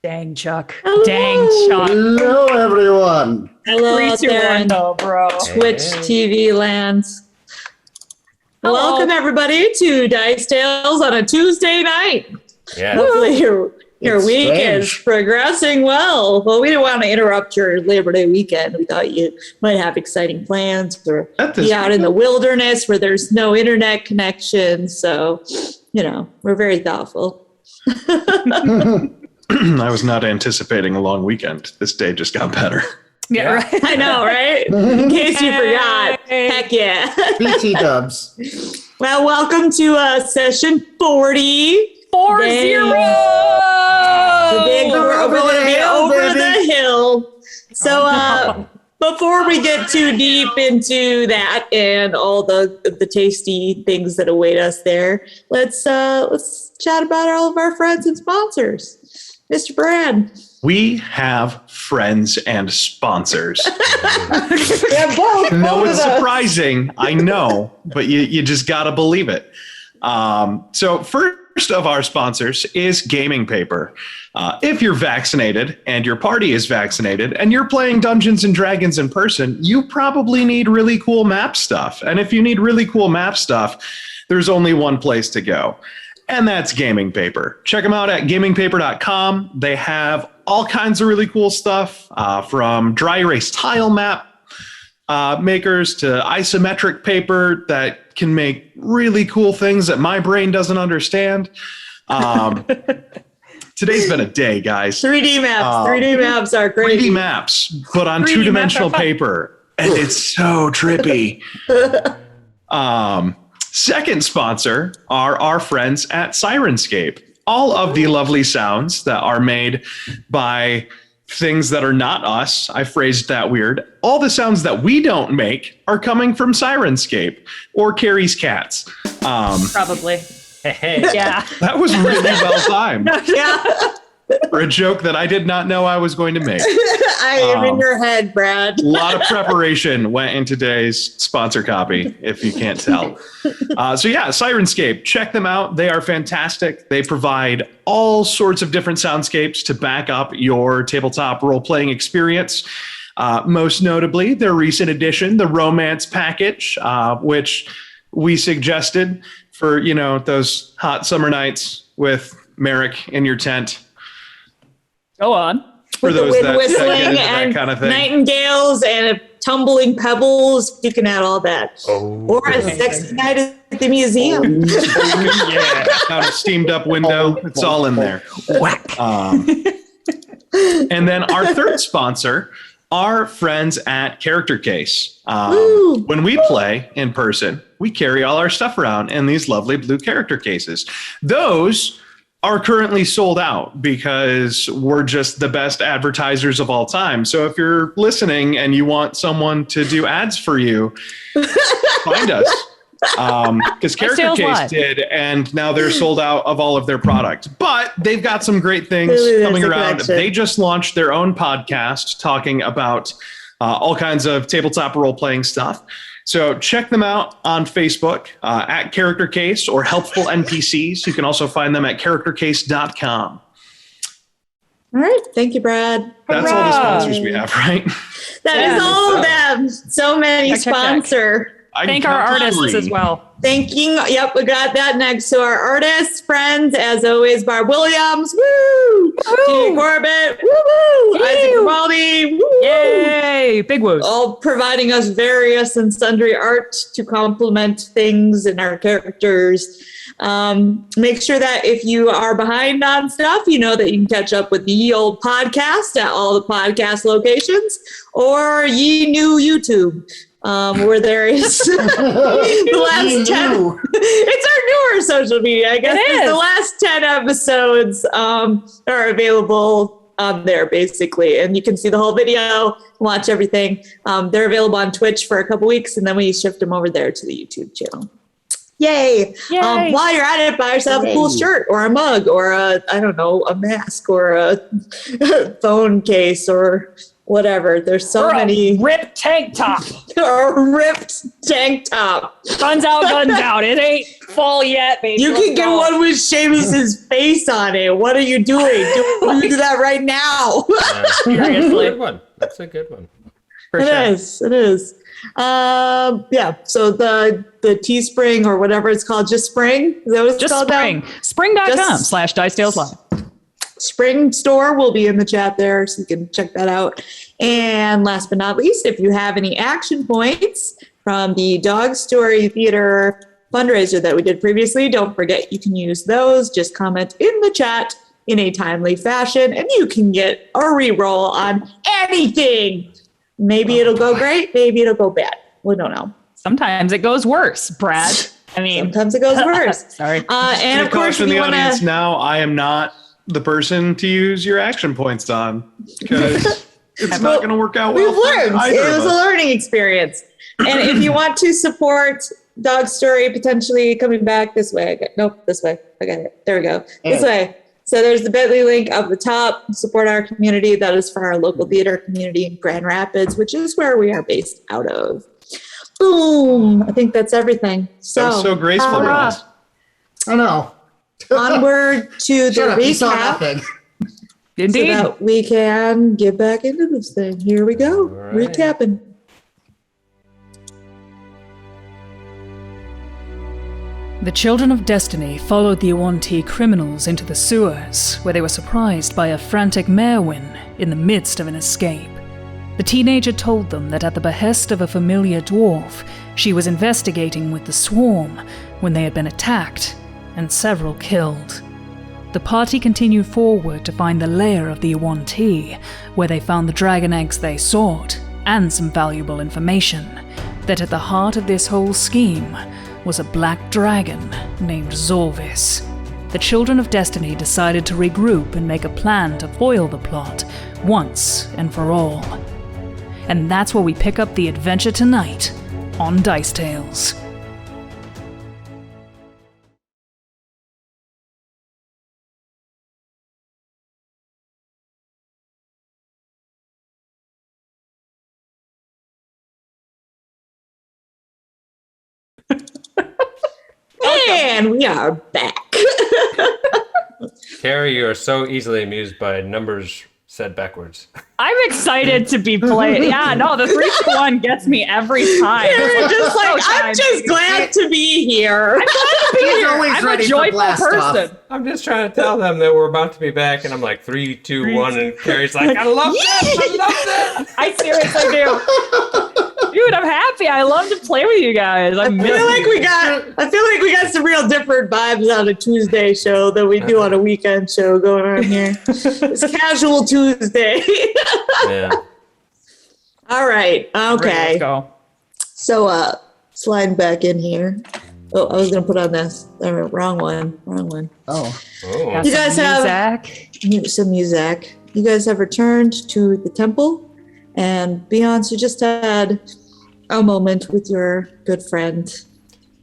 Dang, Chuck. Hello. Dang, Chuck. Hello, everyone. Hello 3, out 2, there 1, in though, bro. Twitch TV lands. Hello. Welcome everybody to Dice Tales on a Tuesday night. Yeah. Hopefully your It's week strange. is progressing well. Well, we didn't want to interrupt your Labor Day weekend. We thought you might have exciting plans or be out in the wilderness where there's no internet connection. So, we're very thoughtful. I was not anticipating a long weekend. This day just got better. Yeah, right. I know, right? In case you forgot. Heck yeah. BT dubs. Well, welcome to session 40. 4-0. The big over the hill. So before we get too deep into that and all the tasty things that await us there, let's chat about all of our friends and sponsors. Mr. Brad. We have friends and sponsors. Yeah, both. No, it's surprising. I know, but you just got to believe it. So first of our sponsors is Gaming Paper. If you're vaccinated and your party is vaccinated and you're playing Dungeons and Dragons in person, you probably need really cool map stuff. And if you need really cool map stuff, there's only one place to go. And that's Gaming Paper. Check them out at gamingpaper.com. They have all kinds of really cool stuff, from dry erase tile map makers to isometric paper that can make really cool things that my brain doesn't understand. Today's been a day, guys. 3D maps. 3D maps are great. 3D maps, but on 3D two-dimensional maps are fun. paper. And it's so trippy. Second sponsor are our friends at Sirenscape. All of the lovely sounds that are made by things that are not us. I phrased that weird. All the sounds that we don't make are coming from Sirenscape or Carrie's cats. Probably. Hey. Yeah. That was really well timed Yeah, for a joke that I did not know I was going to make. I am in your head, Brad. A lot of preparation went in today's sponsor copy, if you can't tell. So yeah, Sirenscape, check them out. They are fantastic. They provide all sorts of different soundscapes to back up your tabletop role-playing experience. Most notably, their recent addition, the Romance Package, which we suggested for, those hot summer nights with Merrick in your tent. Go on. For With the those wind that whistling get into that and kind of thing. nightingales and tumbling pebbles. You can add all that. Oh, Or a sexy night at the museum. Yeah, out a steamed up window. It's all in there. Whack. And then our third sponsor, our friends at Character Case. Woo. When we play in person, we carry all our stuff around in these lovely blue character cases. Those are currently sold out because we're just the best advertisers of all time. So if you're listening and you want someone to do ads for you, find us. Because Character sales Case live. did, and now they're sold out of all of their product. But they've got some great things Really, coming there's a around. connection. They just launched their own podcast talking about all kinds of tabletop role-playing stuff. So check them out on Facebook at Character Case or Helpful NPCs. You can also find them at charactercase.com. All right. Thank you, Brad. That's all the sponsors we have, right? That Yeah. is all of them. So many Check, check, check. sponsor. I can Thank our count to artists 3. as well. Thanking. Yep, we got that next. So our artists, friends, as always, Barb Williams. Woo! Jeannie Corbett. Woo woo! Isaac Grimaldi. Woo! Yay. Big woos. All providing us various and sundry art to complement things in our characters. Make sure that if you are behind on stuff, you know that you can catch up with the Ye Old Podcast at all the podcast locations or Ye New YouTube, where there is the last 10. It's our newer social media, I guess. It is. The last 10 episodes are available there basically, and you can see the whole video, watch everything. They're available on Twitch for a couple weeks, and then we shift them over there to the YouTube channel. Yay! Yay. While you're at it, buy yourself a cool shirt or a mug or a mask or a phone case or whatever. There's so Or many. a ripped tank top. Or a ripped tank top. Guns out, guns out. It ain't fall yet, baby. You Let's can get go. one with Seamus's face on it. What are you doing? Do that right now. That's a Seriously. good one. That's a good one. For It sure. is. It is. Yeah. So the Teespring or whatever it's called, just Spring. Is that what it's Just called spring. now? Spring.com/Dice Live. Spring store will be in the chat there, so you can check that out. And last but not least, if you have any action points from the Dog Story Theater fundraiser that we did previously, don't forget you can use those. Just comment in the chat in a timely fashion, and you can get a reroll on anything. Maybe it'll go great, maybe it'll go bad. We don't know. Sometimes it goes worse, Brad. I mean, Sometimes it goes worse. sorry. And of course, from if the you want audience to. now, I am not the person to use your action points on because it's not going to work out well. We've learned. for either It of was a us. learning experience. And if you want to support Dog Story potentially coming back this way, this way. I got it. There we go. This way. So there's the Bitly link up the top. Support our community. That is for our local theater community in Grand Rapids, which is where we are based out of. Boom. I think that's everything. So, That was so graceful, Ross. I know. onward to the Shut up. You saw recap. nothing. So Indeed. that we can get back into this thing. Here we go. All right. Recapping. The Children of Destiny followed the Iwanti criminals into the sewers, where they were surprised by a frantic Merwin in the midst of an escape. The teenager told them that at the behest of a familiar dwarf, she was investigating with the swarm when they had been attacked, and several killed. The party continued forward to find the lair of the Iwanti, where they found the dragon eggs they sought, and some valuable information, that at the heart of this whole scheme was a black dragon named Zorvis. The Children of Destiny decided to regroup and make a plan to foil the plot once and for all. And that's where we pick up the adventure tonight on Dice Tales. And we are back. Carrie, you are so easily amused by numbers said backwards. I'm excited to be playing. Yeah, no, the 3 to 1 gets me every time. You're just like, So I'm time. just glad to be here. He's always I'm ready a for joyful blast person. off. I'm just trying to tell them that we're about to be back, and I'm like 3, 2, 1, and Carrie's like, I love this, I love this. I seriously do. Dude, I'm happy. I love to play with you guys. I feel like we got some real different vibes on a Tuesday show than we do on a weekend show going on here. It's casual Tuesday. Yeah. All right. Okay. Let's go. So sliding back in here. Oh, I was gonna put on this. Wrong one. Oh. Oh. Got You some guys have- music. Some music. You guys have returned to the temple, and Beyonce, you just had a moment with your good friend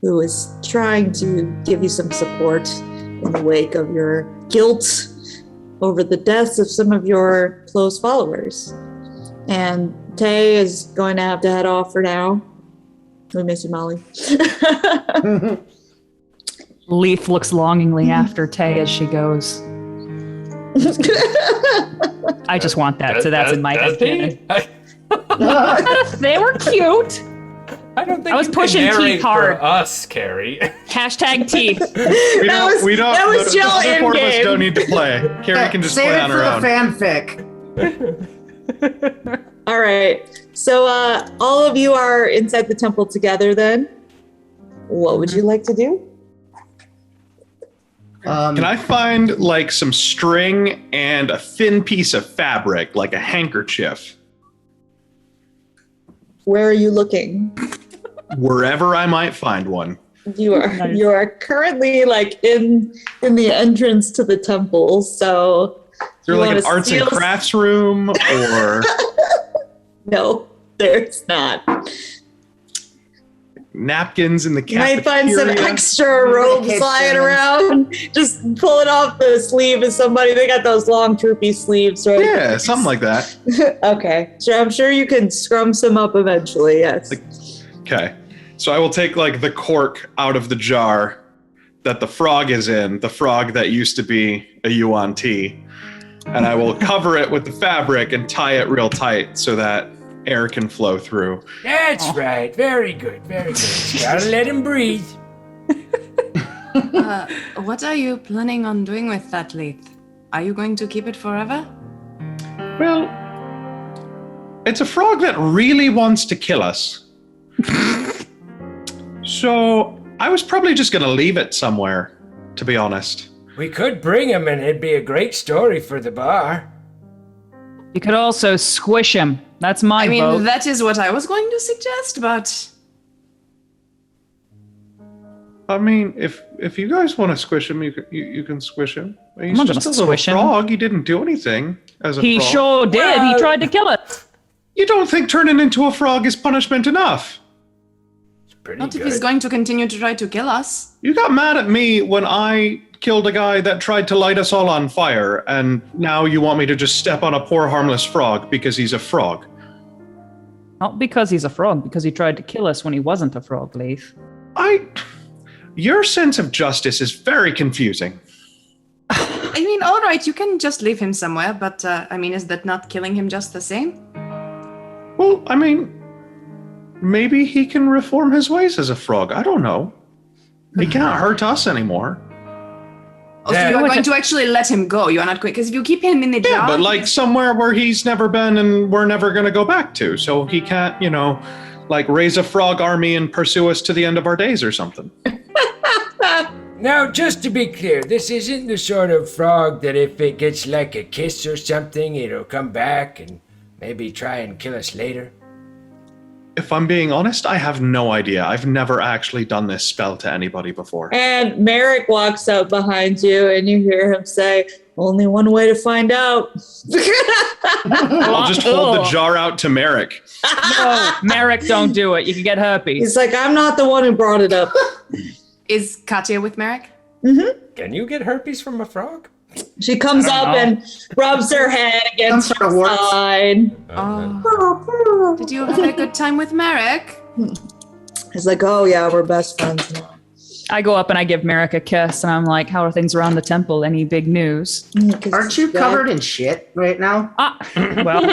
who is trying to give you some support in the wake of your guilt over the deaths of some of your close followers. And Tay is going to have to head off for now. We miss you, Molly. Leaf looks longingly after Tay as she goes. I just want that, so that's in my Does head. he? They were cute. I don't think I was you can pushing narrate teeth hard. for us, Carrie. Hashtag teeth. That was the Jill other four of us in-game. don't need to play. Carrie can just Save play it on for her the own. fanfic. All right. So all of you are inside the temple together then. What would you like to do? Can I find like some string and a thin piece of fabric, like a handkerchief, Where are you looking? wherever I might find one? You are Nice. you are currently like in the entrance to the temple. So Is there You like an wanna arts and steal- crafts room or no, there's not. napkins in the You might find some cafeteria. extra robes Kitchen. lying around. Just pull it off the sleeve of somebody. They got those long, droopy sleeves, right? Yeah, something like that. Okay. So I'm sure you can scrum some up eventually, yes. Okay. So I will take like the cork out of the jar that the frog is in, the frog that used to be a yuan tea, and I will cover it with the fabric and tie it real tight so that air can flow through. That's right. Very good. Very good. Gotta let him breathe. What are you planning on doing with that leaf? Are you going to keep it forever? Well, it's a frog that really wants to kill us. So I was probably just going to leave it somewhere, to be honest. We could bring him and it'd be a great story for the bar. You could also squish him. That's my I mean, vote. that is what I was going to suggest, but I mean, if you guys want to squish him, you can squish him. He's not just a gonna little squish him. frog. He didn't do anything as a He frog. sure did. Well- He tried to kill us. You don't think turning into a frog is punishment enough? It's pretty not good. if he's going to continue to try to kill us. You got mad at me when I killed a guy that tried to light us all on fire, and now you want me to just step on a poor harmless frog because he's a frog. Not because he's a frog, because he tried to kill us when he wasn't a frog, Leaf. Your sense of justice is very confusing. I mean, all right, you can just leave him somewhere, but I mean, is that not killing him just the same? Well, I mean, maybe he can reform his ways as a frog. I don't know. He can't hurt us anymore. Also, Yeah. you are What going the- to actually let him go. You are not going, because if you keep him in the Yeah, jar, but like somewhere where he's never been and we're never going to go back to. So he can't, like raise a frog army and pursue us to the end of our days or something. Now, just to be clear, this isn't the sort of frog that if it gets like a kiss or something, it'll come back and maybe try and kill us later. If I'm being honest, I have no idea. I've never actually done this spell to anybody before. And Merrick walks up behind you and you hear him say, only one way to find out. I'll just hold the Ugh. jar out to Merrick. No, Merrick, don't do it. You can get herpes. He's like, I'm not the one who brought it up. is Katya with Merrick? Can you get herpes from a frog? She comes I don't up know. and rubs her head against Some sort her of works. side. Oh. Did you have a good time with Merrick? He's like, oh yeah, we're best friends now. I go up and I give Merrick a kiss, and I'm like, how are things around the temple? Any big news? Aren't you covered in shit right now? Well,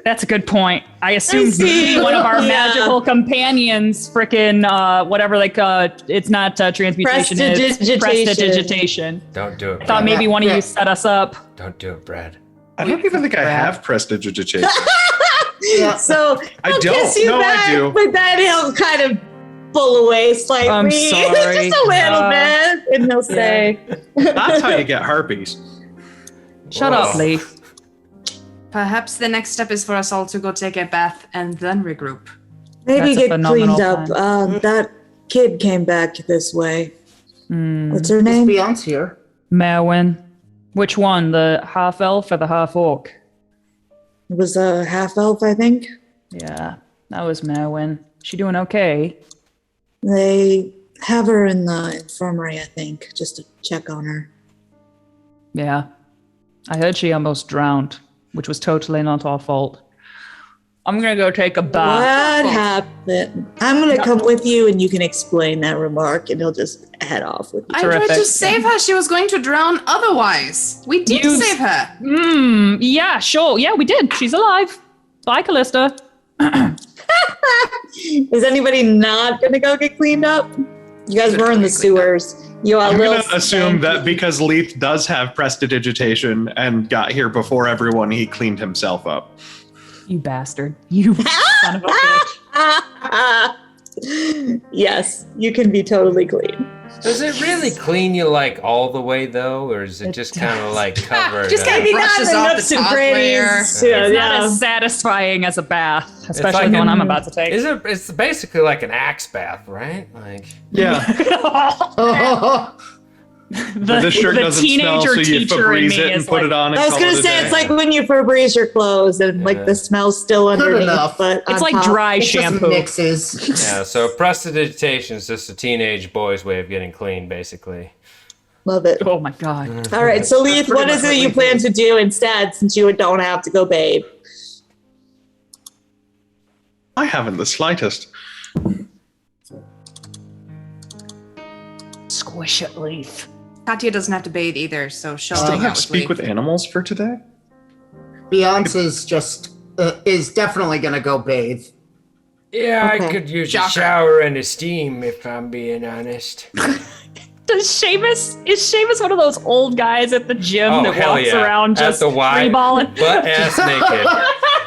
that's a good point. I assumed see. one of our Yeah. magical companions, frickin' whatever, it's not transmutation, it's Prestidigitation. prestidigitation. Don't do it. I thought Brad. maybe one of Yeah. you set us up. Don't do it, Brad. I don't even think I have prestidigitation. Yeah. So I he'll don't. kiss you No, I back, do. but then he'll kind of pull away slightly. I'm sorry. Just a little bit. And he'll say, That's how you get herpes. Shut up, Whoa. Leaf. Perhaps the next step is for us all to go take a bath and then regroup. maybe That's a get phenomenal cleaned up. That kid came back this way. What's her Is name? Beyonce here? Merwin. Which one? The half elf or the half orc? It was a half elf, I think. Yeah, that was Merwin. She doing okay? They have her in the infirmary, I think, just to check on her. Yeah. I heard she almost drowned, which was totally not our fault. I'm gonna go take a bath. What happened? I'm going to come with you and you can explain that remark and he'll just head off with you. I tried to Terrific. save her. She was going to drown otherwise. We did You- save her. Yeah, sure. Yeah, we did. She's alive. Bye, Callista. Is anybody not going to go get cleaned up? You guys were in the sewers. You are I'm little going to assume that because Leith does have prestidigitation and got here before everyone, he cleaned himself up. You bastard. You son of a bitch. Yes, you can be totally clean. Does it really clean you like all the way though, or is it just kind of like covered? Just up? kinda Maybe not brushes the off the nooks and top layer. crannies. Yeah, It's not yeah. as satisfying as a bath, It's especially like the one an- I'm about to take. Is it? It's basically like an axe bath, right? Like Yeah. But this shirt doesn't smell, so you Febreze it and put it on. And I was going to say, it's like when you Febreze your clothes and like the smell's still underneath. enough. But It's on like top- dry It just shampoo. mixes. Yeah, so prestidigitation is just a teenage boy's way of getting clean, basically. Love it. Oh my god. All right, so Leith, what is it you plan to do instead since you don't have to go bathe? I haven't the slightest. Squish it, Leaf. Katya doesn't have to bathe either, so she'll Still hang out have with speak Leaf. with animals for today? Beyonce's just is definitely gonna go bathe. Yeah, I Okay. could use a Shocker. shower and a steam if I'm being honest. Is Seamus one of those old guys at the gym Oh, that hell walks yeah. around At just the Y, freeballing? butt ass naked.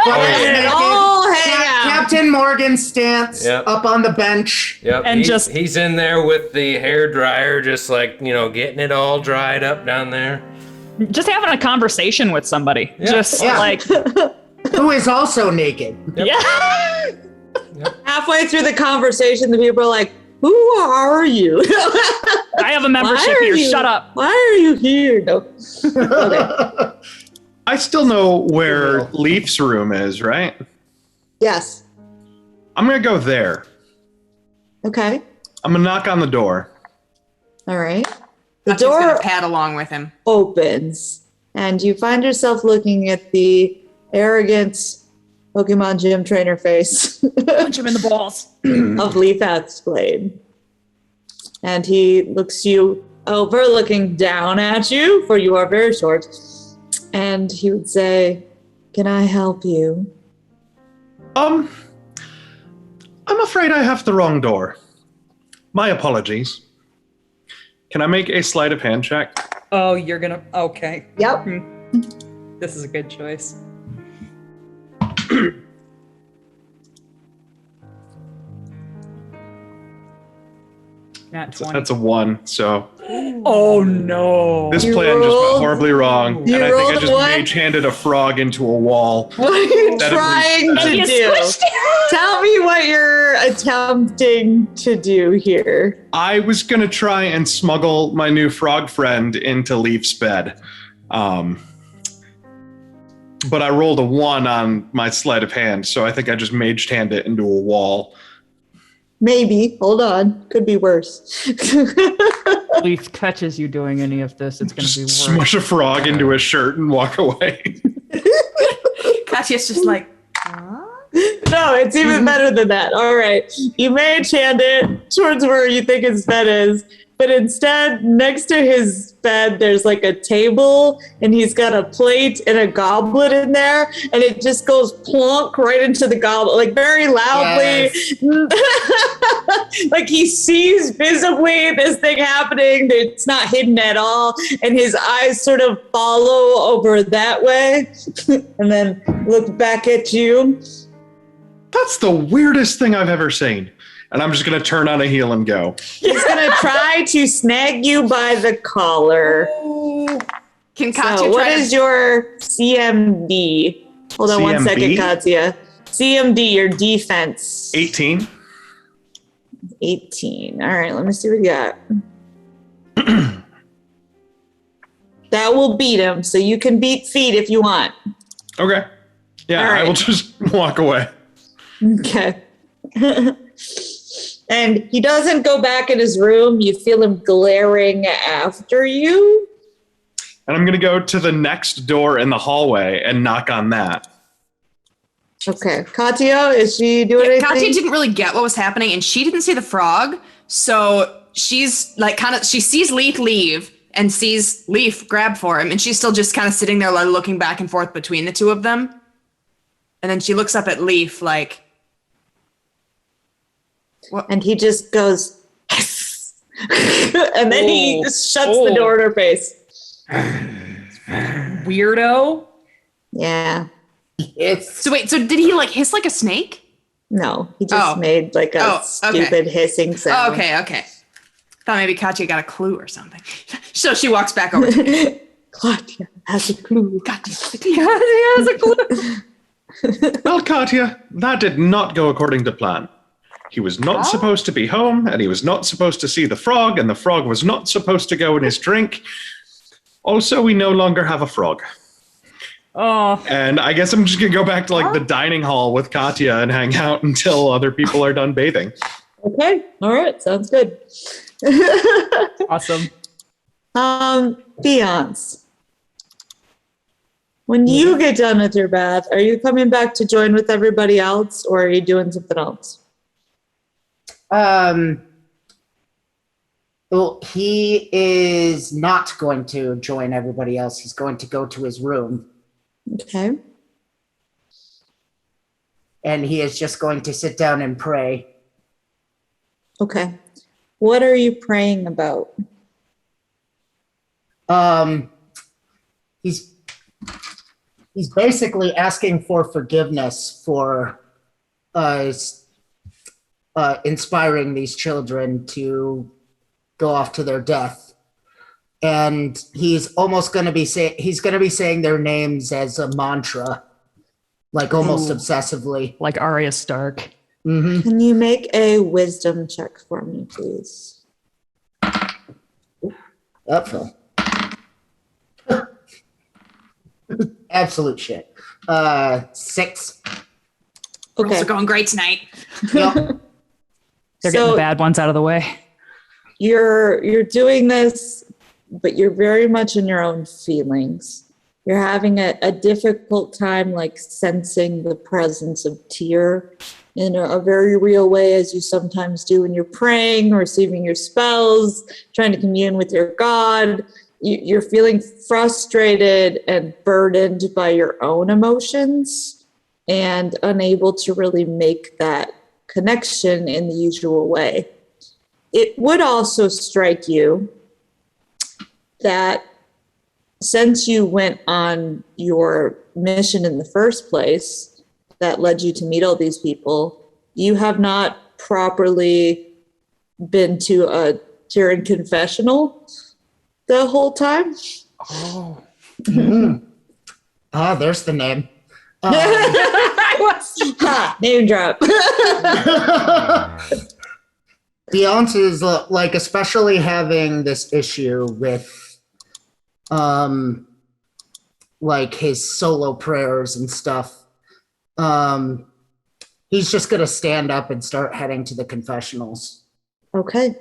And all hang out. Captain Morgan stance Yep. up on the bench. Yep, And he's in there with the hair dryer, just like, getting it all dried up down there. Just having a conversation with somebody. Yeah. Just Yeah. like, Who is also naked. yeah. Halfway through the conversation, the people are like, "Who are you? I have a membership Why are here. you- Shut up. Why are you here?" No. Okay. I still know where Leaf's room is, right? Yes. I'm gonna go there. Okay. I'm gonna knock on the door. All right. The Katya's gonna door pad along with him. opens, and you find yourself looking at the arrogant Pokemon gym trainer face Punch him in the balls. of Leaf Blade. And he looks you over, looking down at you, for you are very short. And he would say, "Can I help you?" I'm afraid I have the wrong door. My apologies. Can I make a sleight of hand check? Oh, you're gonna. Okay. Yep. This is a good choice. Nat 20. That's a 1, so Oh no. this You plan just rolled- went horribly wrong. you And I think rolled I a just one? mage-handed a frog into a wall. What are you That at trying least- to You do? squished it. Tell me what you're attempting to do here. I was gonna try and smuggle my new frog friend into Leaf's bed. But I rolled a 1 on my sleight of hand, so I think I just maged hand it into a wall. Maybe. Hold on. Could be worse. Leaf catches you doing any of this, it's gonna Just be worse. smush a frog into a shirt and walk away. Katya's just like, No, it's even better than that. All right. You mage hand it towards where you think his bed is, but instead, next to his bed, there's like a table, and he's got a plate and a goblet in there, and it just goes plonk right into the goblet, like very loudly. Like he sees visibly this thing happening. It's not hidden at all, and his eyes sort of follow over that way, and then look back at you. That's the weirdest thing I've ever seen. And I'm just gonna turn on a heel and go. He's gonna try to snag you by the collar. can Katya So, what try is to... your CMD? Hold on one second, CMB? Katya. CMD, your defense. 18. 18. All right, let me see what you got. That will beat him, so you can beat feet if you want. Okay. Yeah, All right. I will just walk away. Okay. And he doesn't go back in his room. You feel him glaring after you. And I'm gonna go to the next door in the hallway and knock on that. Okay. Katya, is she doing anything? Katya didn't really get what was happening, and she didn't see the frog, so she's like she sees Leaf leave and sees Leaf grab for him, and she's still just kind of sitting there like looking back and forth between the two of them. And then she looks up at Leaf like, And he just goes, yes. And then he Oh. just shuts the door in her face. Weirdo. Yeah. It's so wait, so did he like hiss like a snake? No, he just Oh. made like a Oh, okay. stupid hissing sound. Okay. Thought maybe Katya got a clue or something. So she walks back over to him. Katya has a clue. Katya. Has a clue. Well, Katya, that did not go according to plan. He was not supposed to be home, and he was not supposed to see the frog, and the frog was not supposed to go in his drink. Also, we no longer have a frog. Oh, And I guess I'm just going to go back to like the dining hall with Katya and hang out until other people are done bathing. Okay. All right. Sounds good. awesome. Beyonce. When you get done with your bath, are you coming back to join with everybody else, or are you doing something else? Well, he is not going to join everybody else. He's going to go to his room, Okay. and he is just going to sit down and pray. Okay. What are you praying about? He's basically asking for forgiveness for inspiring these children to go off to their death. And he's almost going to be saying their names as a mantra, like almost obsessively. Like Arya Stark. Mm-hmm. Can you make a wisdom check for me, please? Uphill. Absolute shit. 6. Rolls Okay. are going great tonight. Yep. They're getting the bad ones out of the way. You're doing this, but you're very much in your own feelings. You're having a difficult time like sensing the presence of Tyr in a very real way, as you sometimes do when you're praying, receiving your spells, trying to commune with your God. You're feeling frustrated and burdened by your own emotions and unable to really make that connection in the usual way. It would also strike you that since you went on your mission in the first place that led you to meet all these people, you have not properly been to a Tyrion confessional the whole time. Oh. Mm. Ah, there's the name. Name drop. Beyonce is like especially having this issue with like his solo prayers and stuff. He's just gonna stand up and start heading to the confessionals. Okay.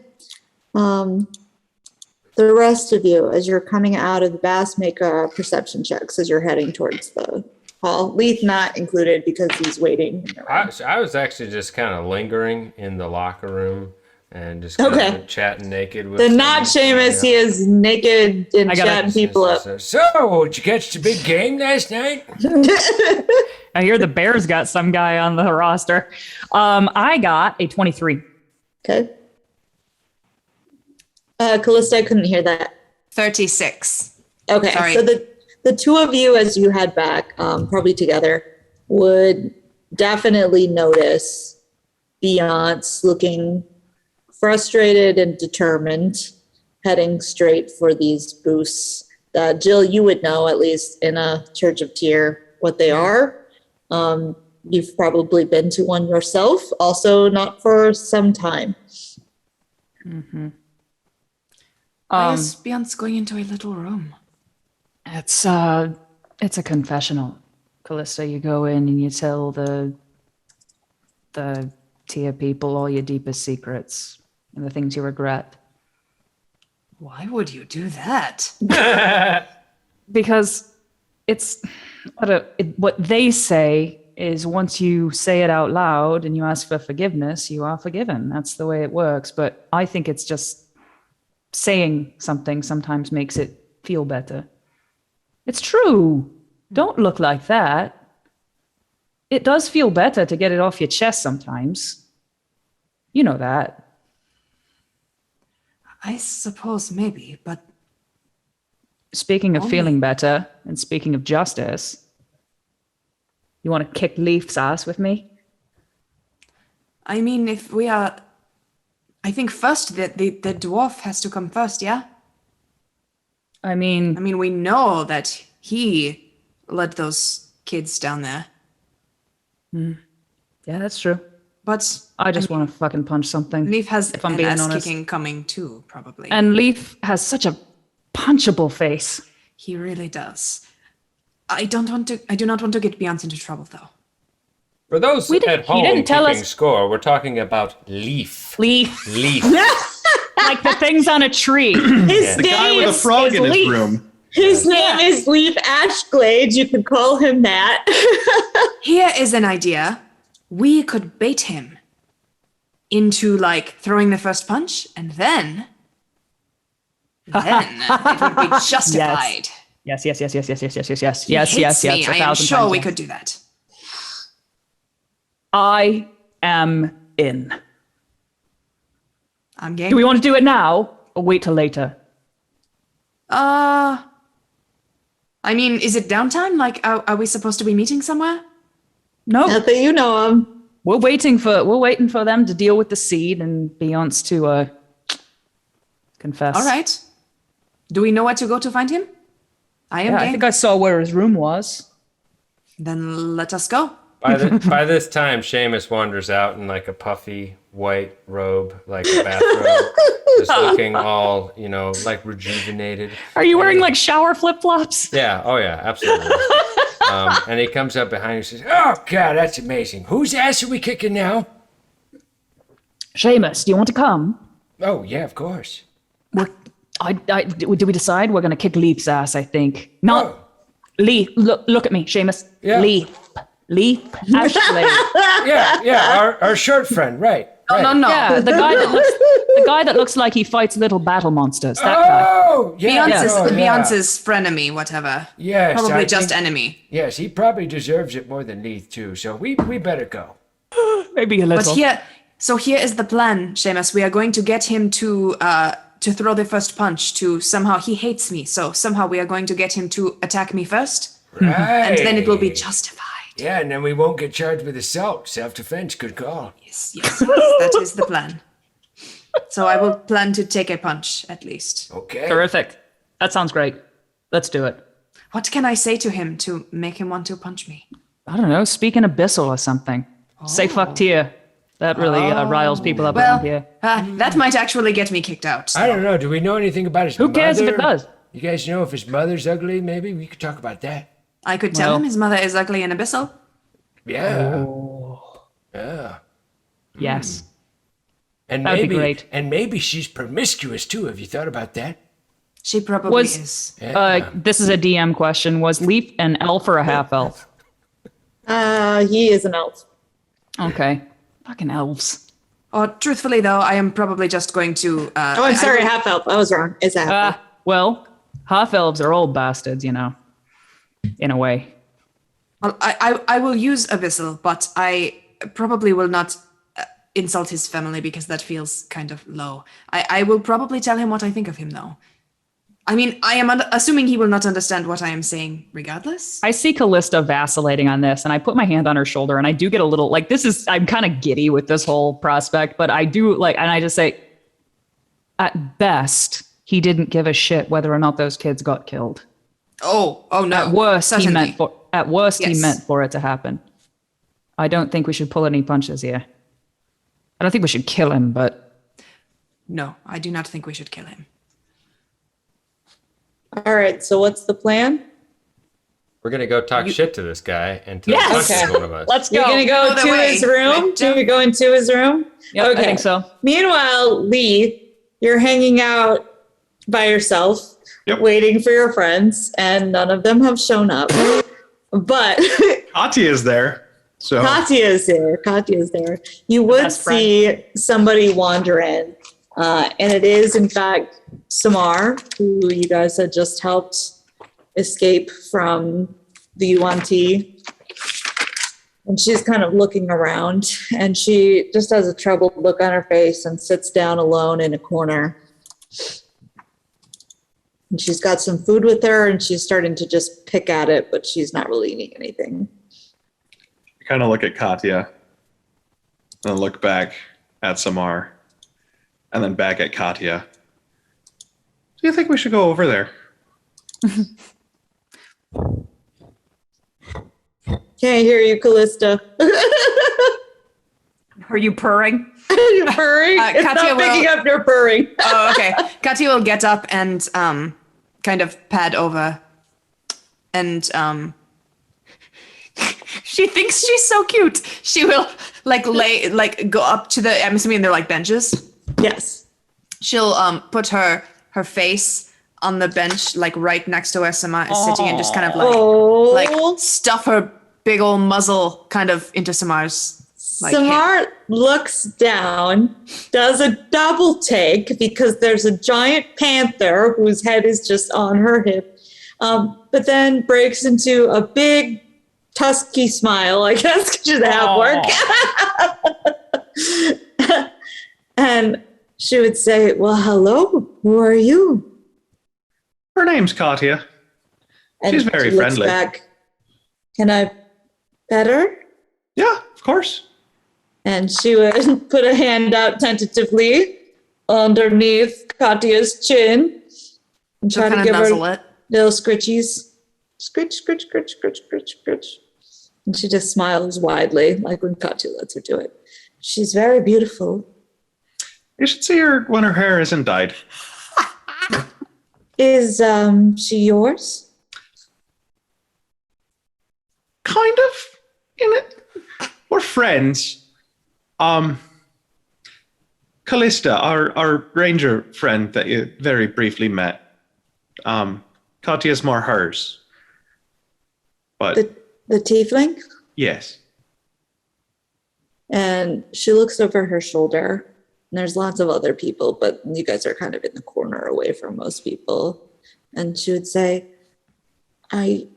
The rest of you, as you're coming out of the bath, make perception checks as you're heading towards the hall. Leith not included because he's waiting. I was actually just kind of lingering in the locker room and just kind of chatting naked with The some- not Seamus, he is naked and I gotta- chatting people up. So, did you catch the big game last night? I hear the Bears got some guy on the roster. I got a 23. Okay. Callista, I couldn't hear that. 36. Okay, Sorry. so the two of you, as you head back, probably together, would definitely notice Beyonce looking frustrated and determined, heading straight for these booths. Jill, you would know, at least in a Church of Tyr, what they are. You've probably been to one yourself, also not for some time. Mm-hmm. Why is Beyonce going into a little room? It's a confessional. Callista, you go in and you tell the Tyr people all your deepest secrets and the things you regret. Why would you do that? Because it's what they say is once you say it out loud and you ask for forgiveness, you are forgiven. That's the way it works. But I think it's just saying something sometimes makes it feel better. It's true. Don't look like that. It does feel better to get it off your chest sometimes. You know that. I suppose maybe, but Speaking of Only- feeling better and speaking of justice, you want to kick Leaf's ass with me? I mean, if we are, I think first that the dwarf has to come first, yeah? I mean, We know that he led those kids down there. yeah, that's true. But I just want to fucking punch something. Leaf has if I'm an being ass honest. kicking coming too, probably. And Leaf has such a punchable face. He really does. I do not want to get Beyonce into trouble, though. For those We at didn't- he home didn't tell keeping us- score, we're talking about Leaf. Leaf, Leaf. like the things on a tree. His The name guy with a is frog in his Leaf. room. His name is Leaf Ashglade. You could call him that. Here is an idea. We could bait him into like throwing the first punch, and then it would be justified. Yes. Yes. He Yes. hates me. I am 1,000 sure times we yes. could do that. I am in. I'm game. Do we want to do it now or wait till later? I mean, is it downtime? Like, are we supposed to be meeting somewhere? No, Not that you know him. we're waiting for them to deal with the seed and Beyonce to confess. All right. Do we know where to go to find him? I am Yeah, game. I think I saw where his room was. Then let us go. By this time, Seamus wanders out in like a puffy white robe, like a bathrobe, just looking all, like rejuvenated. Are you wearing like shower flip flops? Yeah, oh yeah, absolutely. And he comes up behind you and says, Oh, God, that's amazing. Whose ass are we kicking now? Seamus, do you want to come? Oh, yeah, of course. Did we decide we're going to kick Leaf's ass? I think not Oh, Leaf. Look at me, Seamus. Yeah. Leaf, Ashley. yeah, our short friend, right. Oh, no. Yeah, the guy that looks like he fights little battle monsters. That guy. Oh, yeah. Beyonce's frenemy, whatever. Yes, Probably I just think- enemy. Yes, he probably deserves it more than Leith, too, so we better go. Maybe a little. But here is the plan, Seamus. We are going to get him to throw the first punch. To somehow he hates me, so somehow we are going to get him to attack me first, Right. and then it will be justified. Yeah, and then we won't get charged with assault. Self-defense, good call. Yes, that is the plan. So I will plan to take a punch at least. Okay. Terrific. That sounds great. Let's do it. What can I say to him to make him want to punch me? I don't know. Speak in abyssal or something. Say fuck Tia. That really riles people up around here. That might actually get me kicked out. I don't know. Do we know anything about his Who mother? cares if it does? You guys know if his mother's ugly? Maybe we could talk about that. I could tell Well- him his mother is ugly and abyssal. Yeah. Yeah. Yes. And That'd be maybe, great. And maybe she's promiscuous too. Have you thought about that? She probably Was- is. This is a DM question. Was Leaf an elf or a half elf? He is an elf. Okay. Fucking elves. Or truthfully, though, I am probably just going to. Oh, I'm sorry, half elf. I was wrong. It's a half elf. Well, half elves are old bastards, in a way. Well, I will use abyssal, but I probably will not insult his family because that feels kind of low. I will probably tell him what I think of him, though. I mean, I am assuming he will not understand what I am saying regardless. I see Callista vacillating on this, and I put my hand on her shoulder, and I do get a little I'm kind of giddy with this whole prospect, but I do and I just say, at best, he didn't give a shit whether or not those kids got killed. Oh no. At worst, he certainly. he Yes. meant for it to happen. I don't think we should pull any punches here. I don't think we should kill him, but No, I do not think we should kill him. All right, so what's the plan? We're gonna go talk shit to this guy until Yes! he punches Okay. one of us. let's You're go. gonna go Go the to way. his room? Right, Do we go into his room? Yep, I think so. Meanwhile, Lee, you're hanging out by yourself, Yep. waiting for your friends, and none of them have shown up. But Katya is there. So Katya is there. Katya is there. You would best friend. see somebody wander in, and it is, in fact, Samar, who you guys had just helped escape from the UNT. And she's kind of looking around, and she just has a troubled look on her face and sits down alone in a corner. And she's got some food with her, and she's starting to just pick at it, but she's not really eating anything. kind of look at Katya, and then look back at Samar, and then back at Katya. Do you think we should go over there? Can't hear you, Callista. Are you purring? Are you purring? It's Katya not picking up your purring. Oh, okay. Katya will get up and kind of pad over, and she thinks she's so cute. She will go up to the. I'm assuming they're like benches. Yes. She'll put her face on the bench, like right next to where Samar is sitting, and just kind of like stuff her big old muzzle kind of into Samar's. Samar looks down, does a double take because there's a giant panther whose head is just on her hip, but then breaks into a big tusky smile, I guess, because she's half work. And she would say, well, hello, who are you? Her name's Katya. And She's very she looks friendly. back, can I pet her? Yeah, of course. And she would put a hand out tentatively underneath Katya's chin and She'll try to kind of give nuzzle her it. little scritchies. Scritch, scritch, scritch, scritch, scritch, scritch. And she just smiles widely, like when Katya lets her do it. She's very beautiful. You should see her when her hair isn't dyed. Is she yours? Kind of. In it. We're friends. Callista, our ranger friend that you very briefly met. Katya's more hers. But The tiefling? yes. And she looks over her shoulder. And there's lots of other people, but you guys are kind of in the corner away from most people. And she would say, I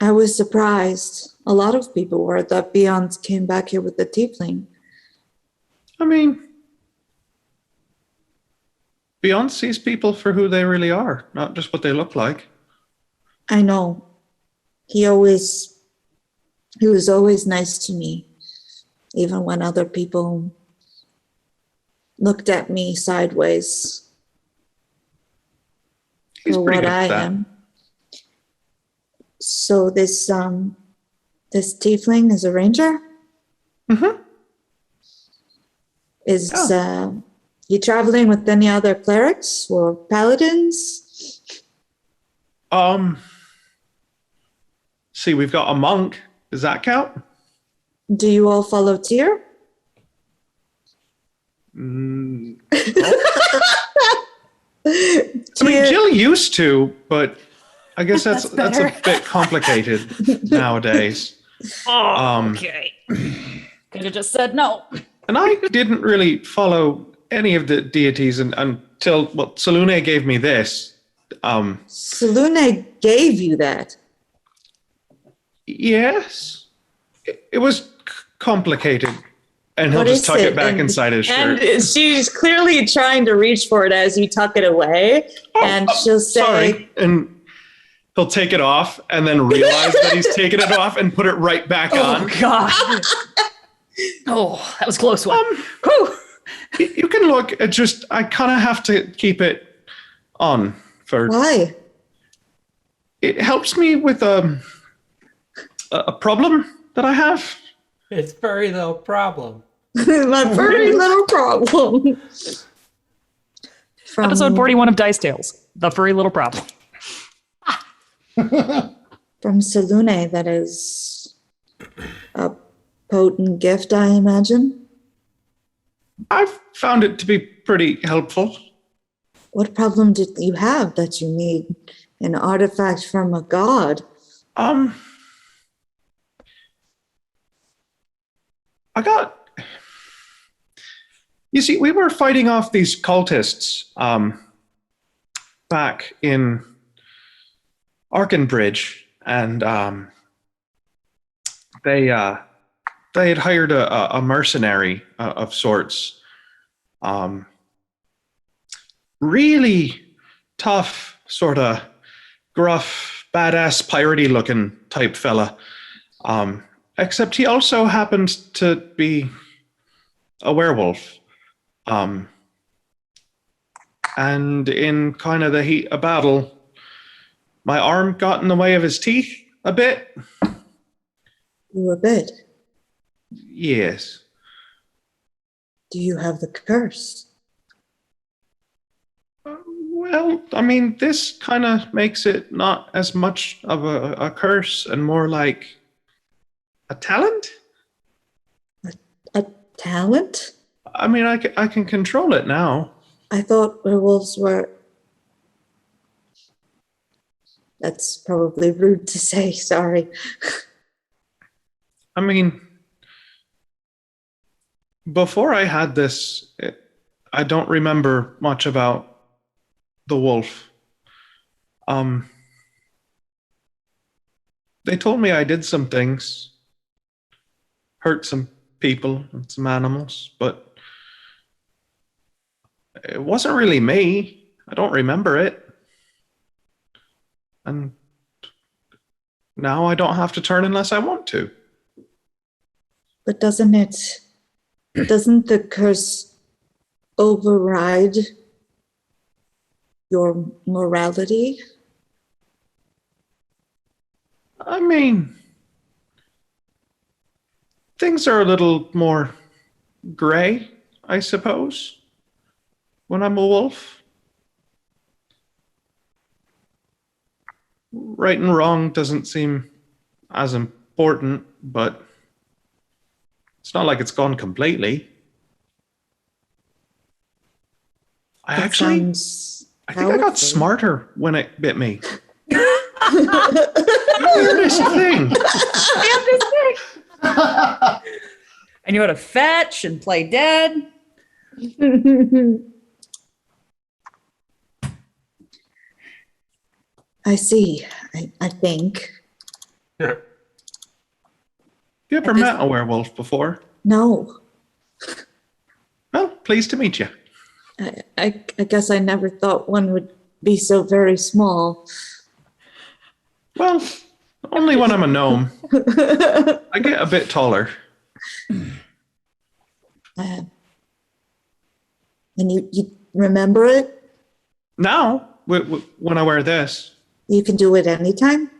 was surprised. A lot of people were that Beyond came back here with the tiefling. I mean, Beyond sees people for who they really are, not just what they look like. I know. He was always nice to me, even when other people looked at me sideways He's for pretty what good I at that. am. So this tiefling is a ranger? Mm-hmm. Is he traveling with any other clerics or paladins? See, we've got a monk. Does that count? Do you all follow Tyr? I mean, Jill used to, but I guess that's a bit complicated nowadays. Okay. Could have just said no. And I didn't really follow any of the deities until Salune gave me this. Salune gave you that. Yes, it was complicated, and he'll What just is tuck it it? back And- inside his shirt. And she's clearly trying to reach for it as you tuck it away. And she'll say, Sorry, and he'll take it off, and then realize that he's taken it off and put it right back on. God. Oh, that was a close one. Whew. You can look at just. I kind of have to keep it on for. why? It helps me with a problem that I have. It's very little problem. My very little problem. From, Episode 41 of Dice Tales. The furry little problem. From Salune, that is a potent gift, I imagine. I've found it to be pretty helpful. What problem did you have that you need an artifact from a god? You see, we were fighting off these cultists back in Arkenbridge, and they had hired a mercenary of sorts. Really tough, sort of gruff, badass, piratey looking type fella. Except he also happened to be a werewolf. And in kind of the heat of battle, my arm got in the way of his teeth a bit. You a bit. Yes. Do you have the curse? Well, I mean, this kind of makes it not as much of a curse and more like a talent. A talent? I mean, I can control it now. I thought werewolves were. That's probably rude to say, sorry. I mean, before I had this, I don't remember much about the wolf. They told me I did some things, hurt some people and some animals, but it wasn't really me. I don't remember it. And now I don't have to turn unless I want to. But doesn't the curse override your morality? I mean, things are a little more gray, I suppose, when I'm a wolf. Right and wrong doesn't seem as important, but it's not like it's gone completely. I That actually, sounds I think I got powerful. smarter when it bit me. Weirdest thing. And you ought to fetch and play dead. I see. I think. You ever met a werewolf before? No. Well, pleased to meet you. I guess I never thought one would be so very small. Well, only when I'm a gnome. I get a bit taller. And you remember it? Now, when I wear this, You can do it anytime?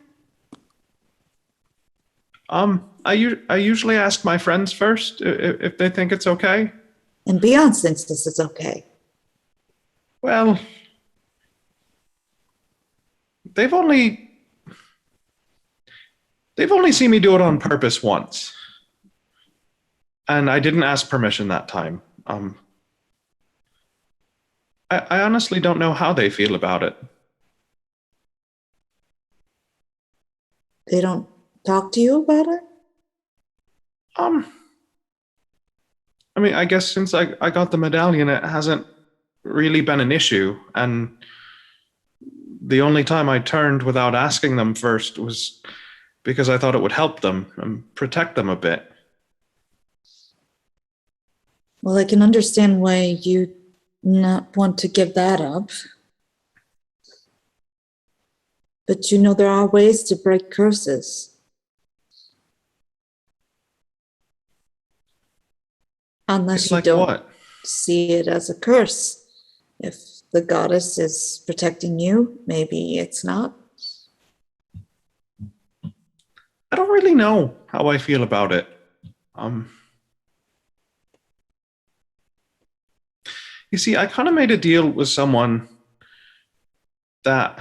I usually ask my friends first if they think it's okay. And Beyond thinks this is okay. Well, they've only seen me do it on purpose once, and I didn't ask permission that time. I honestly don't know how they feel about it. They don't talk to you about it? I mean, I guess since I got the medallion, it hasn't really been an issue. And the only time I turned without asking them first was because I thought it would help them and protect them a bit. Well, I can understand why you not want to give that up. But you know, there are ways to break curses. Unless It's you like don't what? see it as a curse. If the goddess is protecting you, maybe it's not. I don't really know how I feel about it. You see, I kind of made a deal with someone that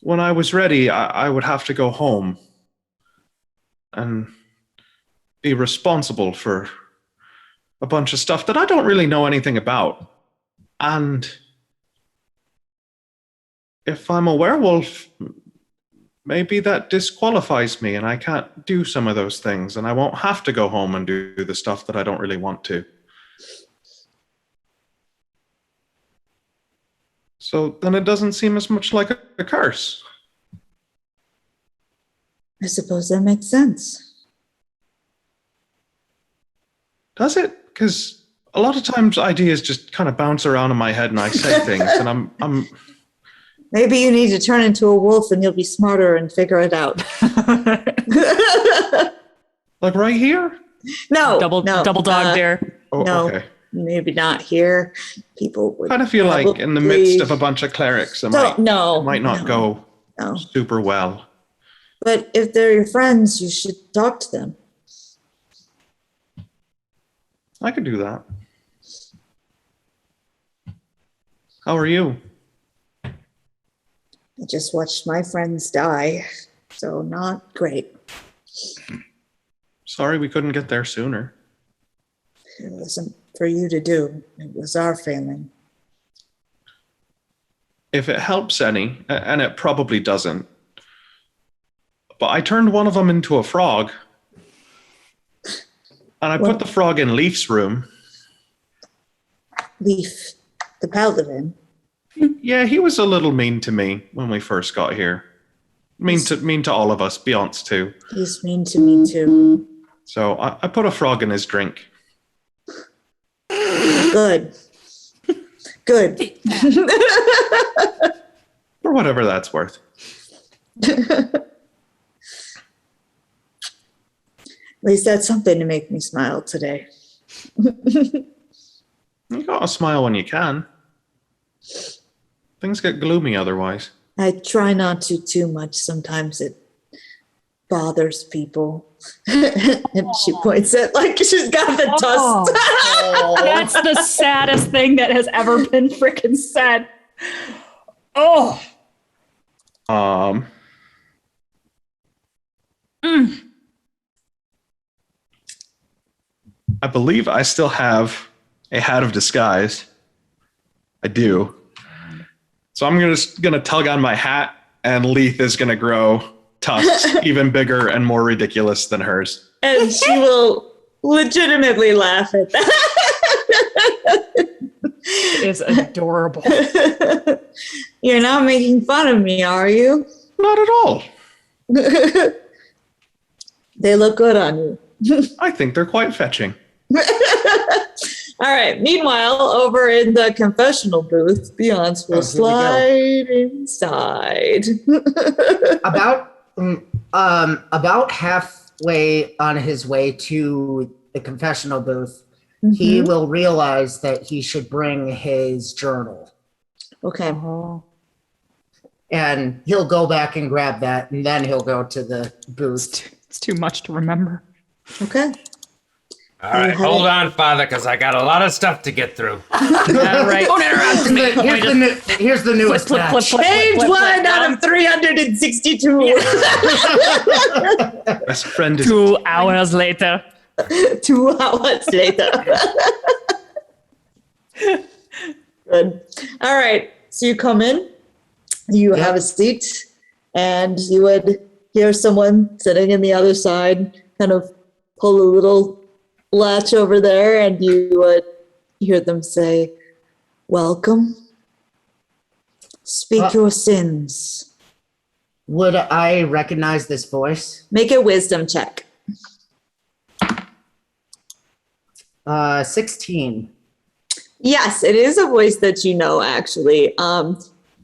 when I was ready, I would have to go home and be responsible for a bunch of stuff that I don't really know anything about. And if I'm a werewolf, maybe that disqualifies me and I can't do some of those things and I won't have to go home and do the stuff that I don't really want to. So then it doesn't seem as much like a curse. I suppose that makes sense. Does it? Because a lot of times ideas just kind of bounce around in my head and I say things and I'm Maybe you need to turn into a wolf and you'll be smarter and figure it out. like right here. No, double no, dog dare. Oh, No. okay. maybe not here. People would Kind of feel like in the midst of a bunch of clerics, it might not go No. super well. But if they're your friends, you should talk to them. I could do that. How are you? I just watched my friends die, so not great. Sorry we couldn't get there sooner. It wasn't for you to do. It was our failing. If it helps any, and it probably doesn't, but I turned one of them into a frog. And I put the frog in Leaf's room. Leaf, the paladin. Yeah, he was a little mean to me when we first got here. Mean to all of us, Beyonce too. He's mean to me too. So I put a frog in his drink. Good. Good. For whatever that's worth. At least that's something to make me smile today. You gotta smile when you can. Things get gloomy otherwise. I try not to too much. Sometimes it bothers people. And she points at like she's got the dust. That's the saddest thing that has ever been freaking said. Oh. I believe I still have a hat of disguise. I do. So I'm just gonna tug on my hat, and Leith is gonna grow tusks even bigger and more ridiculous than hers. And she will legitimately laugh at that. It is adorable. You're not making fun of me, are you? Not at all. They look good on you. I think they're quite fetching. All right. Meanwhile, over in the confessional booth, Beyonce will slide inside. About halfway on his way to the confessional booth, he will realize that he should bring his journal. Okay. And he'll go back and grab that, and then he'll go to the booth. It's too much to remember. Okay. All right, hold on, Father, because I got a lot of stuff to get through. All right. Don't interrupt me. Here's the newest patch. Page 1 out of 362. Best friend is 2 hours later. 2 hours later. Good. All right. So you come in, you have a seat, and you would hear someone sitting in the other side kind of pull a little latch over there, and you would hear them say, "Welcome. Speak your sins." Would I recognize this voice? Make a wisdom check. 16. Yes, it is a voice that you know, actually.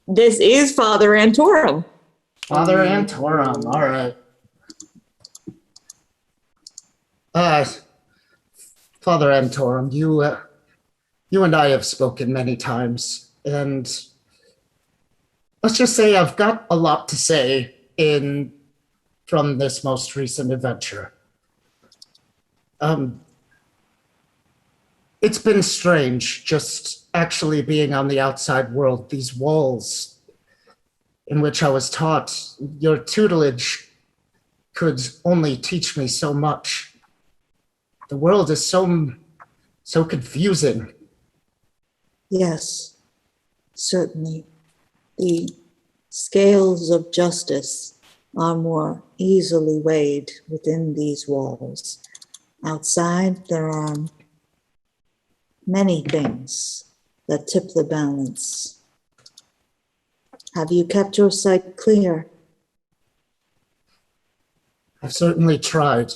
This is Father Antorum. Father Antorum, all right. Father Antorum, you and I have spoken many times, and let's just say I've got a lot to say from this most recent adventure. It's been strange just actually being on the outside world, these walls in which I was taught. Your tutelage could only teach me so much. The world is so confusing. Yes, certainly. The scales of justice are more easily weighed within these walls. Outside, there are many things that tip the balance. Have you kept your sight clear? I've certainly tried.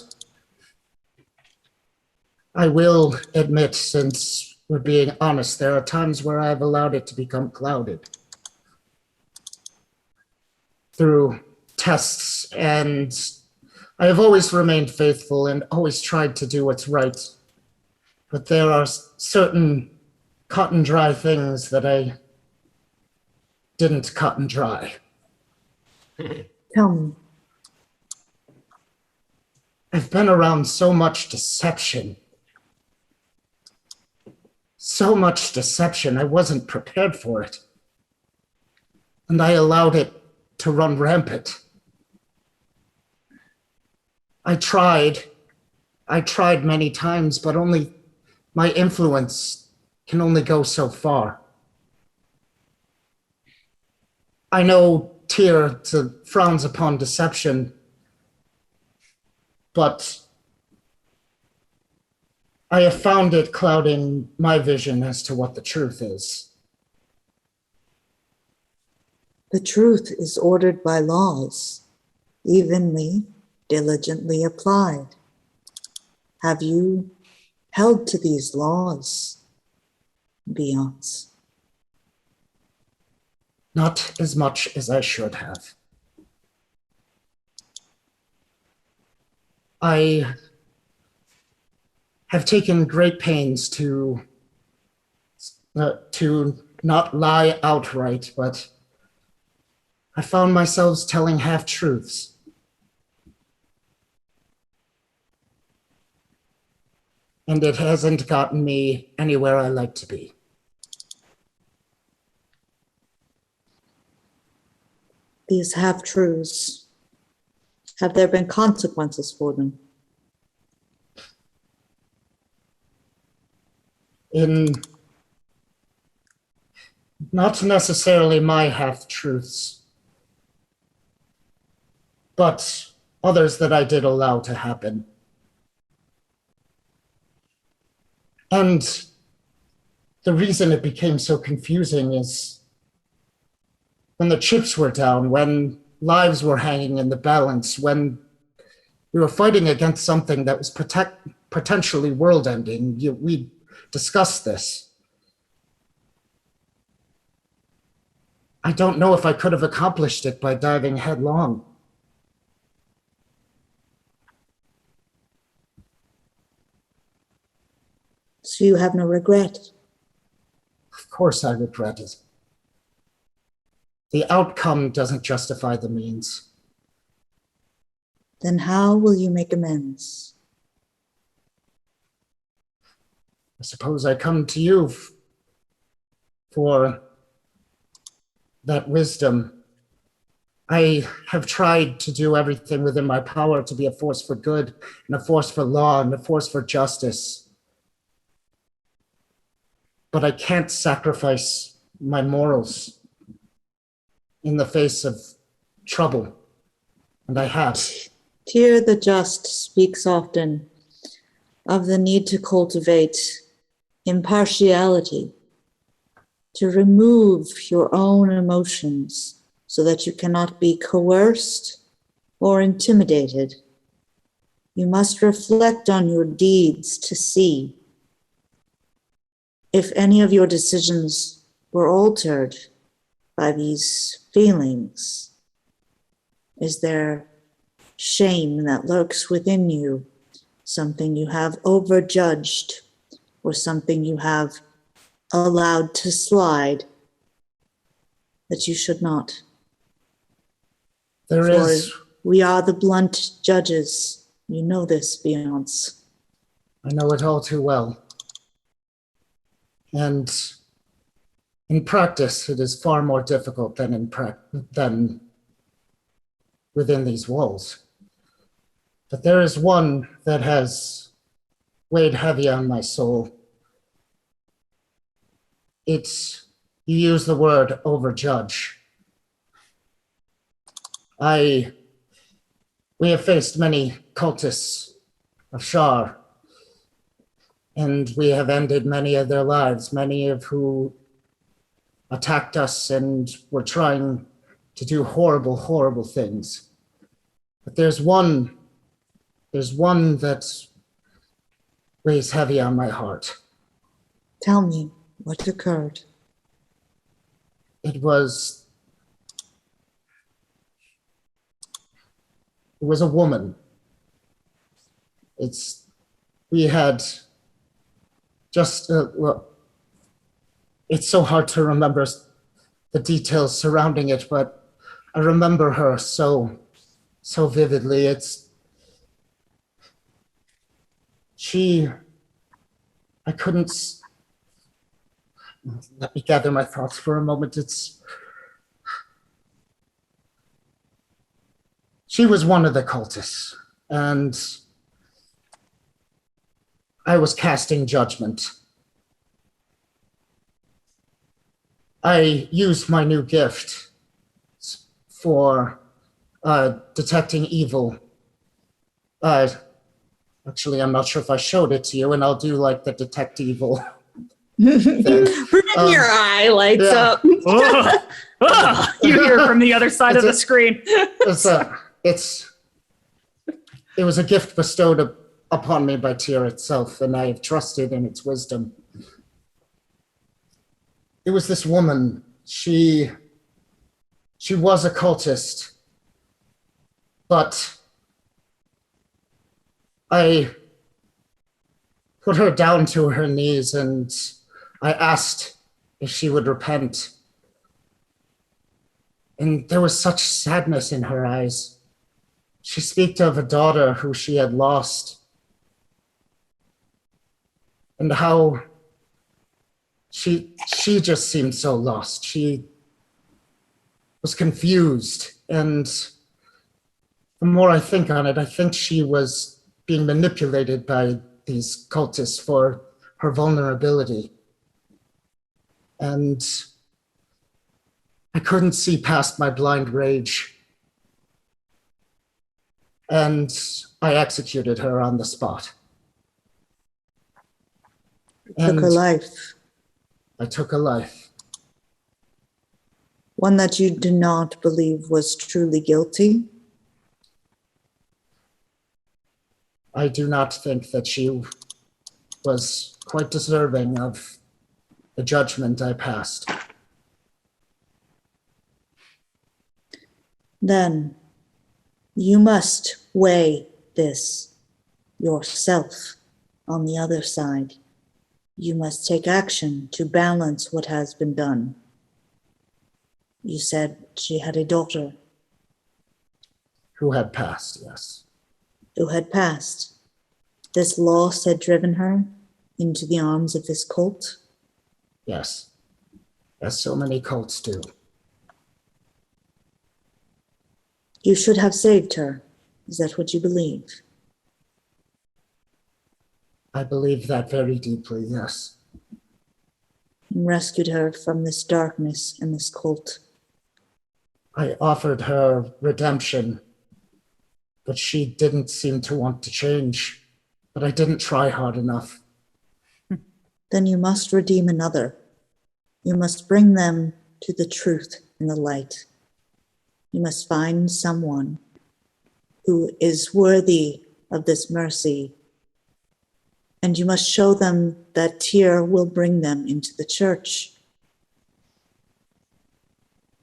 I will admit, since we're being honest, there are times where I've allowed it to become clouded. Through tests, and I have always remained faithful and always tried to do what's right. But there are certain cut and dry things that I didn't cut and dry. Tell me. I've been around so much deception, so much deception. I wasn't prepared for it. And I allowed it to run rampant. I tried many times, but only my influence can only go so far. I know Tyr frowns upon deception, but I have found it clouding my vision as to what the truth is. The truth is ordered by laws, evenly, diligently applied. Have you held to these laws, Beyonce? Not as much as I should have. I have taken great pains to not lie outright, but I found myself telling half-truths. And it hasn't gotten me anywhere I like to be. These half-truths, have there been consequences for them? In not necessarily my half-truths, but others that I did allow to happen. And the reason it became so confusing is when the chips were down, when lives were hanging in the balance, when we were fighting against something that was potentially world-ending. We discussed this. I don't know if I could have accomplished it by diving headlong. So you have no regret? Of course I regret it. The outcome doesn't justify the means. Then how will you make amends? I suppose I come to you for that wisdom. I have tried to do everything within my power to be a force for good and a force for law and a force for justice. But I can't sacrifice my morals in the face of trouble, and I have. Tyr the Just speaks often of the need to cultivate impartiality, to remove your own emotions so that you cannot be coerced or intimidated. You must reflect on your deeds to see if any of your decisions were altered by these feelings. Is there shame that lurks within you, something you have overjudged, or something you have allowed to slide that you should not? There For is. we are the blunt judges. You know this, Beyonce. I know it all too well. And in practice, it is far more difficult than within these walls. But there is one that has weighed heavy on my soul. You use the word overjudge. We have faced many cultists of Shar, and we have ended many of their lives, many of who attacked us and were trying to do horrible, horrible things. But there's one that weighs heavy on my heart. Tell me what occurred. It was a woman. We had just, well, it's so hard to remember the details surrounding it, but I remember her so vividly. let me gather my thoughts for a moment. She was one of the cultists, and I was casting judgment. I used my new gift for detecting evil. Actually, I'm not sure if I showed it to you, and I'll do like the detect evil thing. Pretend your eye lights yeah. up. You hear from the other side of the screen. It was a gift bestowed upon me by Tyr itself, and I have trusted in its wisdom. It was this woman. She was a cultist, but I put her down to her knees and I asked if she would repent. And there was such sadness in her eyes. She spoke of a daughter who she had lost, and how she just seemed so lost. She was confused, and the more I think on it, I think she was being manipulated by these cultists for her vulnerability. And I couldn't see past my blind rage. And I executed her on the spot. Took a life. I took a life. One that you do not believe was truly guilty? I do not think that she was quite deserving of the judgment I passed. Then you must weigh this yourself on the other side. You must take action to balance what has been done. You said she had a daughter. Who had passed, yes. Who had passed. This loss had driven her into the arms of this cult. Yes, as so many cults do. You should have saved her. Is that what you believe? I believe that very deeply, yes. And rescued her from this darkness and this cult. I offered her redemption, but she didn't seem to want to change. But I didn't try hard enough. Then you must redeem another. You must bring them to the truth and the light. You must find someone who is worthy of this mercy. And you must show them that Tyr will bring them into the church.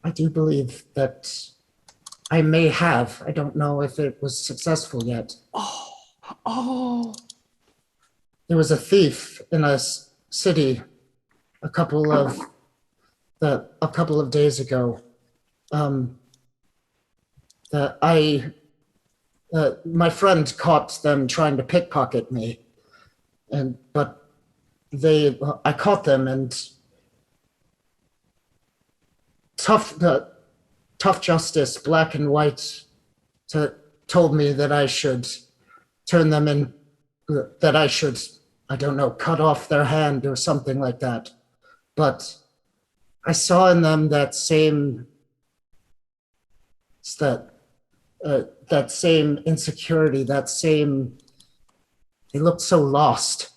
I do believe that I may have. I don't know if it was successful yet. Oh. There was a thief in a city a couple of days ago. My friend caught them trying to pickpocket me, but I caught them, and tough justice, black and white, told me that I should turn them in, that I should, I don't know, cut off their hand or something like that. But I saw in them that same insecurity, they looked so lost.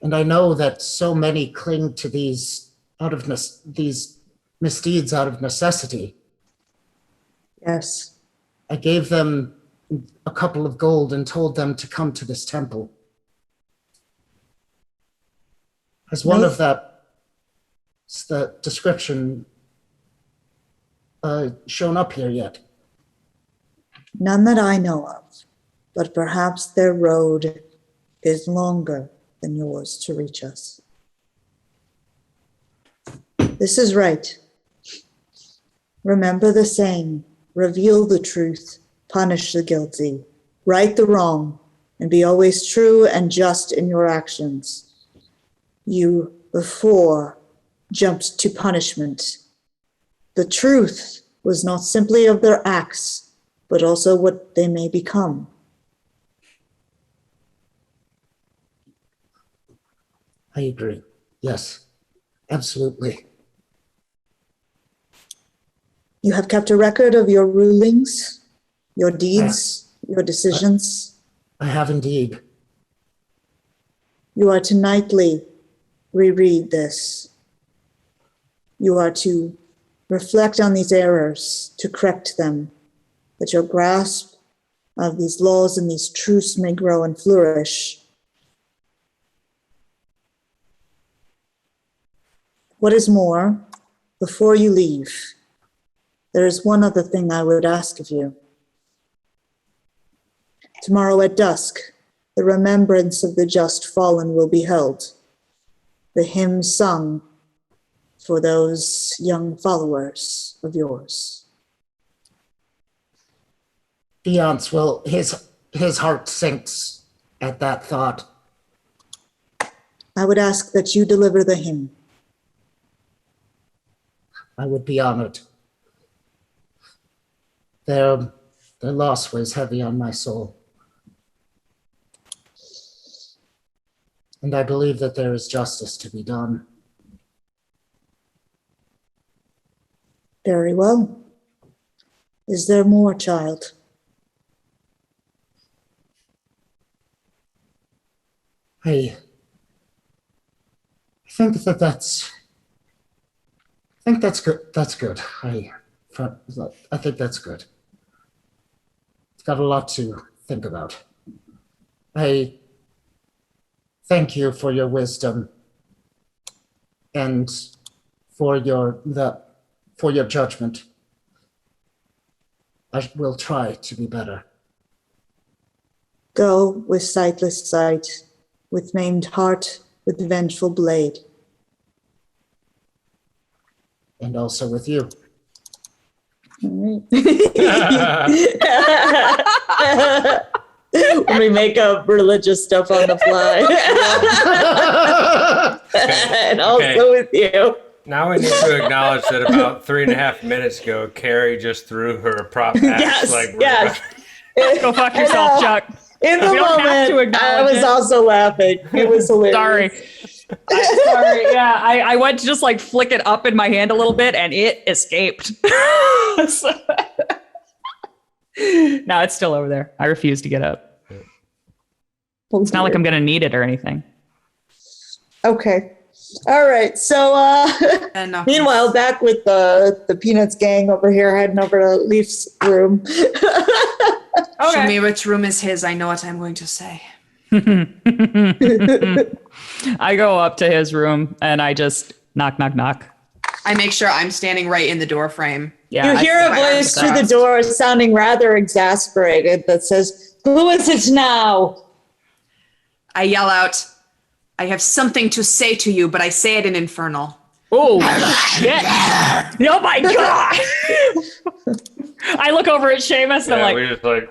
And I know that so many cling to these misdeeds out of necessity. Yes. I gave them a couple of gold and told them to come to this temple. Has one of that, the description, shown up here yet? None that I know of, but perhaps their road is longer than yours to reach us. This is right. Remember the saying, reveal the truth, punish the guilty, right the wrong, and be always true and just in your actions. You, before jumped to punishment. The truth was not simply of their acts, but also what they may become. I agree. Yes, absolutely. You have kept a record of your rulings, your deeds, your decisions. I have indeed. You are to nightly reread this. You are to reflect on these errors, to correct them, that your grasp of these laws and these truths may grow and flourish. What is more, before you leave, there is one other thing I would ask of you. Tomorrow at dusk, the remembrance of the just fallen will be held. The hymn sung for those young followers of yours. Beyonce will, his heart sinks at that thought. I would ask that you deliver the hymn. I would be honored. Their loss weighs heavy on my soul. And I believe that there is justice to be done. Very well. Is there more, child? I think that's good. That's good. I think that's good. It's got a lot to think about. I thank you for your wisdom and for your judgment. I will try to be better. Go with sightless sight, with maimed heart, with vengeful blade. And also with you. We make up religious stuff on the fly. And also with you. Now we need to acknowledge that about 3.5 minutes ago, Carrie just threw her prop axe. Yes. Go fuck yourself, Chuck. In the We don't have to moment, I acknowledge was it. also laughing. It was hilarious. Sorry. Yeah, I went to just like flick it up in my hand a little bit and it escaped. So- no, it's still over there. I refuse to get up. It's not like I'm going to need it or anything. Okay. All right. So And meanwhile, back with the Peanuts gang over here, heading over to Leaf's room. show me which room is his. I know what I'm going to say. I go up to his room and I just knock, knock, knock. I make sure I'm standing right in the door frame. Yeah, You hear a my voice arms through the door sounding rather exasperated that says, "Who is it now?" I yell out, I have something to say to you, but I say it in Infernal. Oh, shit. Oh my God. I look over at Seamus and I'm we like, just like,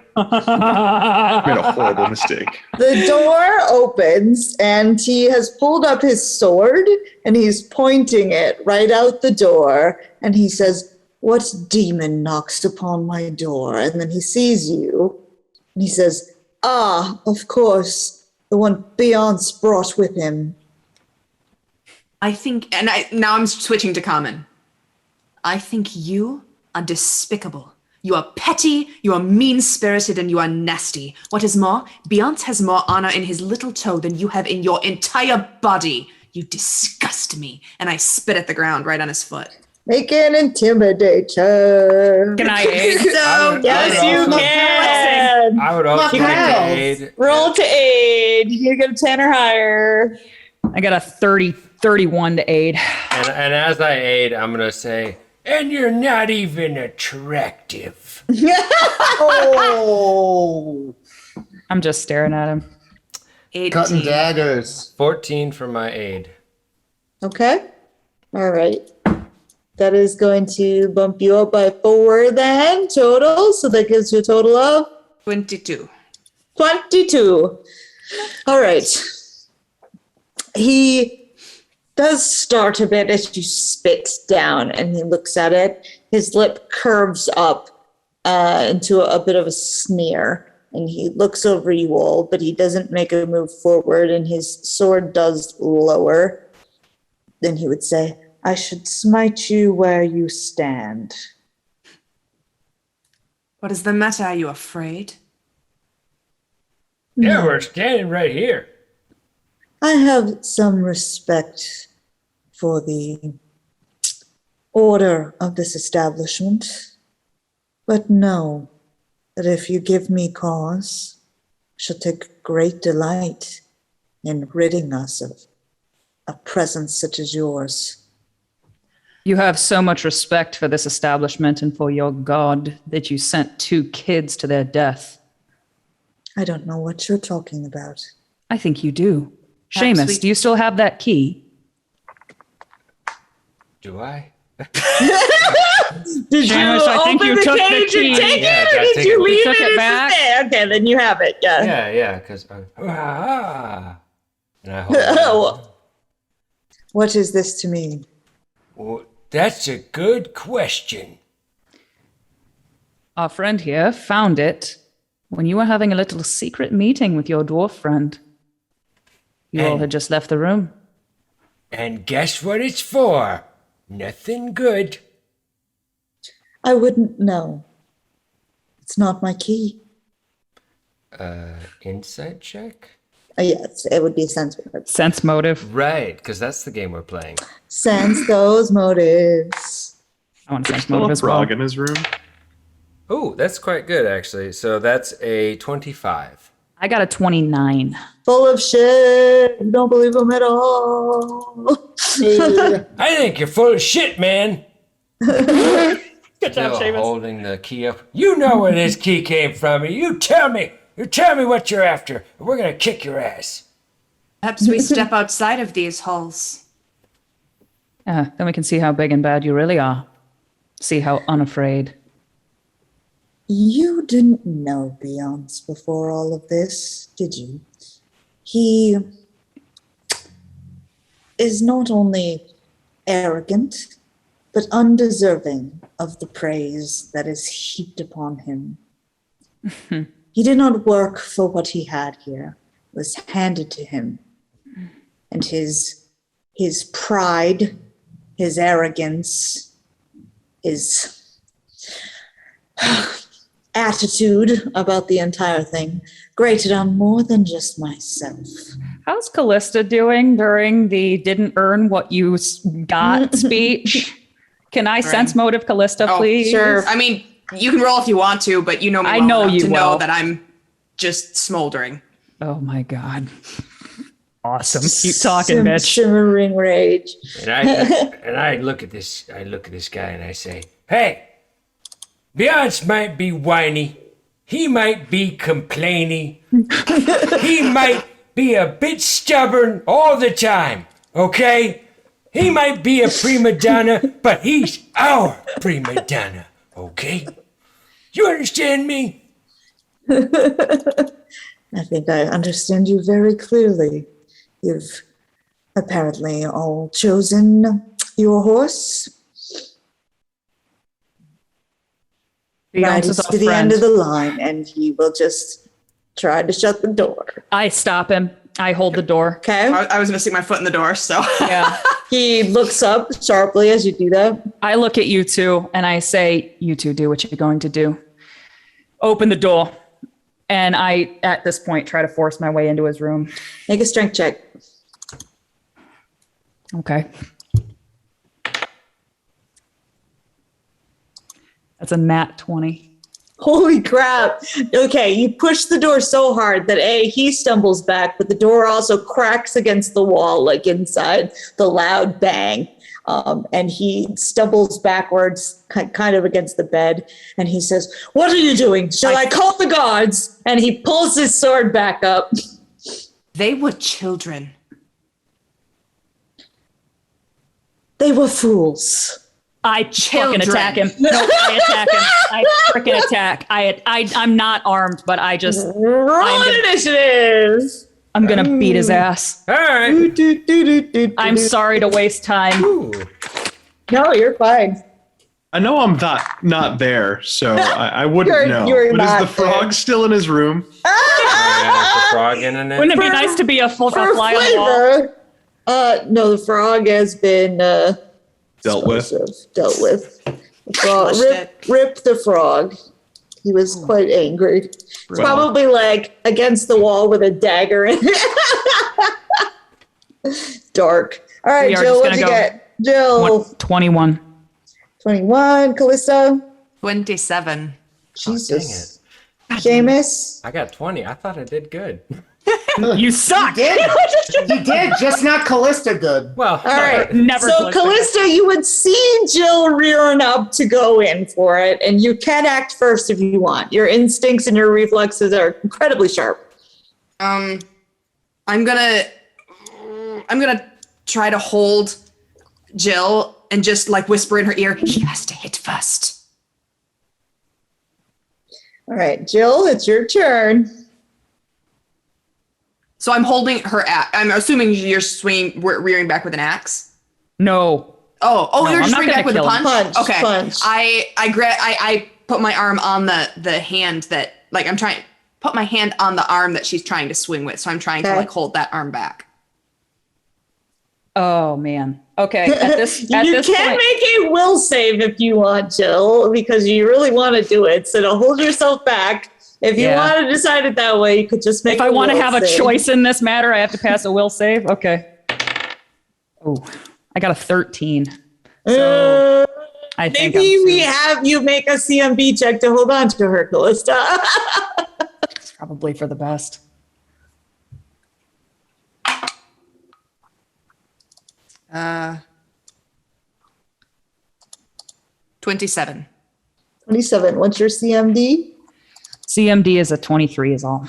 Made a horrible mistake. The door opens and he has pulled up his sword and he's pointing it right out the door. And he says, "What demon knocks upon my door?" And then he sees you and he says, "Ah, of course, the one Beyonce brought with him." I think, and now I'm switching to common. I think you are despicable. You are petty, you are mean-spirited, and you are nasty. What is more, Beyonce has more honor in his little toe than you have in your entire body. You disgust me. And I spit at the ground right on his foot. Make an intimidate check. can I aid? So, Yes, you can. I would also like to aid. Roll to aid. You get a 10 or higher. I got a 31 to aid. And as I aid, I'm going to say, and you're not even attractive. Oh, I'm just staring at him. 18. cutting daggers. 14 for my aid. Okay. All right. That is going to bump you up by 4 then total. So that gives you a total of 22. 22. All right. He does start a bit as you spit down, and he looks at it. His lip curves up into a bit of a sneer, and he looks over you all, but he doesn't make a move forward, and his sword does lower. Then he would say, I should smite you where you stand. What is the matter? Are you afraid? Yeah, we're standing right here. I have some respect for the order of this establishment, but know that if you give me cause, I shall take great delight in ridding us of a presence such as yours. You have so much respect for this establishment and for your god that you sent 2 kids to their death. I don't know what you're talking about. I think you do. Perhaps Seamus, we- do you still have that key? Do I? Did Seamus, you I think open you the took the cage key. and take Yeah, it, I or did take you it. leave took it it as back. there? Okay, then you have it. Yeah. Yeah, because and I hold it. What is this to me? Well, that's a good question. Our friend here found it when you were having a little secret meeting with your dwarf friend. You all And- had just left the room. And guess what it's for? Nothing good. I wouldn't know. It's not my key. Insight check? Yes, it would be sense. Sense motive. Right, because that's the game we're playing. Sense those motives. I want to sense Still motive a as well. frog in his room. Oh, that's quite good, actually. So that's a 25. I got a 29. Full of shit. You don't believe them at all. I think you're full of shit, man. Good Still holding the key up. You know where this key came from. You tell me. You tell me what you're after. Or we're going to kick your ass. Perhaps we step outside of these halls. Yeah, then we can see how big and bad you really are. See how unafraid. You didn't know Beyonce before all of this, did you? He is not only arrogant, but undeserving of the praise that is heaped upon him. He did not work for what he had here. It was handed to him. And his pride, his arrogance, his attitude about the entire thing grated on more than just myself. How's Callista doing during the didn't earn what you got speech? Can I sense motive Callista, please? Sure. I mean, you can roll if you want to, but you know me I well know enough you to well. know that I'm just smoldering. Oh my god. Awesome. Keep talking, bitch. Shimmering rage. And I look at this guy and I say, hey, Beyonce might be whiny. He might be complainy. He might be a bit stubborn all the time, okay? He might be a prima donna, but he's our prima donna, okay? You understand me? I think I understand you very clearly. You've apparently all chosen your horse. Right, Beyonce's he's our to the end friend. of the line, and he will just try to shut the door. I stop him. I hold the door. Okay? I was missing my foot in the door, so. Yeah. He looks up sharply as you do that. I look at you two and I say, you two do what you're going to do. Open the door. And I, at this point, try to force my way into his room. Make a strength check. Okay. That's a nat 20. Holy crap. Okay, you push the door so hard that he stumbles back, but the door also cracks against the wall, like inside the loud bang. And he stumbles backwards, kind of against the bed, and he says, "What are you doing? Shall I call the guards?" And he pulls his sword back up. They were children. They were fools. I fucking attack him. No, I attack him. I freaking attack. I'm not armed, but I just. Roll an initiative. I'm gonna beat his ass. All right. I'm sorry to waste time. Ooh. No, you're fine. I know I'm not there, so I wouldn't know. You're But is not the frog there. still in his room? Yeah, the frog in it. Wouldn't it be nice to be a For fly on the wall? flavor, no, the frog has been Dealt with. Dealt with. The frog, Smushed rip the frog. He was quite angry. It's Well. probably like against the wall with a dagger in it. Dark. All right, We are Jill, just what'd you gonna get? Jill, 21. 21. Callisto, 27. Jesus. Seamus, I got 20. I thought I did good. You suck. He did, just not Callista good. Well, all right. Never So, Callisto, you would see Jill rearing up to go in for it, and you can act first if you want. Your instincts and your reflexes are incredibly sharp. I'm gonna try to hold Jill and just like whisper in her ear, he has to hit first. All right, Jill, it's your turn. So I'm holding her I'm assuming you're rearing back with an axe. No. Oh, No, you're I'm just not rearing back gonna with a kill him. punch? Punch, Okay. punch. I put my arm on the hand that like I'm trying put my hand on the arm that she's trying to swing with. So I'm trying to Okay. like hold that arm back. Oh man. Okay. At this You at this can point, make a will save if you want, Jill, because you really want to do it. So to hold yourself back, if you Yeah. want to decide it that way, you could just make if I want to will have a save. choice in this matter, I have to pass a will save. Okay. Oh, I got a 13. I think Maybe I'm we have you make a CMB check to hold on to her, Callista. it's probably for the best. Uh 27. 27. What's your CMD? CMD is a 23 is all.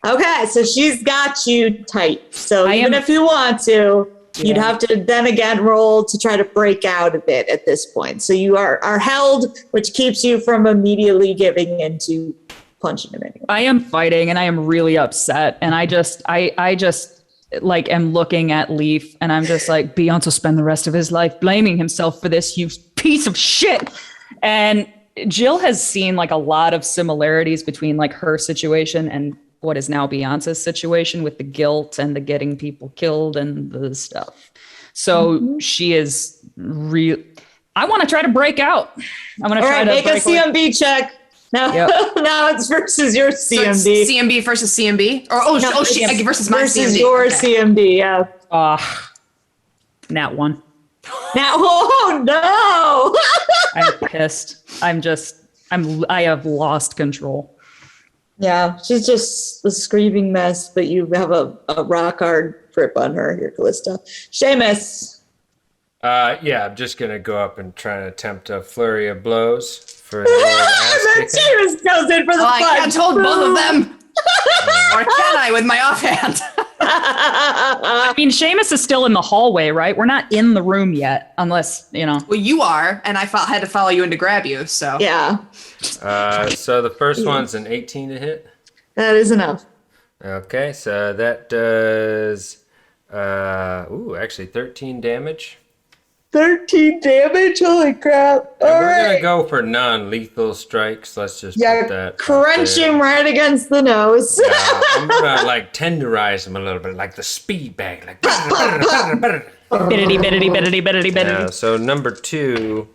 Okay, so she's got you tight. So I even am- if you want to, you'd Yeah. have to then again roll to try to break out a bit at this point. So you are held, which keeps you from immediately giving into punching him anyway. I am fighting and I am really upset. And I just like am looking at Leaf and I'm just like, Beyonce will spend the rest of his life blaming himself for this, you piece of shit. And Jill has seen like a lot of similarities between like her situation and what is now Beyonce's situation with the guilt and the getting people killed and the stuff. So she is real. I want to try to break out. I want to All try right, to make a break away. CMB check. Now, Yep. now it's versus your So it's CMB. CMB versus CMB? Or it's versus my versus CMB. your Okay. CMB, yeah. Nat 1. Now, oh no! I'm pissed. I have lost control. Yeah, she's just a screaming mess, but you have a rock hard grip on her here, Callista. Seamus. Yeah, I'm just gonna go up and try to attempt a flurry of blows for the old ass Then kicking. Seamus goes in for the Oh, I punch. can't hold both of them. Or can I with my offhand? I mean, Seamus is still in the hallway, right? We're not in the room yet, unless, you know. Well, you are, and I had to follow you in to grab you, so. Yeah, So the first one's an 18 to hit. that is enough. Okay, so that does actually 13 damage. 13 damage. Holy crap! And All we're gonna right. go for non-lethal strikes. Let's just Yeah, put that. crunch him right against the nose. I'm gonna like tenderize him a little bit, like the speed bag, like. Biddity, biddity, biddity, biddity, biddity. So number 2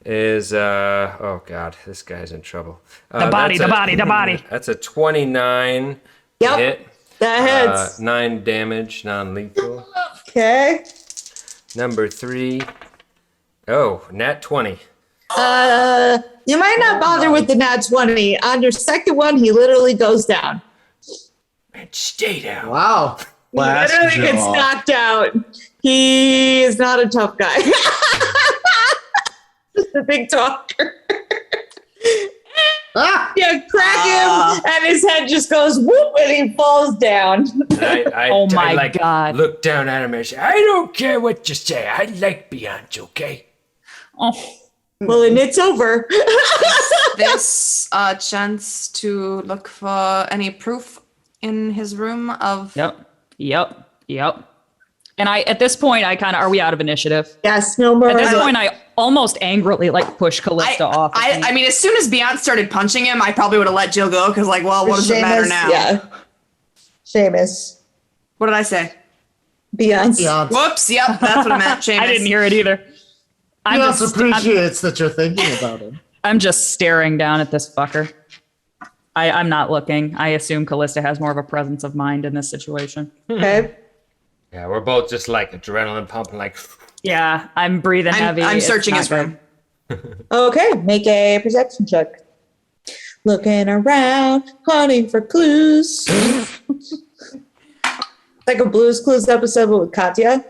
is oh god, this guy's in trouble. The body. That's a 29 Yep. hit. That hits. 9 damage, non-lethal. Okay. Number 3. Oh, nat 20. You might not bother with the nat 20. On your second one, he literally goes down. Man, stay down. Wow. He Last literally gets jaw. knocked out. He is not a tough guy. Just a big talker. Ah! You crack him, and his head just goes whoop, and he falls down. And I Oh my like, God. Look down at him and say, I don't care what you say. I like Beyonce, okay? Oh, Well, and it's over. This chance to look for any proof in his room of. Yep. And at this point, are we out of initiative? Yes, no more. At this point, I almost angrily push Callista off. I mean, as soon as Beyonce started punching him, I probably would have let Jill go because, like, well, what does it matter Seamus, now? Yeah. Seamus. What did I say? Beyonce. Beyonce. Whoops. Yep, that's what I meant. Seamus. I didn't hear it either. Beyonce appreciates that you're thinking about him. I'm just staring down at this fucker. I'm not looking. I assume Callista has more of a presence of mind in this situation. Okay. Yeah, we're both just like adrenaline pumping, like. Yeah, I'm breathing heavy. I'm It's searching not his good. room. Okay, make a perception check. Looking around, hunting for clues. Like a Blue's Clues episode with Katya.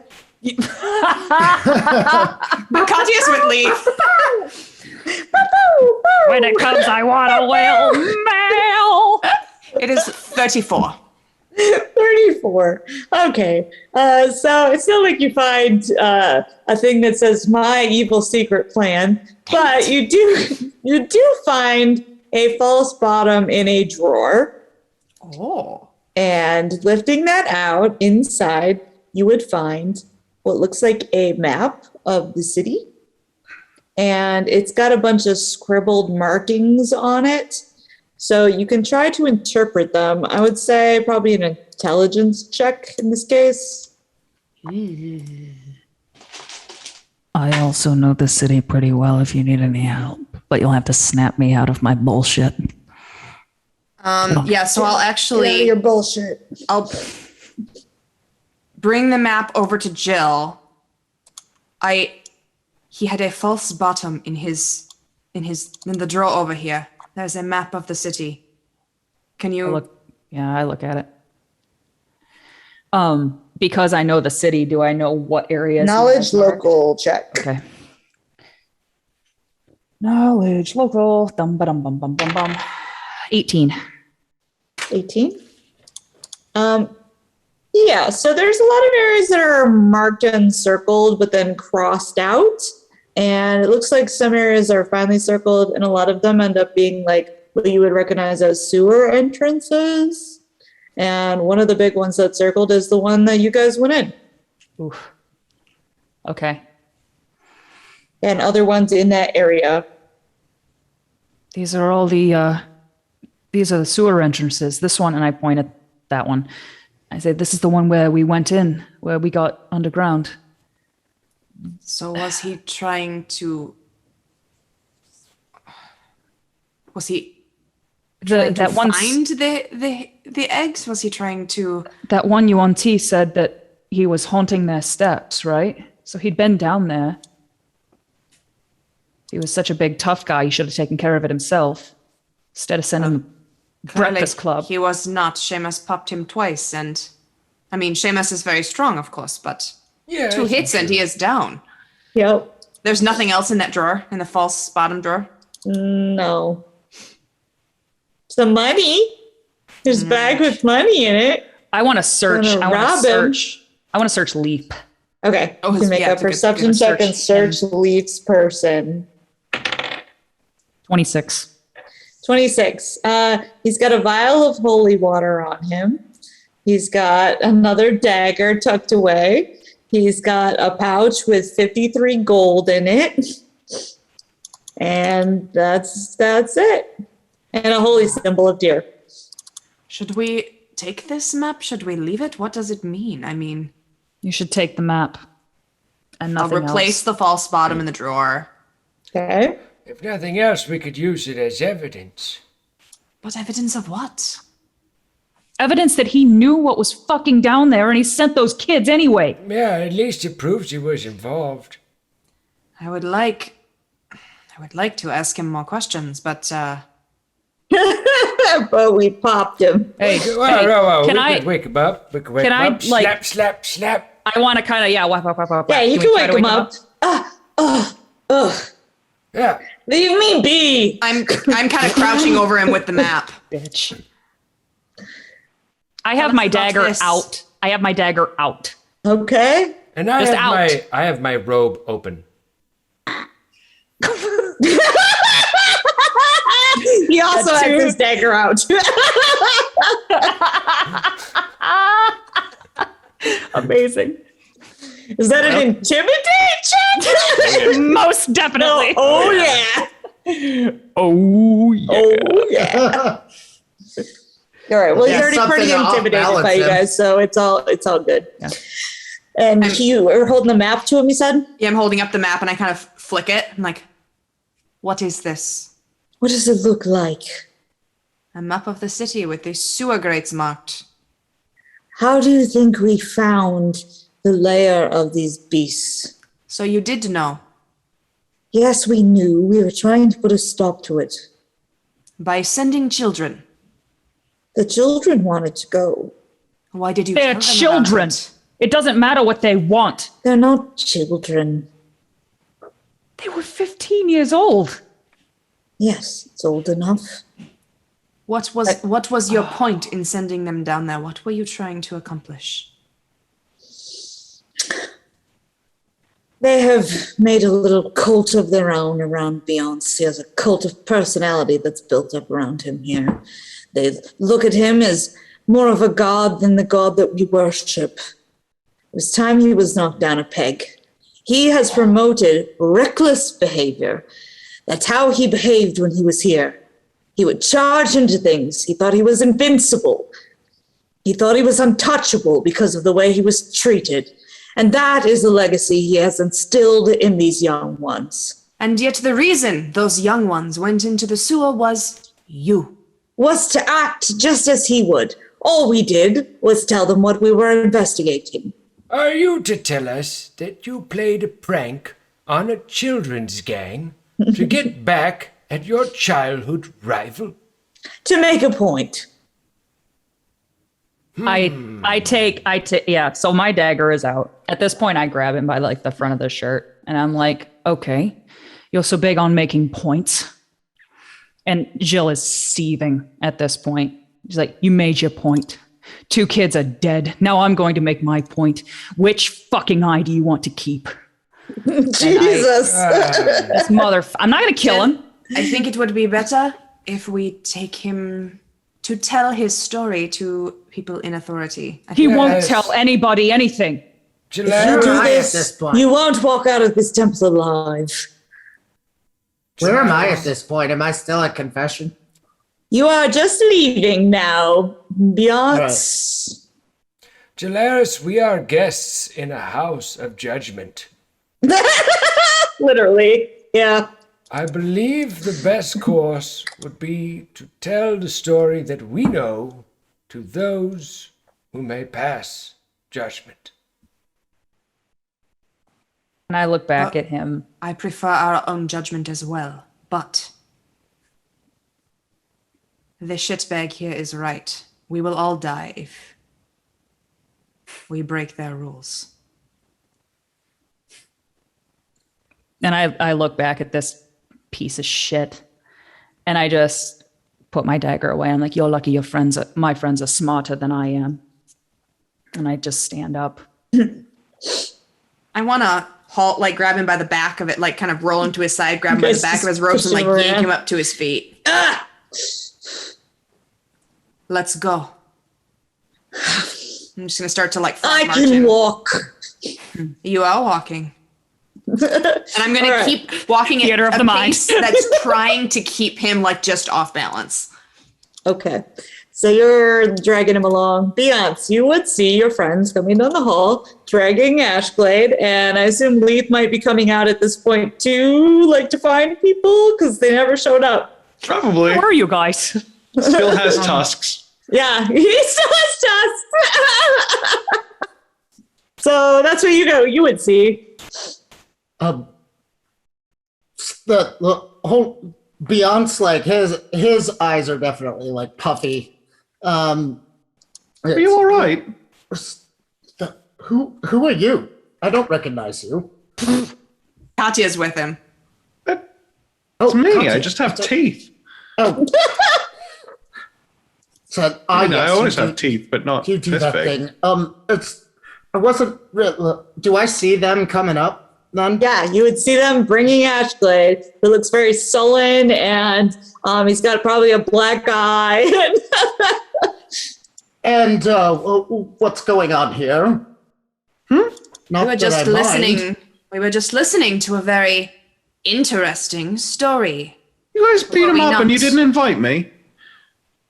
But Katya's with Leaf. When it comes, I want a whale mail. It is 34. 34. Okay. So it's not like you find a thing that says my evil secret plan, but you do find a false bottom in a drawer. Oh. And lifting that out, inside you would find what looks like a map of the city. And it's got a bunch of scribbled markings on it. So you can try to interpret them. I would say probably an intelligence check in this case. I also know the city pretty well if you need any help, but you'll have to snap me out of my bullshit. Yeah, so I'll Get out actually of your bullshit. I'll bring the map over to Jill. He had a false bottom in the drawer over here. There's a map of the city. Can you I look at it. Because I know the city, do I know what areas? Knowledge local check. Okay. Knowledge local. Dum ba dum bum bum bum bum. 18. 18. Yeah, so there's a lot of areas that are marked and circled, but then crossed out. And it looks like some areas are finely circled, and a lot of them end up being like what you would recognize as sewer entrances. And one of the big ones that's circled is the one that you guys went in. Oof. Okay. And other ones in that area. These are all the sewer entrances. This one, and I point at that one. I say, this is the one where we went in, where we got underground. So was he trying to That one, find the eggs? Was he trying to that one Yuan-Ti said that he was haunting their steps, right? So he'd been down there. He was such a big tough guy, he should have taken care of it himself. Instead of sending the Breakfast Club. He was not. Seamus popped him twice, and I mean Seamus is very strong, of course, but Yeah. 2 hits and he is down. Yep. There's nothing else in that drawer, in the false bottom drawer. No. Some money. There's a bag with money in it. I want to search. Gonna I want rob to him. search. I want to search Leap. Okay. Oh, you can make yeah, a it's a good- perception good check and search. search Leaf's person. 26. 26. He's got a vial of holy water on him. He's got another dagger tucked away. He's got a pouch with 53 gold in it. And that's it. And a holy symbol of deer. Should we take this map? Should we leave it? What does it mean? I mean, You should take the map. And I'll nothing replace else. the false bottom in the drawer. Okay. If nothing else, we could use it as evidence. But evidence of what? Evidence that he knew what was fucking down there and he sent those kids anyway. Yeah, at least it proves he was involved. I would like to ask him more questions, but But we popped him. Hey, Whoa, can we I- could wake him up. We could wake can him I, up. like- Slap, slap, slap. I want to kind of, whap, whap, whap, whap. Yeah, you we can try to wake him up. Ugh. Yeah. Leave me be. I'm kind of crouching over him with the map. Bitch. I have my Let's not dagger this. out. I have my dagger out. Okay. And I Just have out. I have my robe open. He also has his dagger out. Amazing. Is that an intimidate check? Most definitely. Oh yeah. Oh yeah. Oh yeah. All right. Well, he's Yeah, already something pretty to intimidated off-balance by you him. guys, so it's all good. Yeah. And you are holding the map to him, you said? Yeah, I'm holding up the map and I kind of flick it. I'm like, what is this? What does it look like? A map of the city with the sewer grates marked. How do you think we found the lair of these beasts? So you did know. Yes, we knew. We were trying to put a stop to it. By sending children. The children wanted to go. Why did you They're tell them about children. it? It doesn't matter what they want. They're not children. They were 15 years old. Yes, it's old enough. What was your point in sending them down there? What were you trying to accomplish? They have made a little cult of their own around Beyonce. There's a cult of personality that's built up around him here. They look at him as more of a god than the god that we worship. It was time he was knocked down a peg. He has promoted reckless behavior. That's how he behaved when he was here. He would charge into things. He thought he was invincible. He thought he was untouchable because of the way he was treated. And that is the legacy he has instilled in these young ones. And yet the reason those young ones went into the sewer was you. Was to act just as he would. All we did was tell them what we were investigating. Are you to tell us that you played a prank on a children's gang to get back at your childhood rival? To make a point. I take, yeah. So my dagger is out. At this point, I grab him by like the front of the shirt and I'm like, okay, you're so big on making points. And Jill is seething at this point. She's like, you made your point. 2 kids are dead. Now I'm going to make my point. Which fucking eye do you want to keep? Jesus. This I'm not going to kill him. I think it would be better if we take him to tell his story to people in authority. He won't Yes. tell anybody anything. If you Jalera, do Where am I at this, this point? you won't walk out of this temple alive. Where am I at this point? Am I still at confession? You are just leaving now. Beyonce. Jalaris, we are guests in a house of judgment. Literally. Yeah. I believe the best course would be to tell the story that we know to those who may pass judgment. And I look back at him. I prefer our own judgment as well, but the shitbag here is right. We will all die if we break their rules. And I look back at this piece of shit and I just put my dagger away. I'm like, you're lucky my friends are smarter than I am. And I just stand up. I want to halt, like grab him by the back of it, like kind of roll him to his side, grab him by the back of his robes and like yank him up to his feet. Ah! Let's go. I'm just going to start to like front I march can him. walk. You are walking. And I'm going to keep walking at Theater of a the mind. pace that's trying to keep him like just off balance. Okay. So you're dragging him along. Beyonce, you would see your friends coming down the hall, dragging Ashglade, and I assume Leith might be coming out at this point too, like to find people, because they never showed up. Probably. Where are you guys? Still has tusks. Yeah, he still has tusks. So that's where you would see. The whole Beyonce, like his eyes are definitely like puffy. Are you all right? Who are you? I don't recognize you. Katya's with him. It's me. Katya. I just have teeth. Oh. So I yes, always you have do- teeth, but not You do this that big. thing. I wasn't. Do I see them coming up? None. Yeah, you would see them bringing Ashglade, who looks very sullen, and he's got probably a black eye. And what's going on here? Not We were that just I listening. mind. We were just listening to a very interesting story. You guys beat Were him we up and you not? didn't invite me.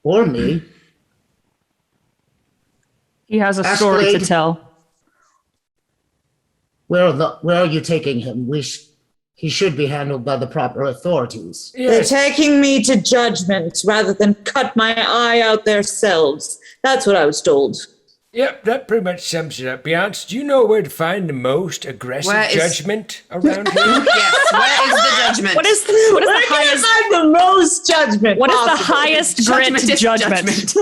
Or me. He has a story to Ashblade. tell. Where are you taking him? He should be handled by the proper authorities. They're Yes. taking me to judgment rather than cut my eye out themselves. That's what I was told. Yep, that pretty much sums it up. Beyonce, do you know where to find the most aggressive Where is- judgment around here? Yes, where is the judgment? What is Where the can I highest? find the most judgment? What is the possible? highest grit is judgment?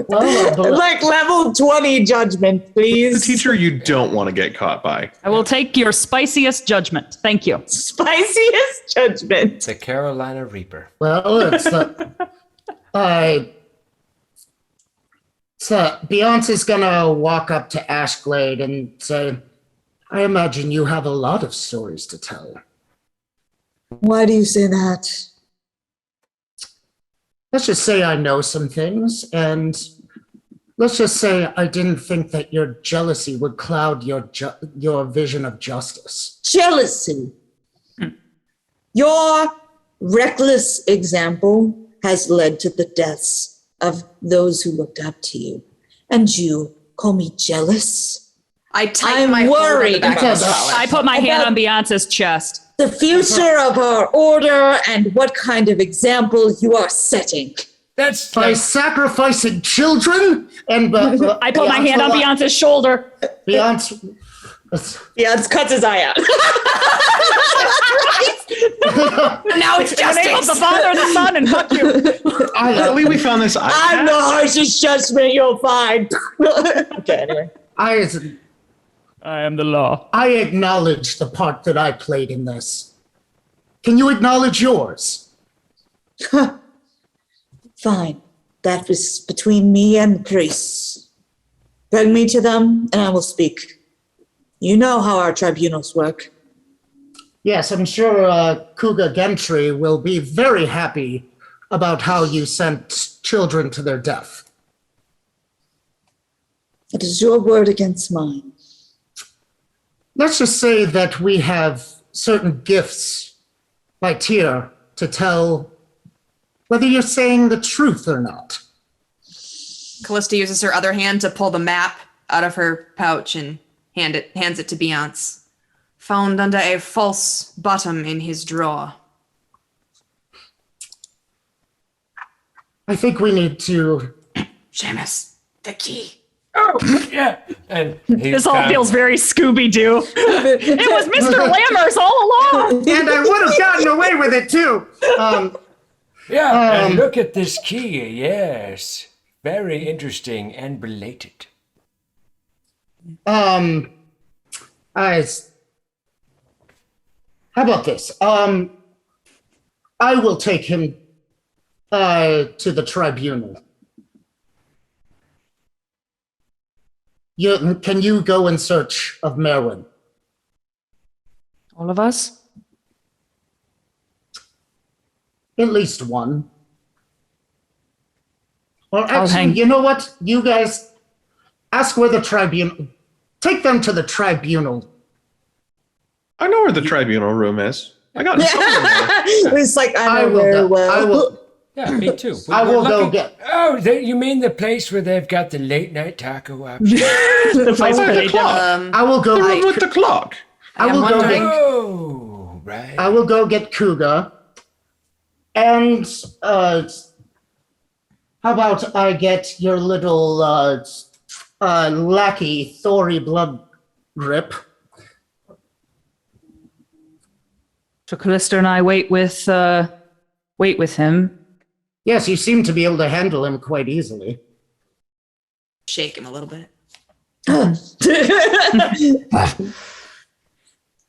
Well, Like level 20 judgment, The please. teacher you don't want to get caught by. I will take your spiciest judgment. Thank you. Spiciest judgment. The Carolina Reaper. well, it's So Beyonce's gonna walk up to Ashglade and say, I imagine you have a lot of stories to tell. Why do you say that? Let's just say I know some things, and let's just say I didn't think that your jealousy would cloud your vision of justice. Jealousy. Your reckless example has led to the deaths of those who looked up to you. And you call me jealous? I tighten I'm my hold on the worried back of his because collar. I put my hand on Beyonce's chest. The future of our order and what kind of example you are setting. That's By like, sacrificing children and I put my hand on Beyonce's shoulder. Beyonce. Yeah, it cuts his eye out. Now it's In the name of the justice. Father, and the Son, and fuck you. Luckily, we found this I'm the iPad. harshest judgment you'll find. Okay, anyway. I am the law. I acknowledge the part that I played in this. Can you acknowledge yours? Fine. That was between me and the priests. Bring me to them, and I will speak. You know how our tribunals work. Yes, I'm sure Kuga Gentry will be very happy about how you sent children to their death. It is your word against mine. Let's just say that we have certain gifts by tier to tell whether you're saying the truth or not. Callista uses her other hand to pull the map out of her pouch and hands it to Beyonce. Found under a false bottom in his drawer. I think we need to. Seamus, the key. oh, yeah. And he This all found- feels very Scooby-Doo. It was Mr. Lammers all along. And I would have gotten away with it too. Yeah, and look at this key. Yes. Very interesting and belated. How about this? I will take him to the tribunal. Can you go in search of Merwin? All of us? At least one. Or I'll actually, hang. you know what? You guys ask where the tribunal. Take them to the tribunal. I know where the tribunal room is. I got it. It's like, I know will very go. well. I will. Yeah, me too. I We're will go looking- get. Oh, you mean the place where they've got the late night taco option? The place Oh, where the they clock. I will go. The room with the clock. I will go wondering- get. Oh, right. I will go get Kuga. And how about I get your little lackey, Thori Blood Grip? So Callista and I wait with him. Yes, you seem to be able to handle him quite easily. Shake him a little bit.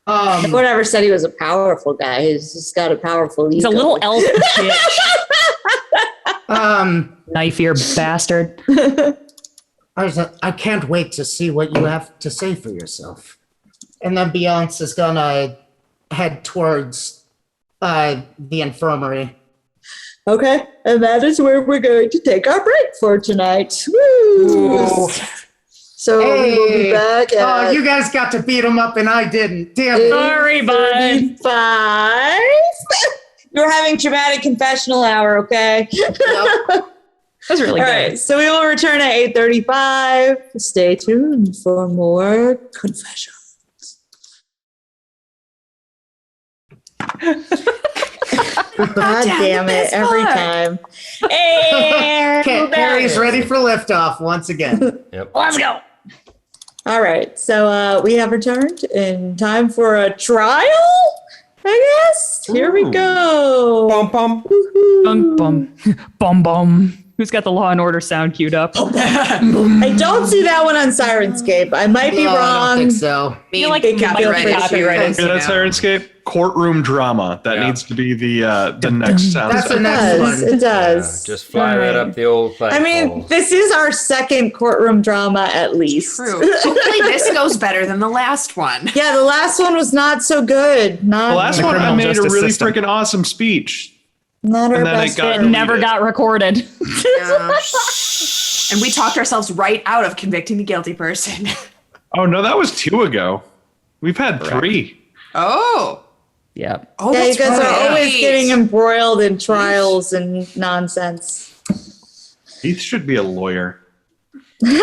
Whatever said he was a powerful guy. He's just got a powerful ego. He's a little elf bitch. Um, Knife ear bastard. I can't wait to see what you have to say for yourself. And then Beyonce is gonna head towards the infirmary. Okay, and that is where we're going to take our break for tonight. Woo! So we will be back Oh, at you guys got to beat him up and I didn't. Damn it. Sorry, bud. 5. You're having dramatic confessional hour, okay? That was really All good. right, so we will return at 8:35. Stay tuned for more confessions. God damn it, every time. And we're back. Harry's ready for liftoff once again. Let's go. All right, so we have returned in time for a trial, I guess. Here we Ooh. go. Bum bum. Bum, bum. Bum, bum. Who's got the Law and Order sound queued up? I don't see that one on Sirenscape. I might be No, I wrong. don't think so. Me like and it might be copyrighted. copyrighted. Yeah, that's Sirenscape. Courtroom drama. That Yeah. needs to be the next sound. That's the It next does. one. It does. Just fly right up the old I mean, flagpole. this is our second courtroom drama at least. True. Hopefully this goes better than the last one. Yeah, the last one was not so good. Not, The last The one, I criminal made a justice really system. freaking awesome speech. not our and then it best got- friend. Never got recorded. Yeah. And we talked ourselves right out of convicting the guilty person. Oh no, that was 2 ago. We've had 3. Oh. Yep. Oh, Yeah, you that's guys are right. always getting embroiled in trials and nonsense. Heath should be a lawyer. You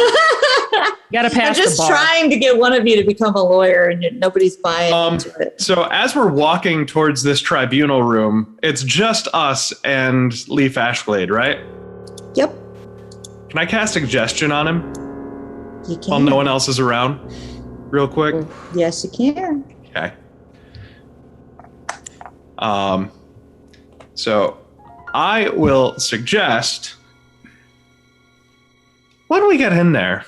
gotta I'm pass just the bar. trying to get one of you to become a lawyer, and nobody's buying into it. So as we're walking towards this tribunal room, it's just us and Leaf Ashglade, right? Yep, Can I cast suggestion on him you can. while no one else is around? Real quick. Yes, you can. Okay. So I will suggest when we get in there,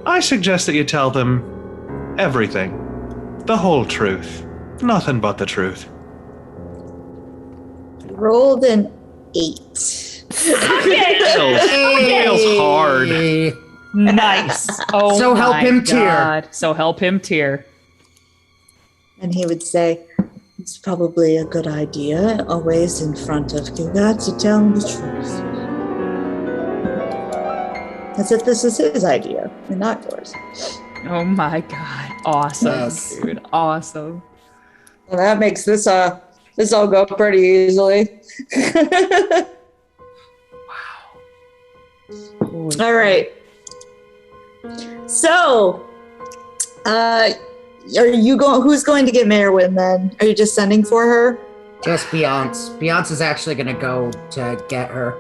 I suggest that you tell them everything, the whole truth, nothing but the truth. Rolled an 8. Feels hard. Hey. Nice. Oh, So help my him tear. God. So help him tear. And he would say, it's probably a good idea, always in front of Gilgad, to tell him the truth. As if this is his idea and not yours. Oh my God. Awesome, Yes. dude. Awesome. Well, that makes this all go pretty easily. All right. So, are you going? Who's going to get Merwin then? Are you just sending for her? Just Beyonce. Beyonce is actually going to go to get her.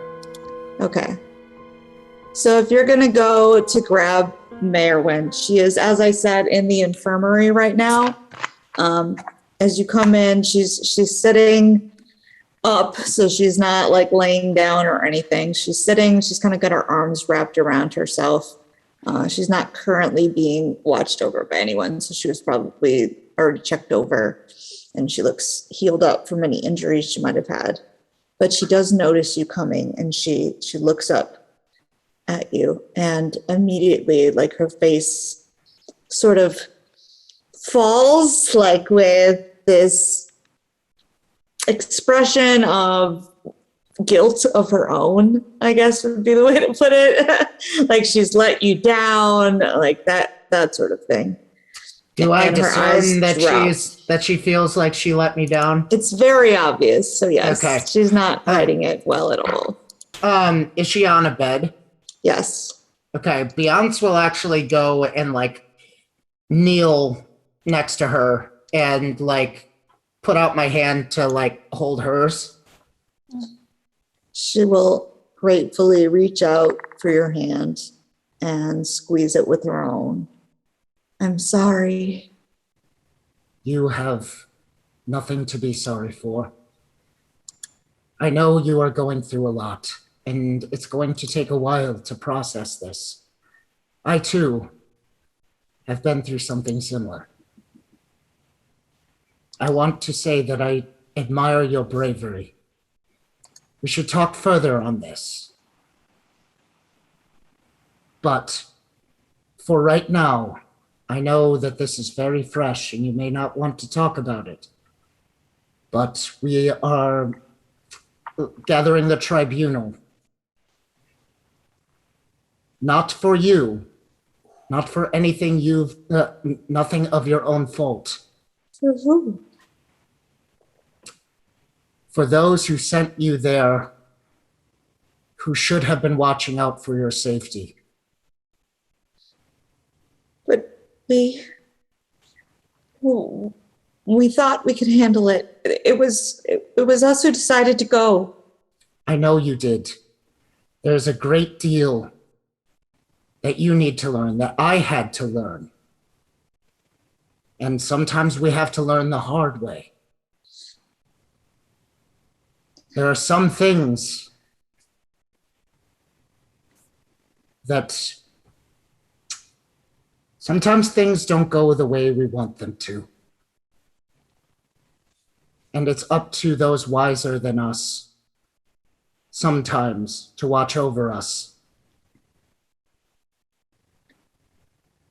Okay. So if you're gonna go to grab Merwin, she is, as I said, in the infirmary right now. As you come in, she's sitting up, so she's not like laying down or anything. She's sitting. She's kind of got her arms wrapped around herself. She's not currently being watched over by anyone, so she was probably already checked over, and she looks healed up from any injuries she might have had. But she does notice you coming, and she looks up at you, and immediately, like, her face sort of falls, like, with this expression of guilt of her own, I guess would be the way to put it. Like, she's let you down, like that sort of thing. Do I And her eyes discern drop. that she feels like she let me down? It's very obvious, so yes, Okay. she's not hiding it well at all. Is she on a bed? Yes. Okay, Beyonce will actually go and like kneel next to her and like put out my hand to like hold hers. She will gratefully reach out for your hand and squeeze it with her own. I'm sorry. You have nothing to be sorry for. I know you are going through a lot, and it's going to take a while to process this. I too have been through something similar. I want to say that I admire your bravery. We should talk further on this. But for right now, I know that this is very fresh and you may not want to talk about it. But we are gathering the tribunal. Not for you, Not for anything nothing of your own fault. For who? For those who sent you there, who should have been watching out for your safety. But we thought we could handle it. It was us who decided to go. I know you did. There's a great deal that you need to learn, that I had to learn. And sometimes we have to learn the hard way. There are some things that sometimes things don't go the way we want them to. And it's up to those wiser than us sometimes to watch over us.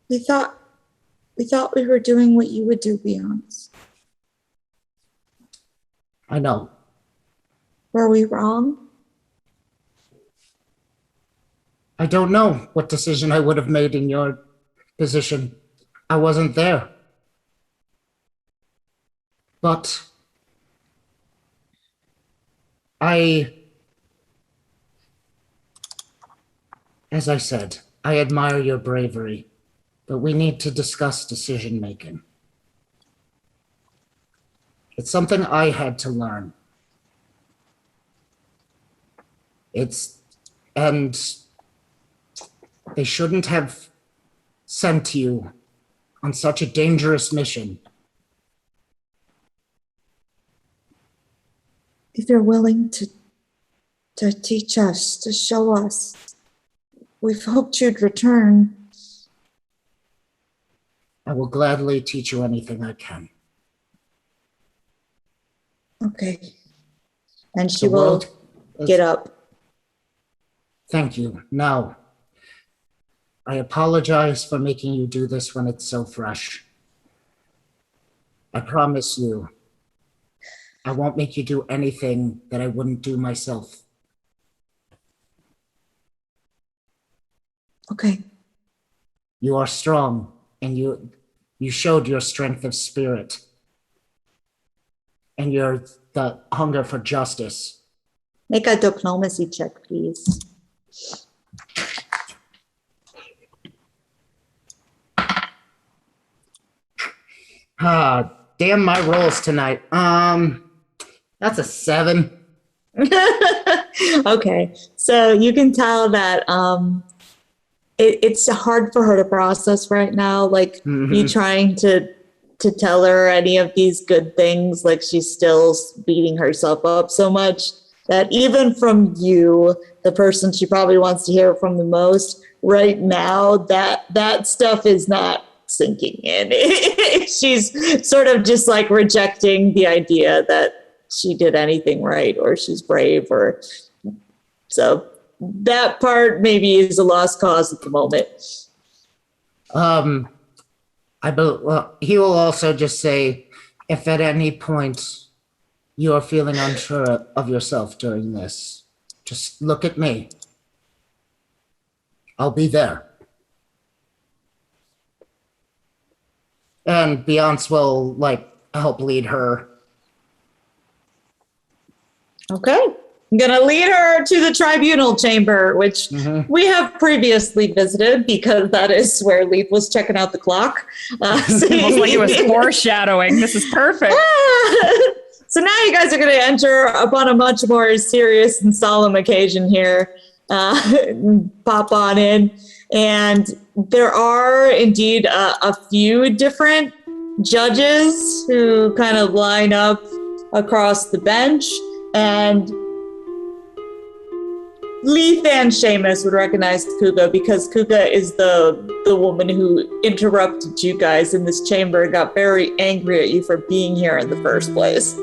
We thought we were doing what you would do, Beyonce. I know. Were we wrong? I don't know what decision I would have made in your position. I wasn't there. But as I said, I admire your bravery, but we need to discuss decision making. It's something I had to learn. And they shouldn't have sent you on such a dangerous mission. If you're willing to teach us, to show us, we've hoped you'd return. I will gladly teach you anything I can. Okay. And she The will world is- get up. Thank you. Now, I apologize for making you do this when it's so fresh. I promise you, I won't make you do anything that I wouldn't do myself. Okay. You are strong, and you showed your strength of spirit and the hunger for justice. Make a diplomacy check, please. Damn my rolls tonight. That's a 7. Okay. So you can tell that it's hard for her to process right now. Like you trying to tell her any of these good things, like she's still beating herself up so much that even from you, the person she probably wants to hear from the most right now, that stuff is not sinking in. She's sort of just like rejecting the idea that she did anything right or she's brave, or so that part maybe is a lost cause at the moment. He will also just say, if at any point you are feeling unsure of yourself during this, just look at me. I'll be there. And Beyonce will help lead her. Okay. I'm going to lead her to the tribunal chamber, which we have previously visited because that is where Leaf was checking out the clock. Almost like it was foreshadowing. This is perfect. So now you guys are going to enter upon a much more serious and solemn occasion here. Pop on in. And there are indeed a few different judges who kind of line up across the bench. And Leith and Seamus would recognize Kuga because Kuga is the woman who interrupted you guys in this chamber and got very angry at you for being here in the first place.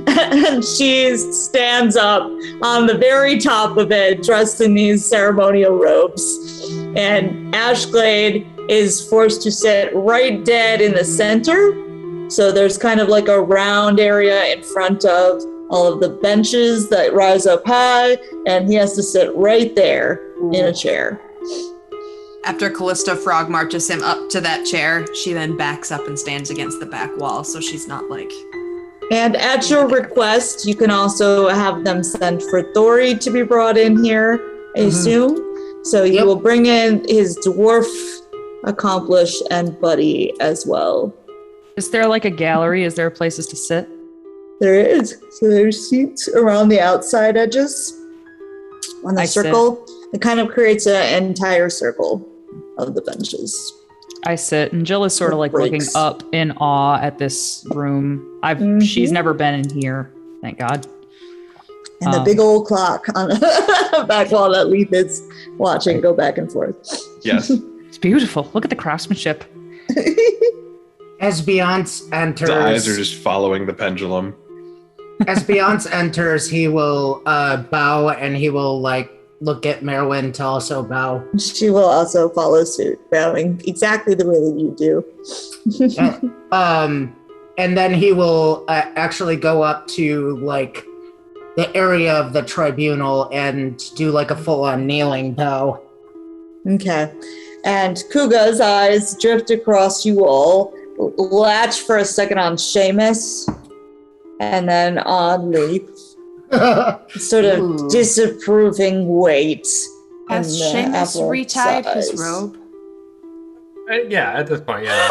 And she stands up on the very top of it, dressed in these ceremonial robes. And Ashglade is forced to sit right dead in the center. So there's kind of like a round area in front of all of the benches that rise up high, and he has to sit right there in a chair. After Callista Frog marches him up to that chair, she then backs up and stands against the back wall, so she's not like... And at your request, you can also have them send for Thori to be brought in here, I assume. So you will bring in his dwarf accomplice and buddy as well. Is there like a gallery? Is there places to sit? There is. So there's seats around the outside edges on the I circle. It kind of creates an entire circle of the benches. I sit, and Jill is sort of like looking Breaks. up in awe at this room. She's never been in here, thank God. And the big old clock on the back wall that Leith is watching go back and forth. Yes. It's beautiful. Look at the craftsmanship. As Beyonce enters, The eyes are just following the pendulum. as Beyonce enters, he will bow and he will like look at Merwin to also bow. She will also follow suit, bowing exactly the way that you do. And then he will actually go up to like the area of the tribunal and do like a full-on kneeling bow. Okay. And Kuga's eyes drift across you all, latch for a second on Seamus, and then on Leith. Sort of disapproving weight. Has in the Seamus apple retied his size. robe? Yeah, at this point, yeah.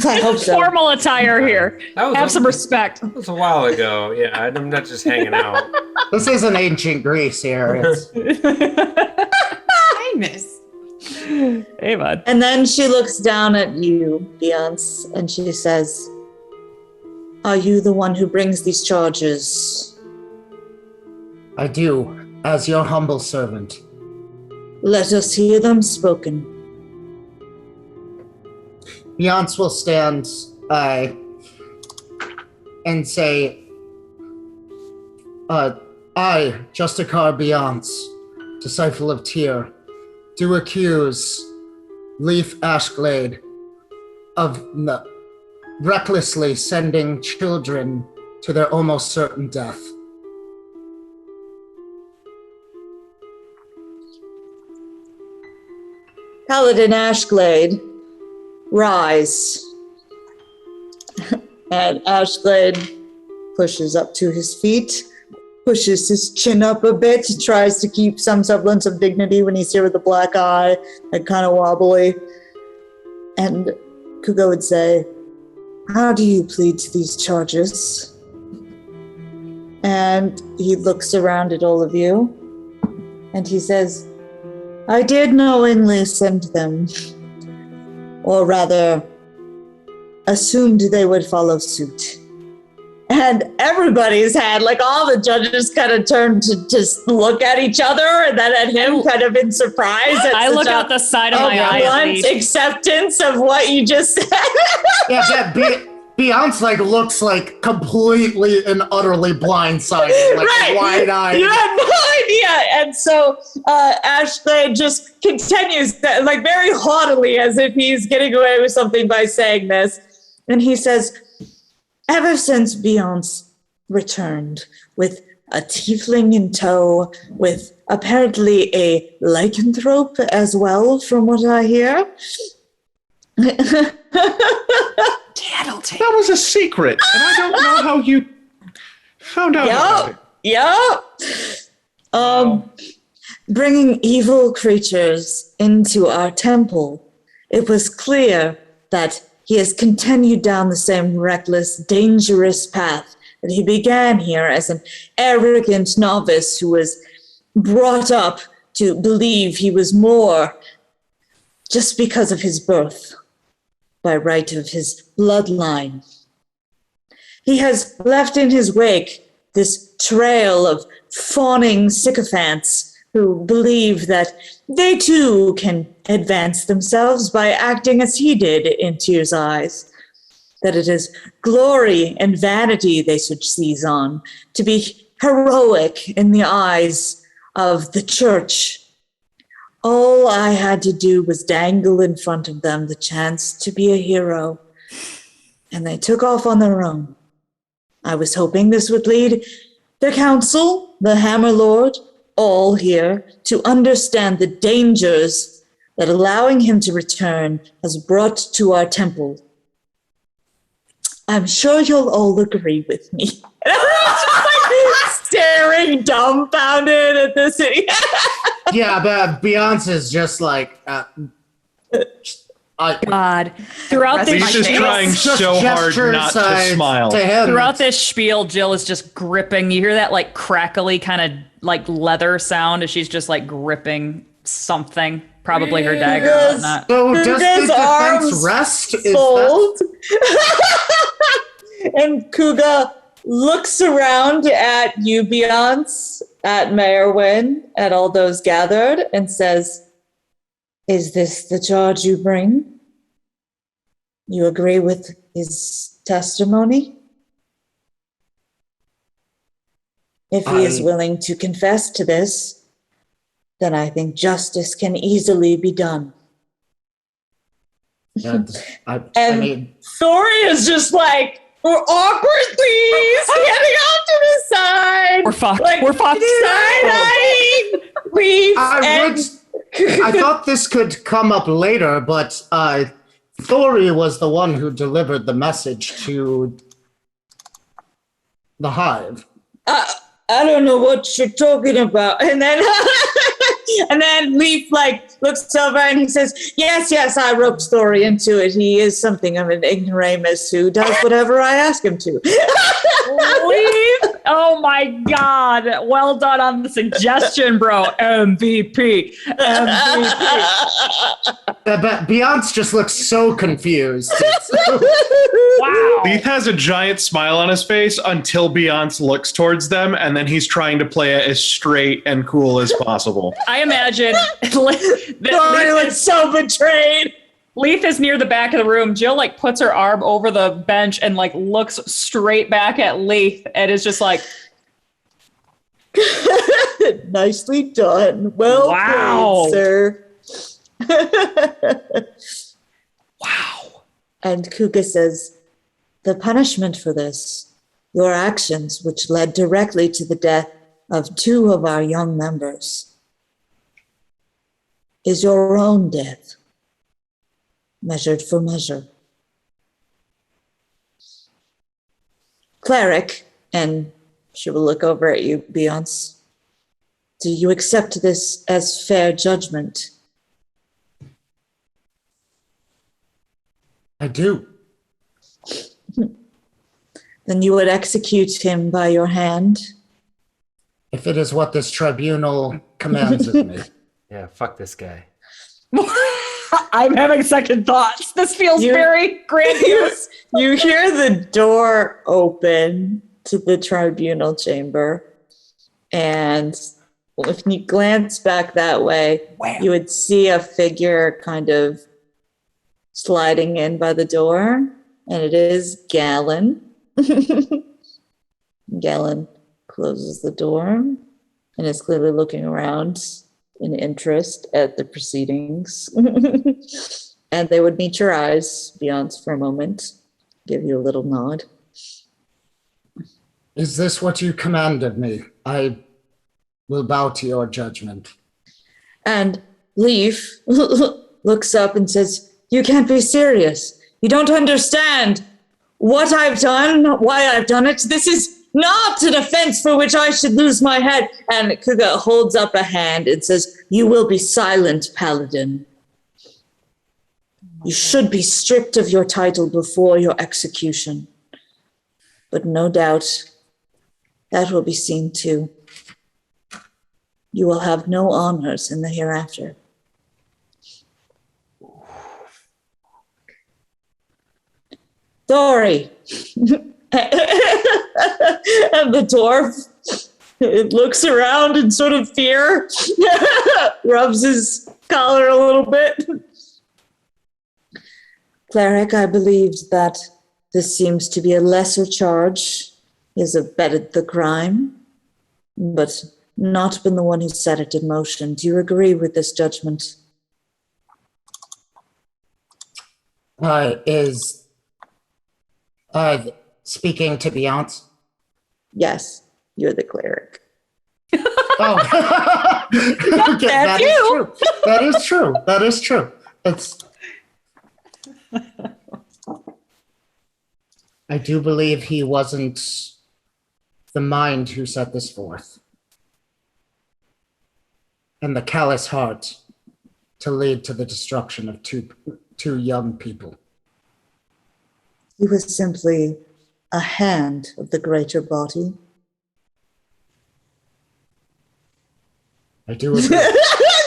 I hope so. Formal attire here. That was Have some respect. That was a while ago. Yeah, I'm not just hanging out. This isn't ancient Greece here. It's, Seamus. Hey, bud. And then she looks down at you, Beyonce, and she says, "Are you the one who brings these charges?" I do, as your humble servant. Let us hear them spoken. Beyonce will stand and say, I, Justicar Beyonce, disciple of Tyr, do accuse Leif Ashglade of recklessly sending children to their almost certain death. Paladin Ashglade, rise. And Ashglade pushes up to his feet, pushes his chin up a bit, tries to keep some semblance of dignity when he's here with the black eye and kind of wobbly. And Kuga would say, "How do you plead to these charges?" And he looks around at all of you and he says, "I did knowingly send them, or rather, assumed they would follow suit." And everybody's had, like all the judges kind of turned to just look at each other and then at him kind of in surprise. At I look out the side of my eye. blunt acceptance of what you just said. Yeah, Beyonce like looks like completely and utterly blindsided, like Right. wide-eyed. You had no idea. And so Ashglade just continues that, like very haughtily, as if he's getting away with something by saying this. And he says, "Ever since Beyonce returned with a tiefling in tow, with apparently a lycanthrope as well, from what I hear." Tattletale. That was a secret, and I don't know how you found out about it. Bringing evil creatures into our temple, it was clear that he has continued down the same reckless, dangerous path that he began here as an arrogant novice who was brought up to believe he was more just because of his birth, by right of his bloodline. He has left in his wake this trail of fawning sycophants who believe that they too can advance themselves by acting as he did in Tyr's eyes, that it is glory and vanity they should seize on, to be heroic in the eyes of the church. All I had to do was dangle in front of them the chance to be a hero, and they took off on their own. I was hoping this would lead the council, the Hammer Lord, all here to understand the dangers that allowing him to return has brought to our temple. I'm sure you'll all agree with me. Staring dumbfounded at the city. Yeah, but Beyonce's just like, God. Throughout Rest in this, my He's just face. trying so hard not to smile. To him. throughout this spiel, Jill is just gripping. You hear that like crackly kind of like leather sound as she's just like gripping something, probably her dagger or whatnot. So does the Kuga's defense arms rest? Is that, fold. And Kuga looks around at you, Beyonce, at Mayorwin, at all those gathered, and says, "Is this the charge you bring? You agree with his testimony? If he is willing to confess to this, then I think justice can easily be done." I mean, Thori is just like, we're awkwardly standing off to the side. We're fucked. Like, We're fucked. side-eyeing Leaf. I thought this could come up later, but Thori was the one who delivered the message to the hive. I don't know what you're talking about. And then and then Leaf like looks over and he says, yes, I roped Thori into it. He is something of an ignoramus who does whatever I ask him to. Leaf. Oh my God. Well done on the suggestion, bro. MVP. But Beyonce just looks so confused. Wow. Leith has a giant smile on his face until Beyonce looks towards them, and then he's trying to play it as straight and cool as possible. I imagine Thori looks so betrayed. Leith is near the back of the room. Jill like puts her arm over the bench and like looks straight back at Leith and is just like, Nicely done. Well Wow. played, sir. wow. And Kuga says, "The punishment for this, your actions which led directly to the death of 2 of our young members, is your own death, measured for measure. Cleric," and she will look over at you, Beyonce, "do you accept this as fair judgment?" I do. Then you would execute him by your hand. If it is what this tribunal commands of me. Yeah, fuck this guy. I'm having second thoughts. This feels very grandiose. You hear the door open to the tribunal chamber, and if you glance back that way, you would see a figure kind of sliding in by the door, and it is Galen. Galen closes the door and is clearly looking around in interest at the proceedings. And they would meet your eyes, Beyonce, for a moment, give you a little nod. Is this what you command of me? I will bow to your judgment. And Leaf looks up and says, "You can't be serious. You don't understand what I've done, why I've done it. This is not an offense for which I should lose my head." And Kuga holds up a hand and says, "You will be silent, Paladin. You should be stripped of your title before your execution. But no doubt that will be seen too. You will have no honors in the hereafter." Thori. And the dwarf looks around in sort of fear, rubs his collar a little bit. Cleric, I believed that this seems to be a lesser charge. He has abetted the crime, but not been the one who set it in motion. Do you agree with this judgment? Is speaking to Beyonce. Yes, you're the cleric. Oh, okay, that is true. That is true. That is true. It's. I do believe he wasn't the mind who set this forth, and the callous heart to lead to the destruction of two young people. He was simply a hand of the greater body. I do agree.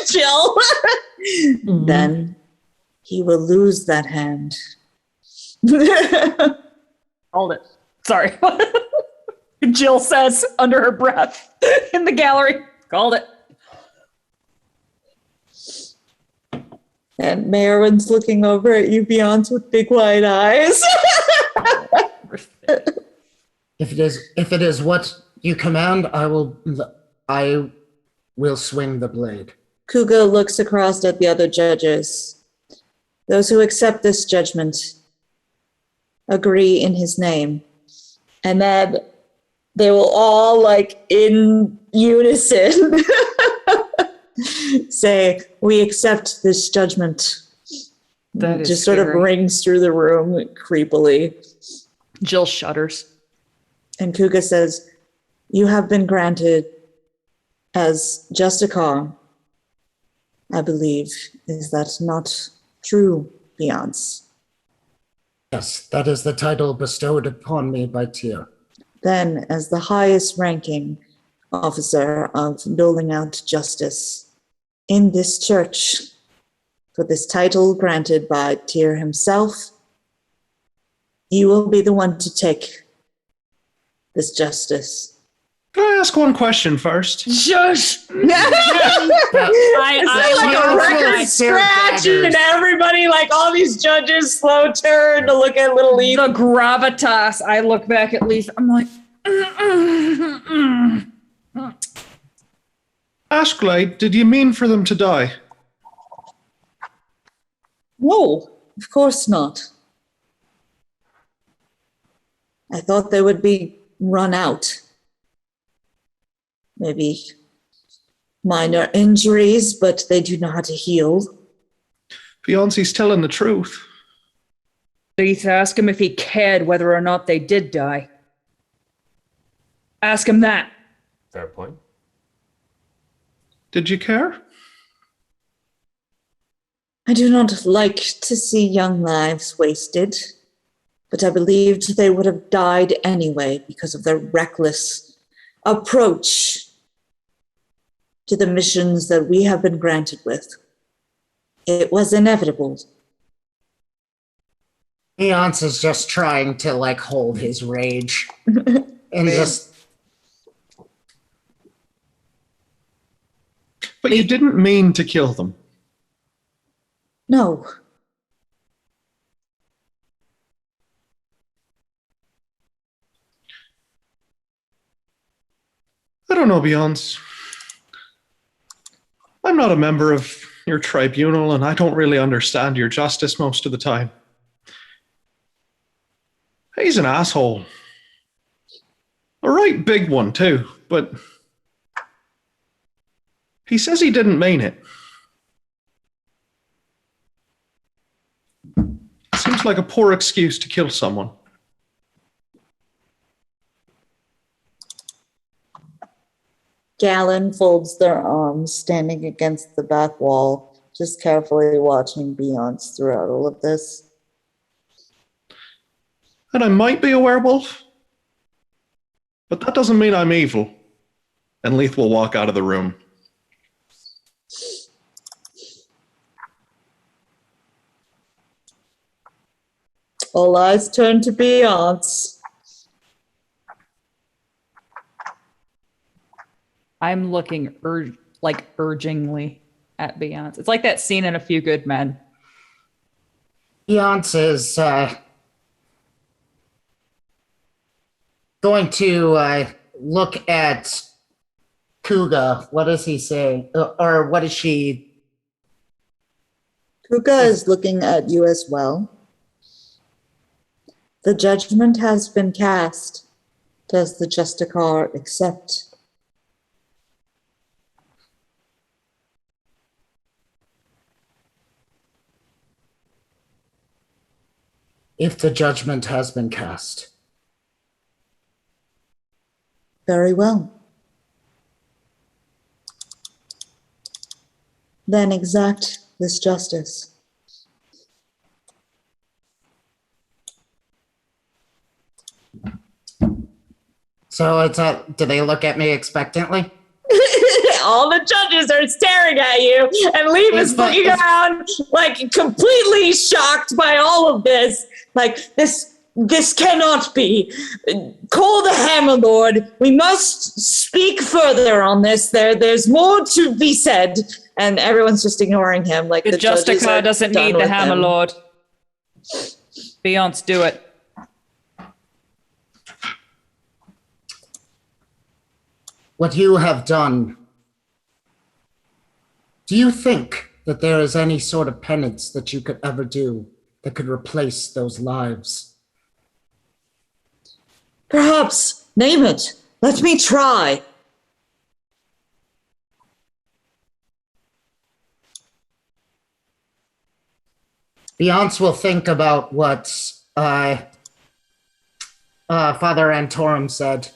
Jill. Then he will lose that hand. Called it. Sorry. Jill says under her breath in the gallery. Called it. And Merwin's looking over at you, Beyonce, with big wide eyes. If it is what you command, I will swing the blade. Kuga looks across at the other judges. Those who accept this judgment agree in his name. And then they will all, like, in unison Say, we accept this judgment. That is just sort of scary. rings through the room creepily. Jill shudders. And Kuga says, you have been granted as Justicar, I believe. Is that not true, Beyonce? Yes, that is the title bestowed upon me by Tyr. Then, as the highest ranking officer of doling out justice in this church, for this title granted by Tyr himself, you will be the one to take this justice. Can I ask one question first? Shush. Like a record scratch, and everybody, like all these judges, slow turn to look at little Leaf. The gravitas. I look back at Leaf. I'm like, Ashglade, did you mean for them to die? No, of course not. I thought they would be run out. Maybe minor injuries, but they do know how to heal. Beyonce's telling the truth. Leith, ask him if he cared whether or not they did die. Ask him that. Fair point. Did you care? I do not like to see young lives wasted, but I believed they would have died anyway because of their reckless approach to the missions that we have been granted with. It was inevitable. Beyonce is just trying to like hold his rage and just. But you didn't mean to kill them. No. I don't know, Beyonce. I'm not a member of your tribunal, and I don't really understand your justice most of the time. He's an asshole. A right big one, too, but he says he didn't mean it. Seems like a poor excuse to kill someone. Galen folds their arms, standing against the back wall, just carefully watching Beyonce throughout all of this. And I might be a werewolf, but that doesn't mean I'm evil. And Leith will walk out of the room. All eyes turn to Beyonce. I'm looking urgingly at Beyonce. It's like that scene in A Few Good Men. Beyonce is going to look at Kuga. What does he say? Or what is she? Kuga is looking at you as well. The judgment has been cast. Does the Justicar accept? if the judgment has been cast. Very well. Then exact this justice. So it's do they look at me expectantly? All the judges are staring at you, and Leaf is looking around like completely shocked by all of this. Like, this cannot be. Call the Hammer Lord. We must speak further on this. There's more to be said. And everyone's just ignoring him. Like the judges Justicar are doesn't done need the with Hammer him. Lord. Beyonce, do it. What you have done, do you think that there is any sort of penance that you could ever do that could replace those lives? Perhaps. Name it. Let me try. Beyonce will think about what Father Antorum said.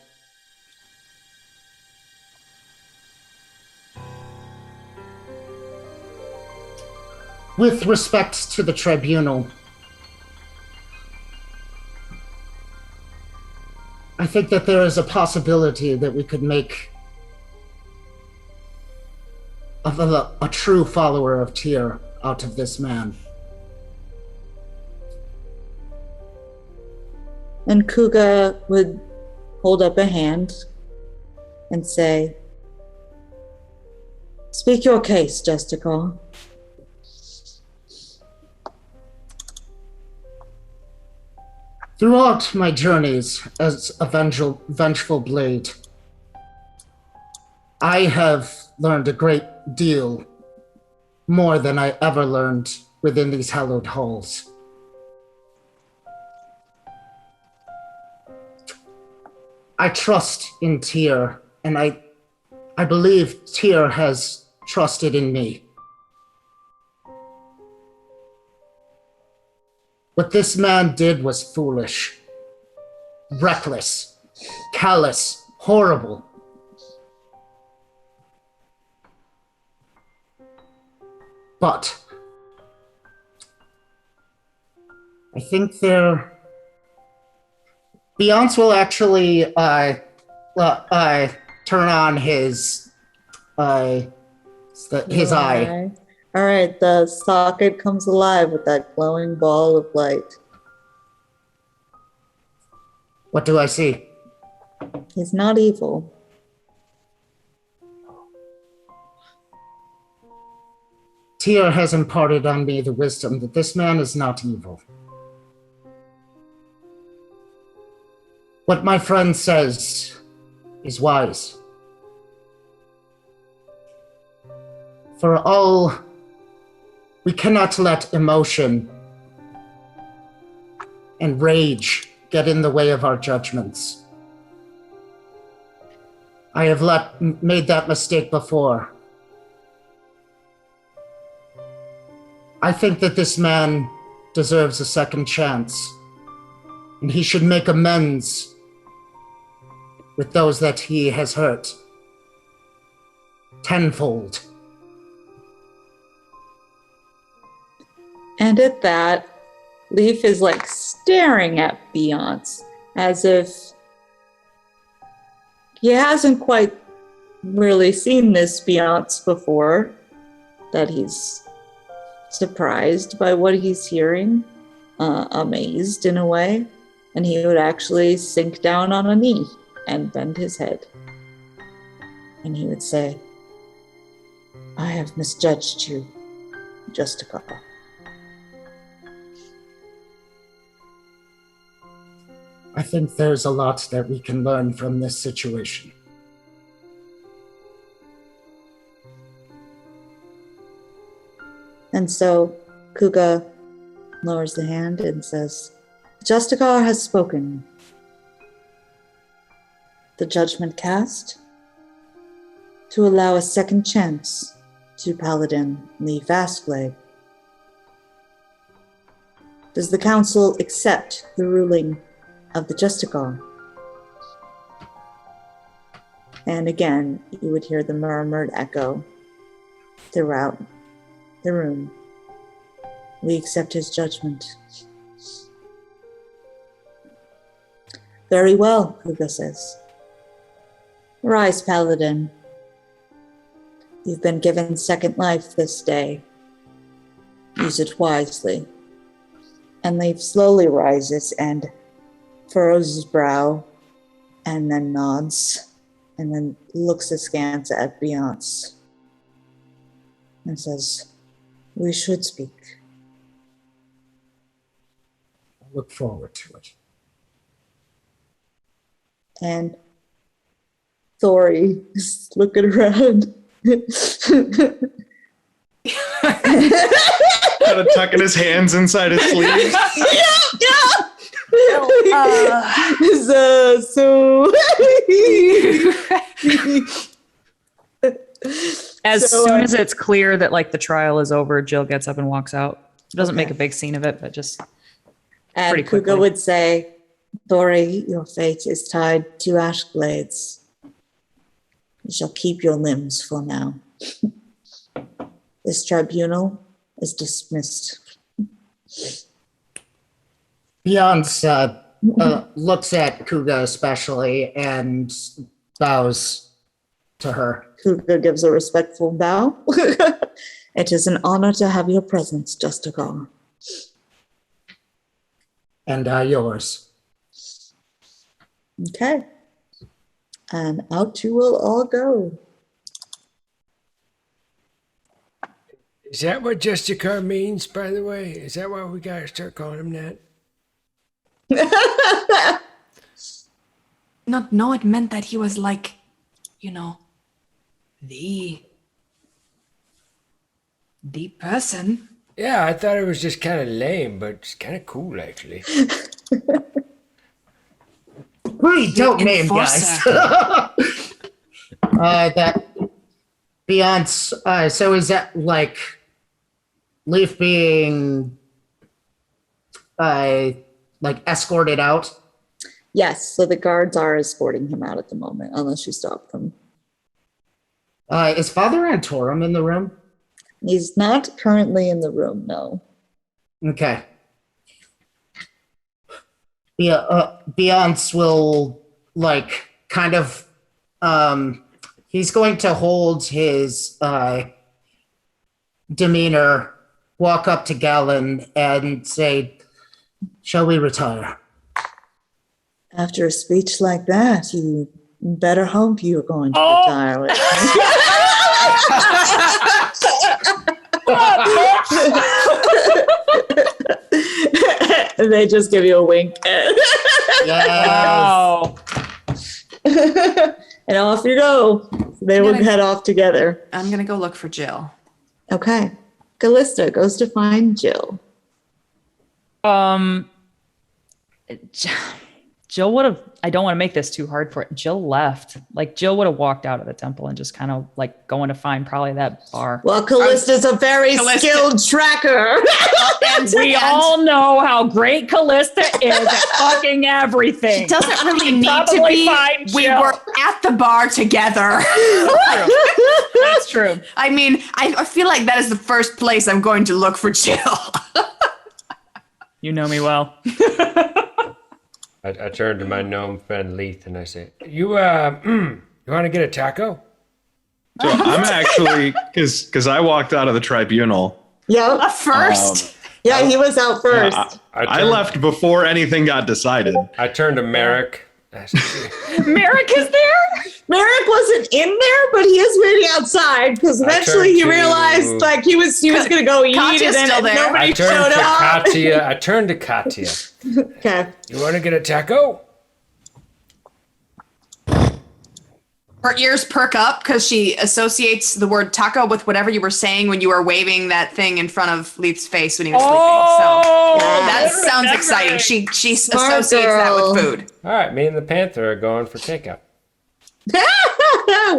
With respect to the tribunal, I think that there is a possibility that we could make a true follower of Tyr out of this man. And Kuga would hold up a hand and say, "Speak your case, Justicar." Throughout my journeys as a vengeful blade, I have learned a great deal more than I ever learned within these hallowed halls. I trust in Tyr, and I believe Tyr has trusted in me. What this man did was foolish, reckless, callous, horrible. But I think Beyonce will actually turn on his eye. All right, the socket comes alive with that glowing ball of light. What do I see? He's not evil. Tyr has imparted on me the wisdom that this man is not evil. What my friend says is wise. For all, we cannot let emotion and rage get in the way of our judgments. I have made that mistake before. I think that this man deserves a second chance, and he should make amends with those that he has hurt tenfold. And at that, Leaf is like staring at Beyonce as if he hasn't quite really seen this Beyonce before, that he's surprised by what he's hearing, amazed in a way, and he would actually sink down on a knee and bend his head. And he would say, "I have misjudged you, Justicar." I think there's a lot that we can learn from this situation. And so Kuga lowers the hand and says, "Justicar has spoken. The judgment cast to allow a second chance to Paladin Leaf Askblade. Does the council accept the ruling of the Justicar? And again, you would hear the murmured echo throughout the room. We accept his judgment. Very well, Kuga says. Rise, Paladin. You've been given second life this day. Use it wisely. And Leaf slowly rises and furrows his brow and then nods and then looks askance at Beyonce and says, we should speak. I look forward to it. And Thori is looking around. Kind of tucking his hands inside his sleeves. As soon as it's clear that like the trial is over, Jill gets up and walks out. Doesn't make a big scene of it, but just And pretty quickly. Kuga would say, Thori, your fate is tied to Ashblades. You shall keep your limbs for now. This tribunal is dismissed. Beyonce looks at Kuga especially and bows to her. Kuga gives a respectful bow. It is an honor to have your presence, Justicar. And yours. Okay. And out you will all go. Is that what Justicar means, by the way? Is that why we gotta start calling him that? No, it meant that he was like, the person. Yeah, I thought it was just kind of lame, but it's kind of cool, actually. We don't name guys. That Beyonce. So is that like Leaf being like escorted out? Yes, so the guards are escorting him out at the moment, unless you stop them. Is Father Antorum in the room? He's not currently in the room, no. Okay. Beyonce will like kind of he's going to hold his demeanor, walk up to Galen and say, shall we retire? After a speech like that, you better hope you're going to retire with me. They just give you a wink. wow. And off you go. They will head off together. I'm gonna go look for Jill. Okay. Callista goes to find Jill. Jill would have, I don't want to make this too hard for it. Jill left. Like Jill would have walked out of the temple and just kind of like going to find probably that bar. Well, Callista's a very skilled tracker. We all know how great Callista is at fucking everything. It doesn't really need to Probably be. find We Jill. were at the bar together. That's true. I mean, I feel like that is the first place I'm going to look for Jill. You know me well. I turn to my gnome friend Leith and I say, You want to get a taco? So I'm actually, because I walked out of the tribunal. Yeah. First. Yeah, he was out first. I left before anything got decided. I turn to Merrick. I say, Merrick is there? Merrick wasn't in there, but he is waiting outside because eventually he turned to- realized like he was gonna go eat, Katya's and still then there. nobody I turn showed to up. Katya. I turn to Katya. Okay. You want to get a taco? Her ears perk up because she associates the word taco with whatever you were saying when you were waving that thing in front of Leith's face when he was sleeping. So that sounds exciting. She associates that with food. All right, me and the Panther are going for takeout.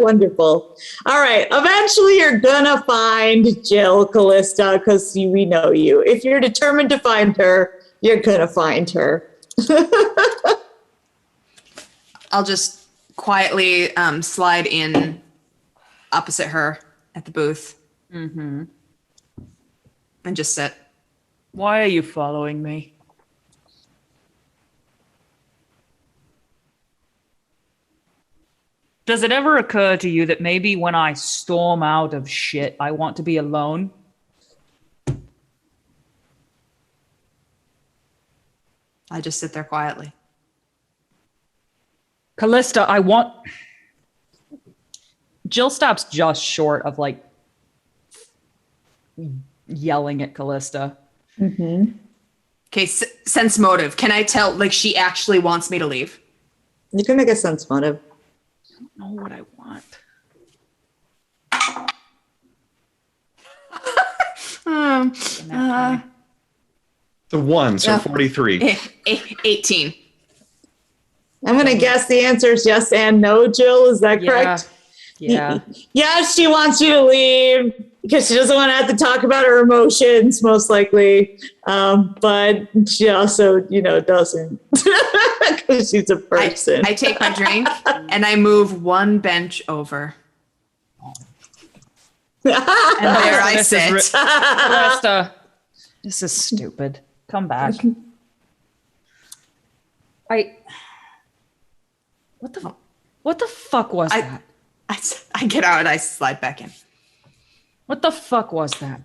Wonderful. All right. Eventually, you're gonna find Jill, Callista, because we know you. If you're determined to find her, you're gonna find her. I'll just quietly slide in opposite her at the booth. Mm-hmm. And just sit. Why are you following me? Does it ever occur to you that maybe when I storm out of shit, I want to be alone? I just sit there quietly. Callista, I want... Jill stops just short of, like, yelling at Callista. Okay, sense motive. Can I tell, like, she actually wants me to leave? You can make a sense motive. I don't know what I want. The 1, so 43. 18. I'm gonna guess the answer is yes and no, Jill. Is that correct? Yeah. Yes, she wants you to leave because she doesn't want to have to talk about her emotions, most likely. But she also, doesn't because she's a person. I take my drink and I move one bench over. And there I sit. Callista, this is stupid. Come back. What the fuck was that? I get out and I slide back in. What the fuck was that?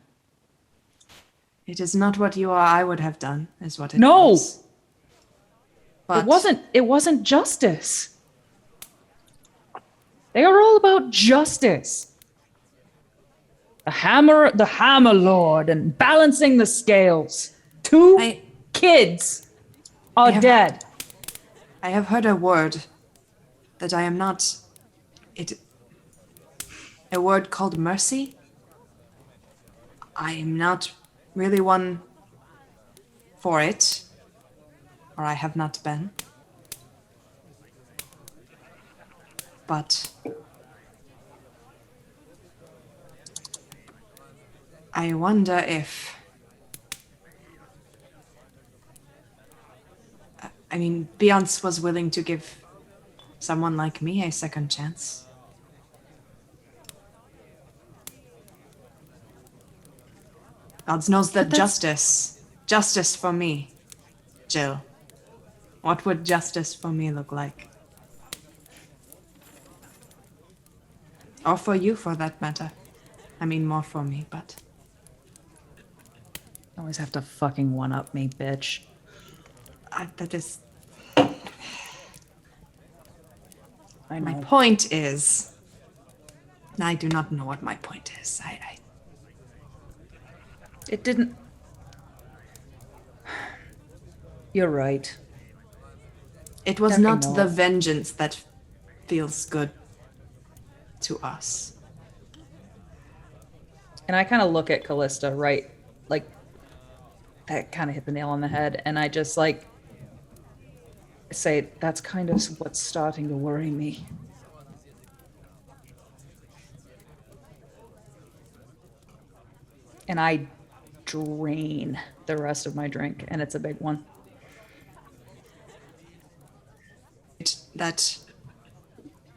It is not what you or I would have done, is what it No. was. But It wasn't justice. They are all about justice. The hammer lord and balancing the scales. Two kids are dead. I have heard a word that I am not... A word called mercy? I am not really one for it. Or I have not been. But... I wonder if... I mean, Beyonce was willing to give someone like me a second chance. God knows that justice for me, Jill. What would justice for me look like? Or for you, for that matter. I mean, more for me, but... Always have to fucking one-up me, bitch. That is... I know. My point is... I do not know what my point is. It didn't... You're right. It was Don't not ignore the it. vengeance that feels good to us. And I kind of look at Callista, right? Like, that kind of hit the nail on the head. And I just, like, say, that's kind of what's starting to worry me. And I drain the rest of my drink, and it's a big one. That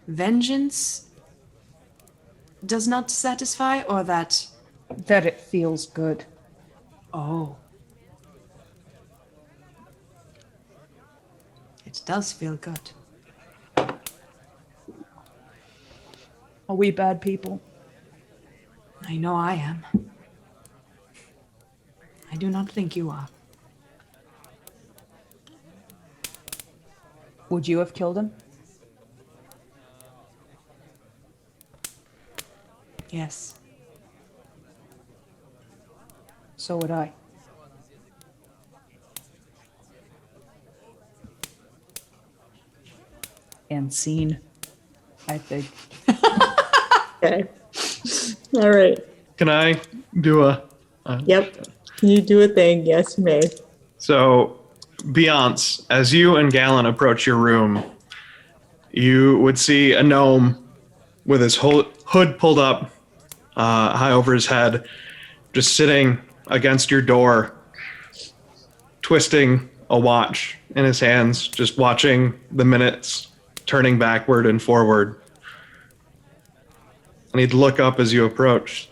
vengeance does not satisfy, or that... That it feels good. Oh. It does feel good. Are we bad people? I know I am. I do not think you are. Would you have killed him? Yes. So would I. And scene, I think. Okay. All right. Can I do a... Yep. Can you do a thing? Yes, you may. So, Beyonce, as you and Galen approach your room, you would see a gnome with his hood pulled up high over his head, just sitting against your door, twisting a watch in his hands, just watching the minutes turning backward and forward. And he'd look up as you approached.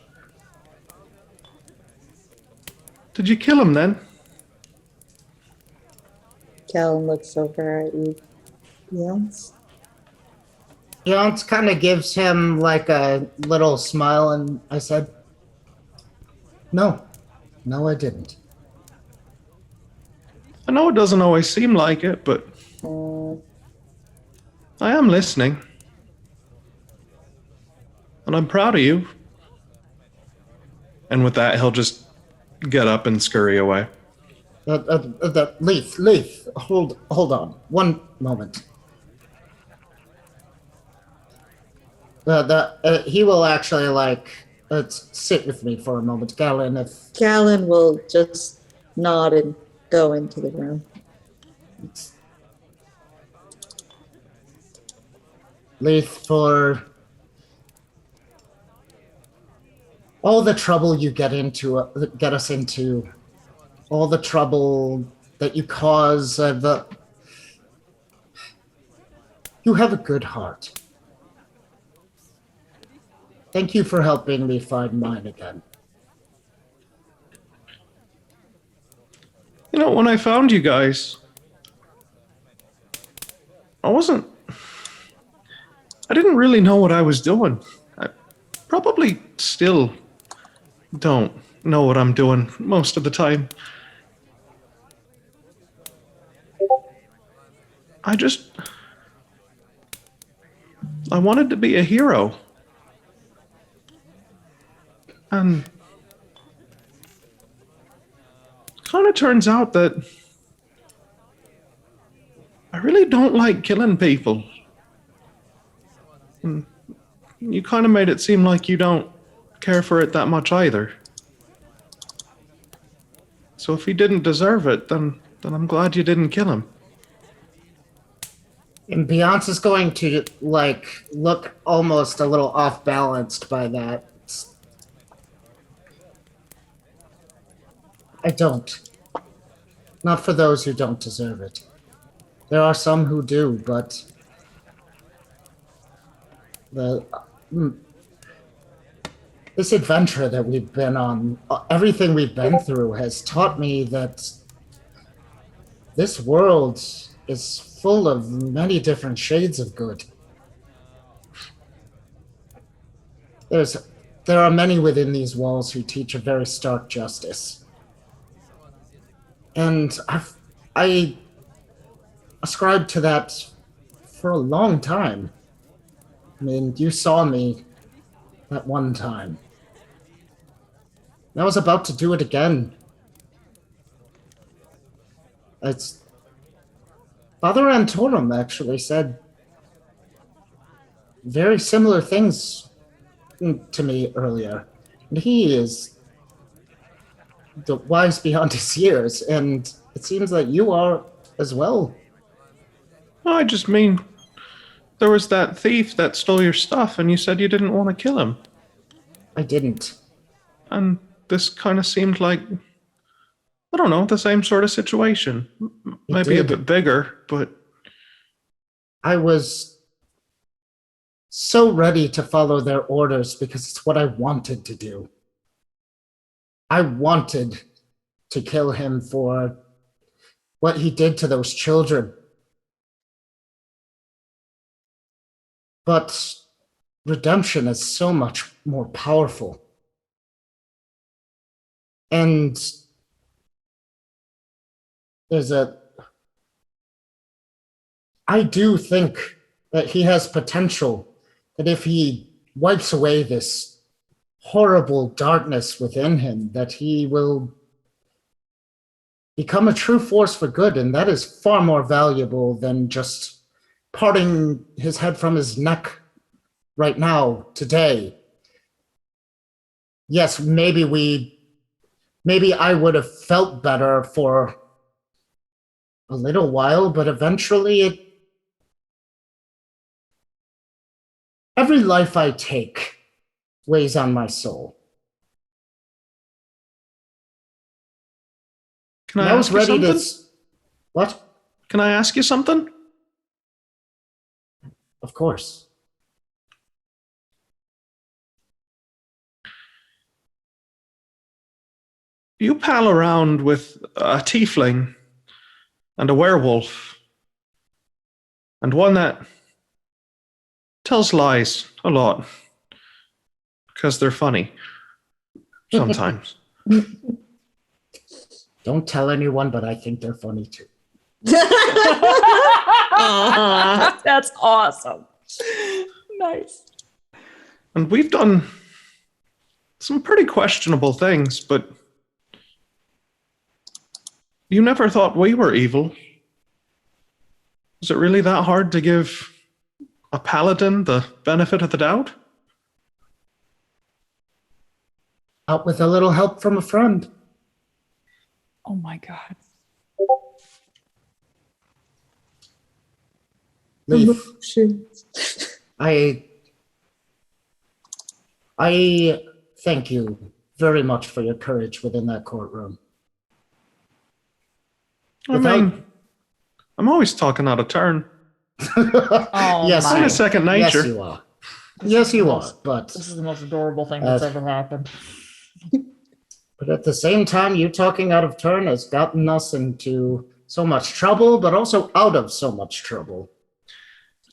Did you kill him then? Callan looks over at you. Yes. Yance kind of gives him like a little smile, and I said, No, I didn't. I know it doesn't always seem like it, but I am listening. And I'm proud of you. And with that, he'll just get up and scurry away. Leaf, hold on. One moment. He will actually sit with me for a moment, Callan. If Callan will just nod and go into the room. Leaf, for all the trouble you get us into, all the trouble that you cause, you have a good heart. Thank you for helping me find mine again. You know, when I found you guys, I didn't really know what I was doing. I probably still don't know what I'm doing most of the time. I wanted to be a hero. And kind of turns out that I really don't like killing people. And you kind of made it seem like you don't care for it that much either. So if he didn't deserve it, then I'm glad you didn't kill him. And Beyonce is going to look almost a little off balanced by that. I don't. Not for those who don't deserve it. There are some who do, but this adventure that we've been on, everything we've been through has taught me that this world is full of many different shades of good. There are many within these walls who teach a very stark justice. And I ascribed to that for a long time. I mean, you saw me that one time. I was about to do it again. Father Antorum actually said very similar things to me earlier. And he is wise beyond his years, and it seems that you are as well. I just mean, there was that thief that stole your stuff, and you said you didn't want to kill him. I didn't. And this kind of seemed like, I don't know, the same sort of situation. Maybe a bit bigger, but... I was so ready to follow their orders because it's what I wanted to do. I wanted to kill him for what he did to those children. But redemption is so much more powerful. And I do think that he has potential, that if he wipes away this horrible darkness within him, that he will become a true force for good, and that is far more valuable than just parting his head from his neck right now, today. Yes, maybe I would have felt better for a little while, but eventually every life I take weighs on my soul. Can I And I was ask you ready to. something? What? Can I ask you something? Of course. You pal around with a tiefling and a werewolf, and one that tells lies a lot because they're funny sometimes. Don't tell anyone, but I think they're funny too. Aw. That's awesome. Nice. And we've done some pretty questionable things, but you never thought we were evil. Is it really that hard to give a paladin the benefit of the doubt? Out with a little help from a friend. Oh my God. Leaf, I thank you very much for your courage within that courtroom. I mean, I'm always talking out of turn. Oh Yes, my. Kind of second nature. Yes, you are. Yes, you are. But This is the most adorable thing that's ever happened. but at the same time, you talking out of turn has gotten us into so much trouble, but also out of so much trouble.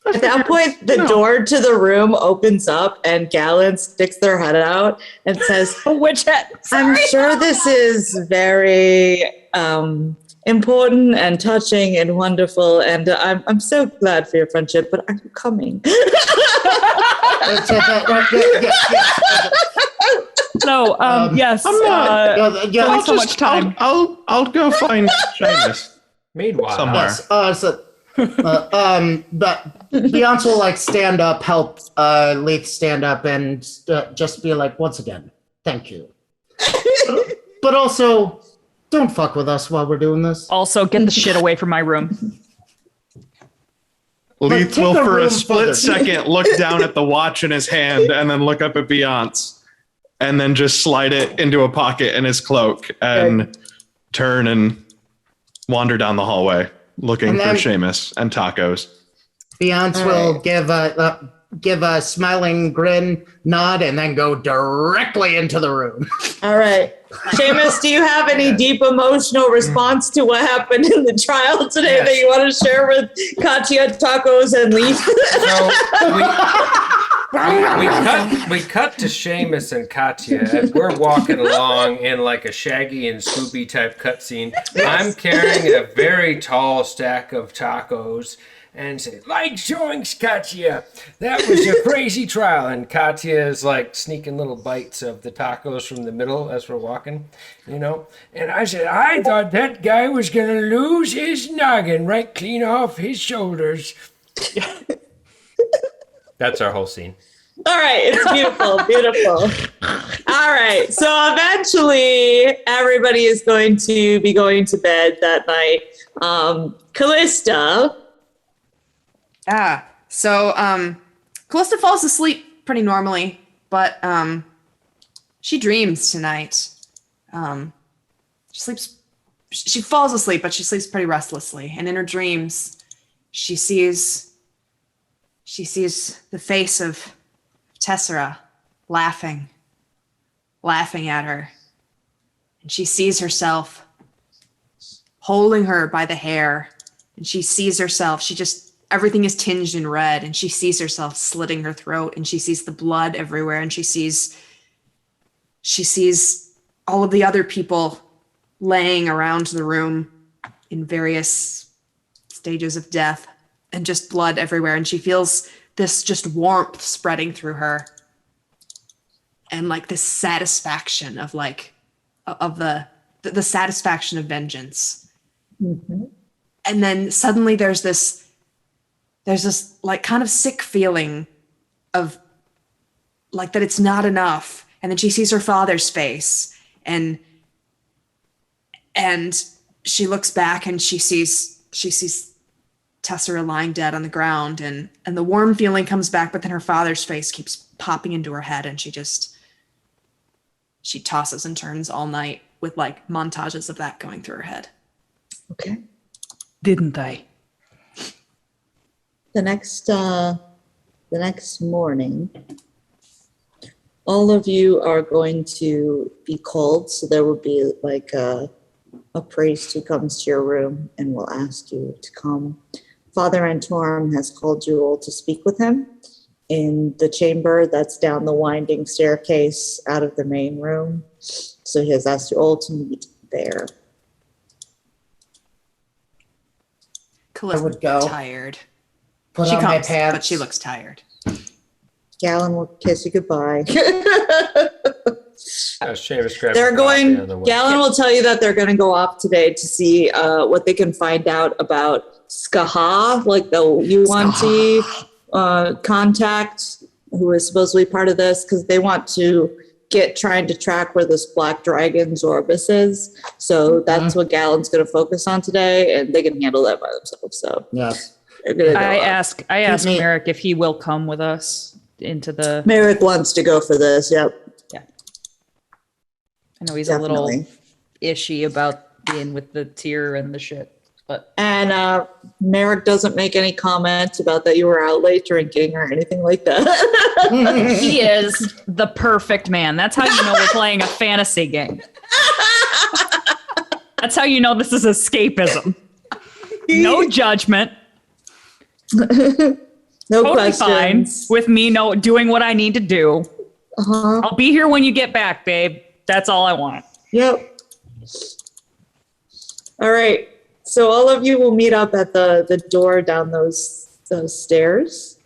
At that point, the door to the room opens up and Galen sticks their head out and says, Witch hat. I'm sure this is very important and touching and wonderful, and I'm so glad for your friendship, but are you coming? No, yes. I'm not. Yeah, only so much time. I'll go find Seamus Meanwhile, somewhere. yes. But Beyonce will like stand up, help Leith stand up, and just be like, once again, thank you. But also, don't fuck with us while we're doing this. Also, get the shit away from my room. Leith take will, the for a room split further. second, look down at the watch in his hand and then look up at Beyonce and then just slide it into a pocket in his cloak and turn and wander down the hallway looking And for then- Seamus and tacos. Beyonce will give a smiling grin, nod, and then go directly into the room. All right. Seamus, do you have any deep emotional response to what happened in the trial today Yes. that you want to share with Katya, Tacos, and Leaf? So we cut to Seamus and Katya as we're walking along in like a Shaggy and Scooby type cutscene. I'm carrying a very tall stack of tacos and say, like joints, Katya. That was a crazy trial. And Katya is like sneaking little bites of the tacos from the middle as we're walking, you know. And I said, I thought that guy was gonna lose his noggin right clean off his shoulders. That's our whole scene. All right, it's beautiful, beautiful. All right, so eventually everybody is going to be going to bed that night. Callista, So Callista falls asleep pretty normally, but she dreams tonight. She falls asleep, but she sleeps pretty restlessly. And in her dreams, she sees the face of Tessera laughing at her. And she sees herself holding her by the hair. And she sees herself, everything is tinged in red, and she sees herself slitting her throat, and she sees the blood everywhere, and she sees all of the other people laying around the room in various stages of death, and just blood everywhere, and she feels this just warmth spreading through her, and like this satisfaction of the satisfaction of vengeance. Mm-hmm. And then suddenly there's this like kind of sick feeling of like that it's not enough. And then she sees her father's face and she looks back and she sees Tessera lying dead on the ground, and the warm feeling comes back, but then her father's face keeps popping into her head, and she tosses and turns all night with like montages of that going through her head. Okay. Didn't I? The next morning, all of you are going to be called. So there will be like a priest who comes to your room and will ask you to come. Father Antorum has called you all to speak with him in the chamber that's down the winding staircase out of the main room. So he has asked you all to meet there. Callista's would go. tired. Put She on my comes, pants. but she looks tired. Galen will kiss you goodbye. Seamus grabs They're the going, coffee on the way. Galen will tell you that they're going to go off today to see what they can find out about Skaha, like the UNT contact who is supposedly part of this, because they want to trying to track where this black dragon's Orbis is. So that's what Galen's going to focus on today, and they can handle that by themselves. So Yes. they're gonna go I off. ask me- Merrick if he will come with us into the. Merrick wants to go for this. Yep. I know he's a little Definitely. ishy about being with the tier and the shit, but And Merrick doesn't make any comments about that you were out late drinking or anything like that. he is the perfect man. That's how you know we're playing a fantasy game. That's how you know this is escapism. No judgment. No Totally fine questions. with me doing what I need to do. Uh-huh. I'll be here when you get back, babe. That's all I want. Yep. All right. So all of you will meet up at the door down those stairs.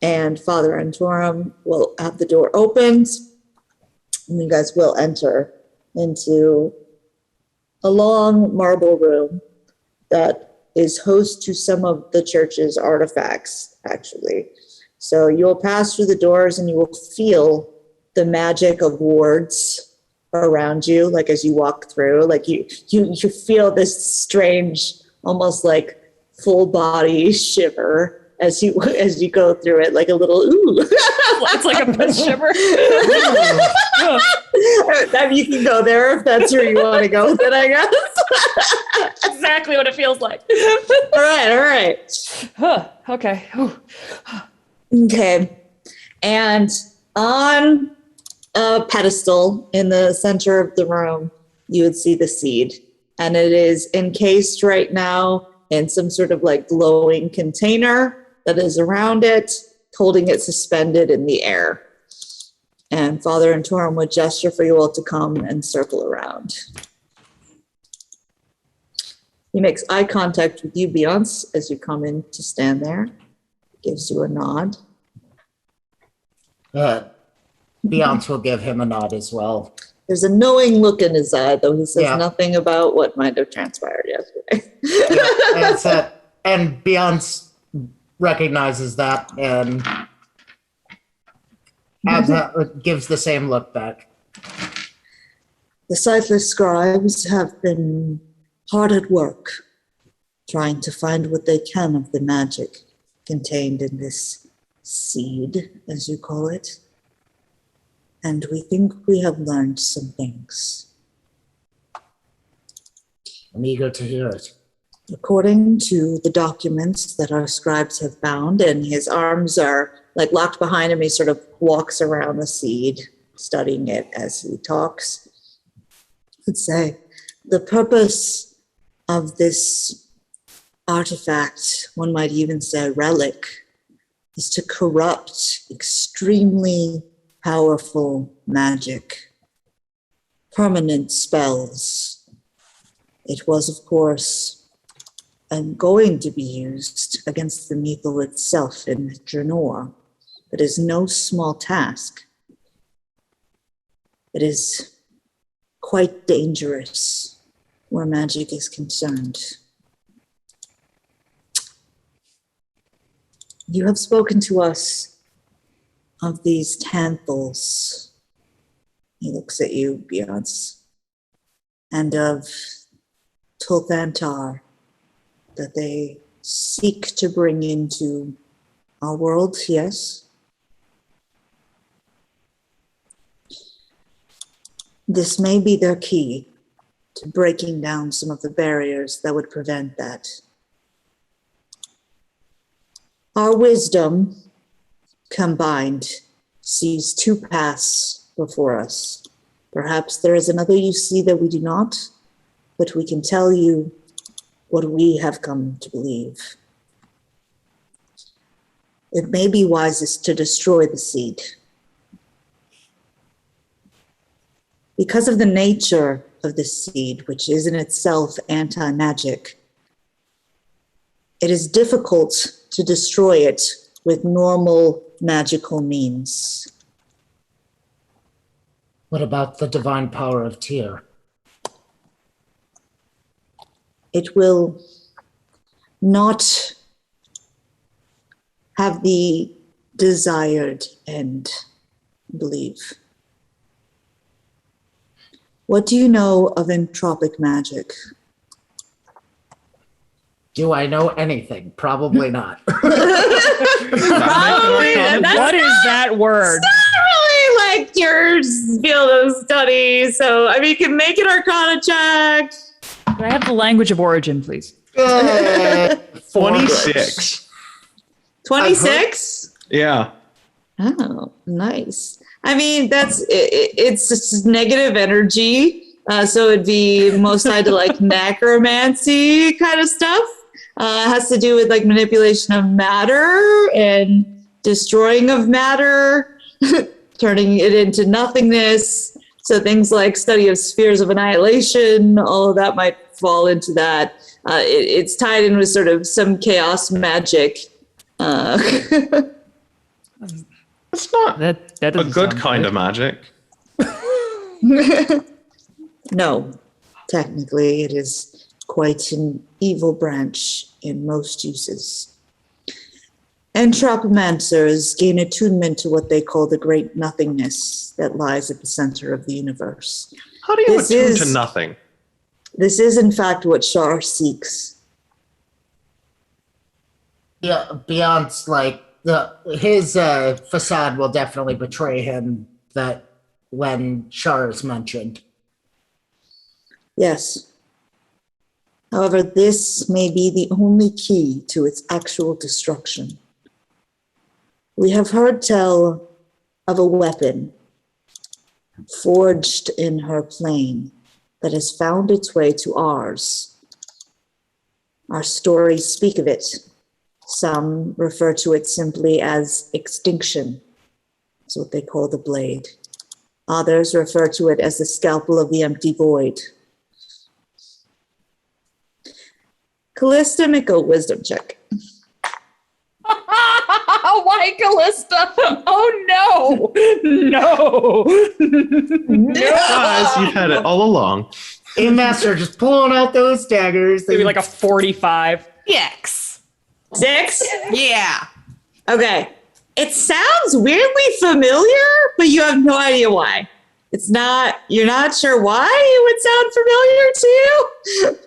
And Father Antorum will have the door opened. And you guys will enter into a long marble room that is host to some of the church's artifacts, actually. So you'll pass through the doors and you will feel the magic of wards around you, like as you walk through, like you feel this strange, almost like full body shiver as you go through it, like a little ooh. It's like a piss shiver. That you can go there if that's where you want to go with it, I guess. Exactly what it feels like. All right. Huh, okay. Whew. Okay. And on a pedestal in the center of the room, you would see the seed. And it is encased right now in some sort of like glowing container that is around it, holding it suspended in the air. And Father Antorum would gesture for you all to come and circle around. He makes eye contact with you, Beyonce, as you come in to stand there. Gives you a nod. Beyonce will give him a nod as well. There's a knowing look in his eye, though he says Yeah. nothing about what might have transpired yesterday. And Beyonce recognizes that and gives the same look back. The sightless scribes have been hard at work trying to find what they can of the magic contained in this seed, as you call it. And we think we have learned some things. I'm eager to hear it. According to the documents that our scribes have found, and his arms are like locked behind him, he sort of walks around the seed, studying it as he talks. Let's say the purpose of this artifact, one might even say relic, is to corrupt extremely powerful magic, permanent spells. It was, of course, going to be used against the Neithel itself in Draenor, but is no small task. It is quite dangerous where magic is concerned. You have spoken to us of these tanthals. He looks at you, Beyonce, and of Tulthantar, that they seek to bring into our world, yes? This may be their key to breaking down some of the barriers that would prevent that. Our wisdom combined sees two paths before us. Perhaps there is another you see that we do not, but we can tell you what we have come to believe. It may be wisest to destroy the seed. Because of the nature of the seed, which is in itself anti-magic, it is difficult to destroy it with normal magical means. What about the divine power of Tyr? It will not have the desired end, I believe. What do you know of entropic magic? Do I know anything? Probably not. Probably, that's What is that word? not really like your field of study. So, I mean, you can make an Arcana check. Can I have the language of origin, please? 26. 26? Yeah. Oh, nice. I mean, it's just negative energy. So it'd be most tied to like necromancy kind of stuff. It has to do with like manipulation of matter and destroying of matter, turning it into nothingness. So things like study of spheres of annihilation, all of that might fall into that. It's tied in with sort of some chaos magic. It's not That a doesn't good sound kind of magic. No, technically it is quite an evil branch in most uses. Entropomancers gain attunement to what they call the great nothingness that lies at the center of the universe. How do you This attune is- to nothing? This is in fact what Shar seeks. Yeah, Beyond's like his facade will definitely betray him that when Shar is mentioned. Yes. However, this may be the only key to its actual destruction. We have heard tell of a weapon forged in her plane that has found its way to ours. Our stories speak of it. Some refer to it simply as extinction. That's what they call the blade. Others refer to it as the scalpel of the empty void. Callista, make a wisdom check. Why, Callista? Oh no! No! Guys, you've had it all along. Game Master just pulling out those daggers. Maybe like a 45. Yikes. 6? Yeah. Okay. It sounds weirdly familiar, but you have no idea why. You're not sure why it would sound familiar to you,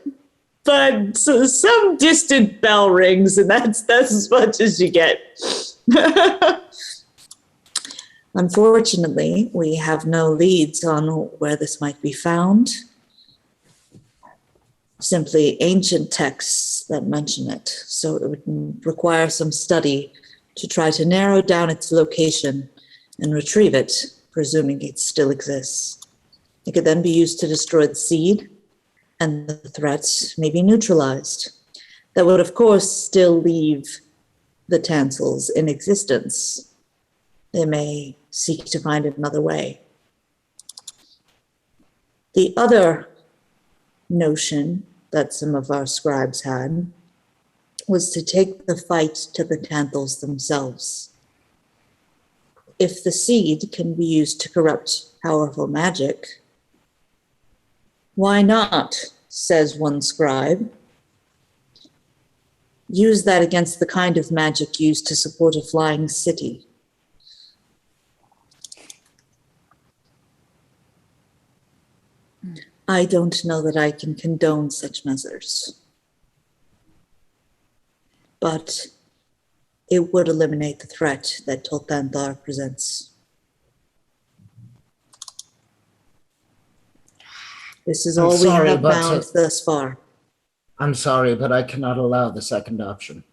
but some distant bell rings, and that's as much as you get. Unfortunately, we have no leads on where this might be found. Simply ancient texts that mention it. So it would require some study to try to narrow down its location and retrieve it, presuming it still exists. It could then be used to destroy the seed, and the threats may be neutralized. That would, of course, still leave the Tansels in existence. They may seek to find another way. The other notion that some of our scribes had was to take the fight to the Tansels themselves. If the seed can be used to corrupt powerful magic, why not, says one scribe. Use that against the kind of magic used to support a flying city. I don't know that I can condone such measures. But it would eliminate the threat that Tolthanthar presents. This is I'm all sorry, we have but, found thus far. I'm sorry, but I cannot allow the second option.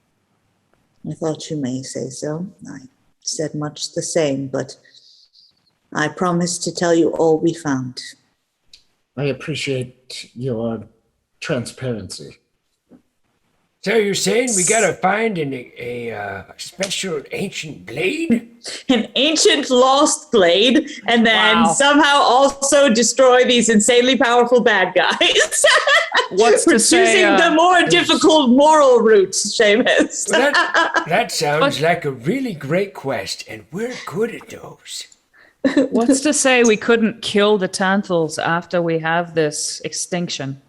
I thought you may say so. I said much the same, but I promise to tell you all we found. I appreciate your transparency. So you're saying we gotta find a special ancient blade? An ancient lost blade, and then Wow. somehow also destroy these insanely powerful bad guys. What's We're to say, choosing the more difficult moral route, Seamus. Well, that sounds like a really great quest, and we're good at those. What's to say we couldn't kill the Tanthals after we have this extinction?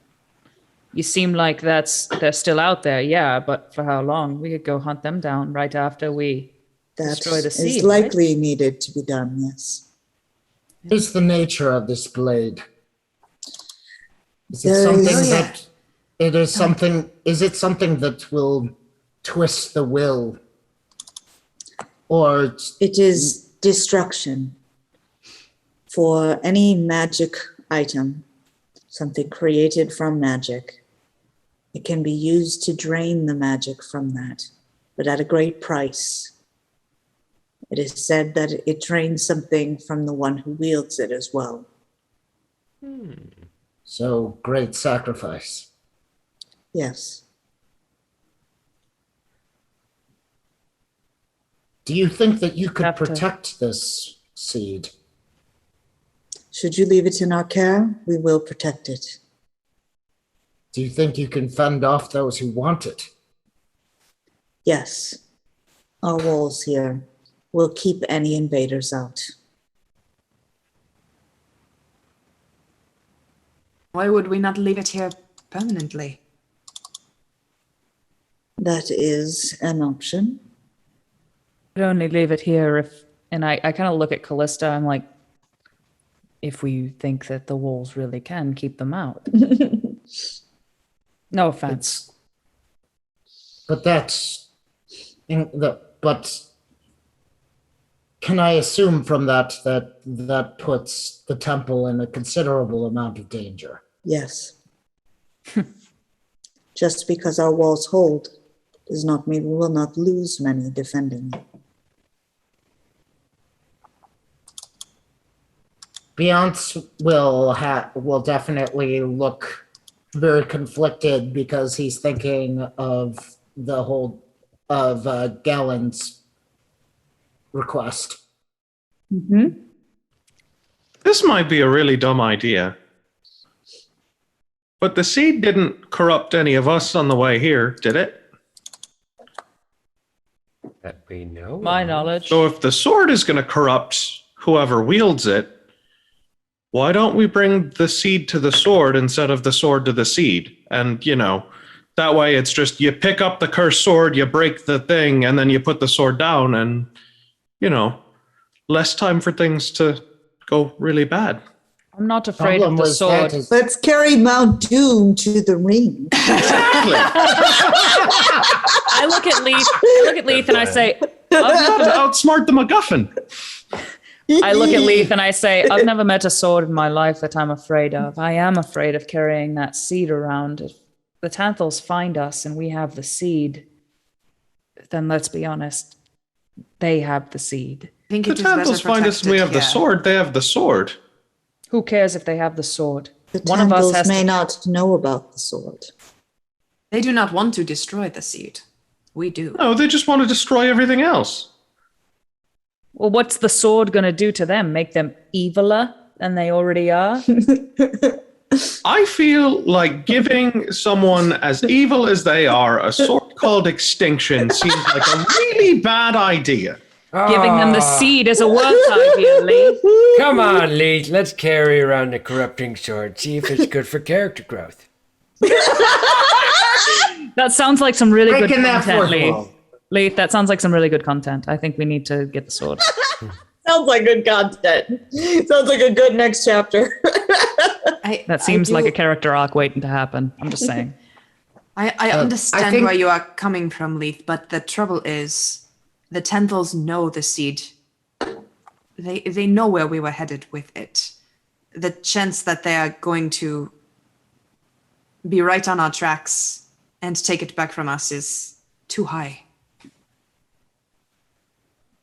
You seem like they're still out there, yeah, but for how long? We could go hunt them down right after we That destroy the is seed, right? likely needed to be done, yes. What is the nature of this blade? Is it There something is- that it is something? Is it something that will twist the will, or It is destruction. For any magic item, something created from magic, it can be used to drain the magic from that, but at a great price. It is said that it drains something from the one who wields it as well. so great sacrifice? Yes. Do you think that you could Have to- protect this seed? Should you leave it in our care, we will protect it. Do you think you can fend off those who want it? Yes. Our walls here will keep any invaders out. Why would we not leave it here permanently? That is an option. Could only leave it here if, and I kind of look at Callista, I'm like, if we think that the walls really can keep them out. No offense. But that's but can I assume from that puts the temple in a considerable amount of danger? Yes. Just because our walls hold does not mean we will not lose many defending it. Beyonce will definitely look very conflicted because he's thinking of the whole of Galen's request. Mm-hmm. This might be a really dumb idea. But the seed didn't corrupt any of us on the way here, did it? That we know. My of. knowledge. So if the sword is going to corrupt whoever wields it, why don't we bring the seed to the sword instead of the sword to the seed? And, that way it's just you pick up the cursed sword, you break the thing, and then you put the sword down and, less time for things to go really bad. I'm not afraid Problem of the was sword. that is- Let's carry Mount Doom to the ring. Exactly. I look at Leith and I say, Outsmart the MacGuffin. I look at Leith and I say, I've never met a sword in my life that I'm afraid of. I am afraid of carrying that seed around. If the Tanthals find us and we have the seed, then let's be honest, they have the seed. I think The it is better Tanthals find us and we have the protected sword. They have the sword. Who cares if they have the sword? The One of us Tantals has may to- not know about the sword. They do not want to destroy the seed. We do. No, they just want to destroy everything else. Well, what's the sword going to do to them? Make them eviler than they already are? I feel like giving someone as evil as they are a sword called extinction seems like a really bad idea. Giving them the Ah, seed is a worse idea, Leith. Come on, Leith. Let's carry around the corrupting sword. See if it's good for character growth. That sounds like some really Breaking good that content, fourth Leith. wall. Leith, that sounds like some really good content. I think we need to get the sword. Sounds like good content. Sounds like a good next chapter. That seems like a character arc waiting to happen. I'm just saying. I I understand think- where you are coming from, Leith, but the trouble is the Tanthals know the seed. They know where we were headed with it. The chance that they are going to be right on our tracks and take it back from us is too high.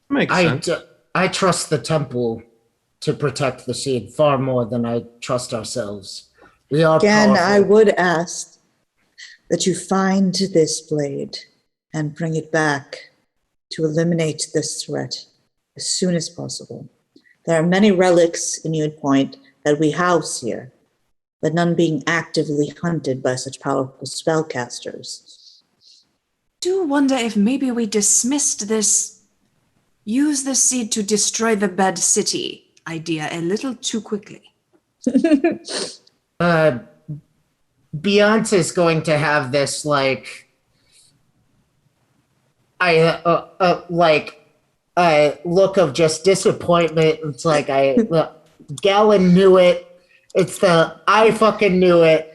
Makes sense. I trust the temple to protect the seed far more than I trust ourselves. We are Again, powerful. I would ask that you find this blade and bring it back to eliminate this threat as soon as possible. There are many relics in Ewing Point that we house here, but none being actively hunted by such powerful spellcasters. Do wonder if maybe we dismissed this use the seed to destroy the bad city idea a little too quickly. Beyonce's going to have this look of just disappointment. It's like Galen knew it. It's the I fucking knew it.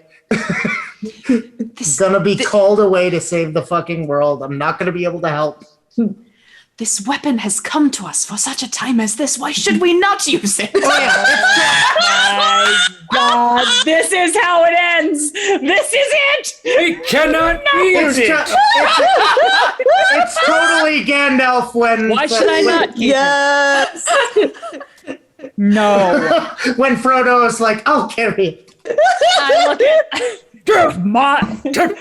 Gonna be called away to save the fucking world. I'm not gonna be able to help. This weapon has come to us for such a time as this. Why should we not use it? My God, this is how it ends. This is it. We cannot use it. It's totally Gandalf when. Why should I not keep Yes! No. When Frodo is like, I'll carry it. I look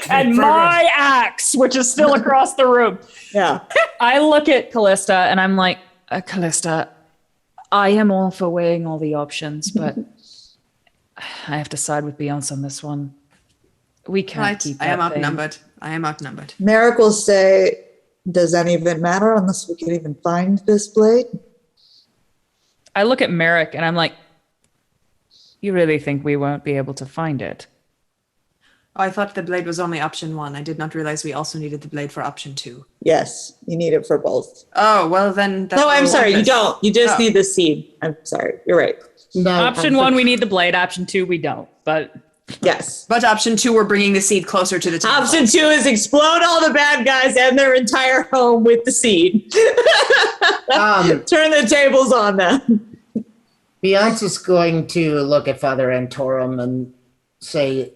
at my axe, which is still across the room. Yeah. I look at Callista and I'm like, Callista, I am all for weighing all the options, but I have to side with Beyonce on this one. We can't Right, keep I that am thing. outnumbered. I am outnumbered. Merrick will say, does any of it matter unless we can even find this blade? I look at Merrick and I'm like, you really think we won't be able to find it? Oh, I thought the blade was only option 1. I did not realize we also needed the blade for option 2. Yes, you need it for both. Oh, well then... No, I'm sorry, you don't. You just Oh. need the seed. I'm sorry. You're right. No, Option 1, we need the blade. Option 2, we don't. But Yes. But option 2, we're bringing the seed closer to the temple. Option 2 is explode all the bad guys and their entire home with the seed. Turn the tables on them. Beyonce's going to look at Father Antorum and say,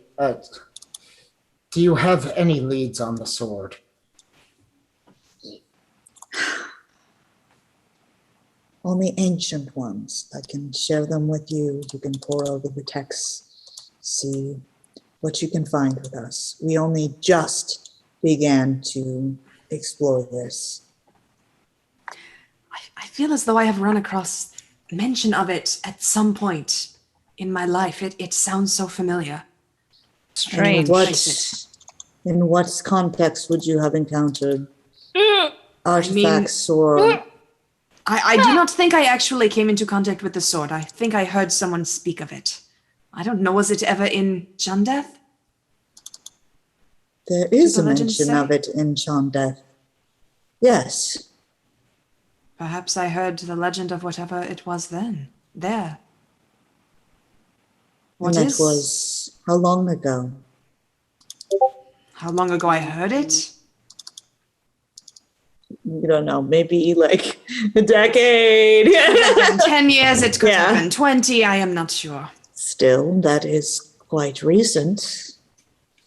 do you have any leads on the sword? Only ancient ones. I can share them with you. You can pour over the text, see what you can find with us. We only just began to explore this. I feel as though I have run across mention of it at some point in my life. It sounds so familiar. strange. In what context would you have encountered artifacts or... I do not think I actually came into contact with the sword. I think I heard someone speak of it. I don't know, was it ever in Jundeth? There is the a legend mention say? of it in Jundeth. Yes. Perhaps I heard the legend of whatever it was then. There. What And is? that was how long ago? How long ago I heard it? You don't know, maybe like A decade. Could have been 10 years, it could have Yeah. been 20, I am not sure. still, that is quite recent.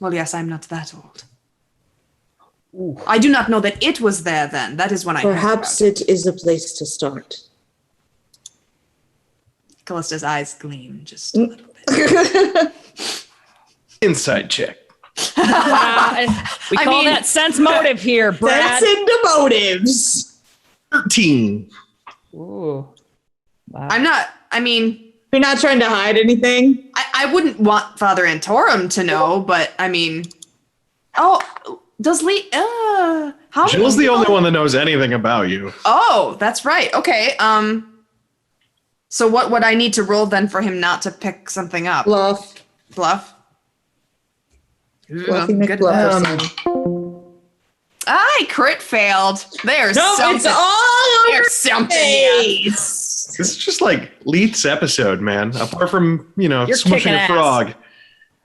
Well, yes, I'm not that old. I do not know that it was there then. That is when I Perhaps heard about it is a place to start. it. Callista's eyes gleam just a little bit. Inside check. We I call mean- that sense motive here, Brad. That's into motives. 13. Ooh. Wow. I'm not, I mean, You're not trying to hide anything. I wouldn't want Father Antorum to know, but I mean, oh, does Lee, how Jill's many the only people- one that knows anything about you. Oh, that's right. Okay. So what would I need to roll then for him not to pick something up? Bluff. Bluff? Fluffy Good. McBlufferson. I crit failed. There's No, something. it's all over There's something. Yeah. face. This is just like Leith's episode, man. Apart from, You're smushing kicking a ass. frog,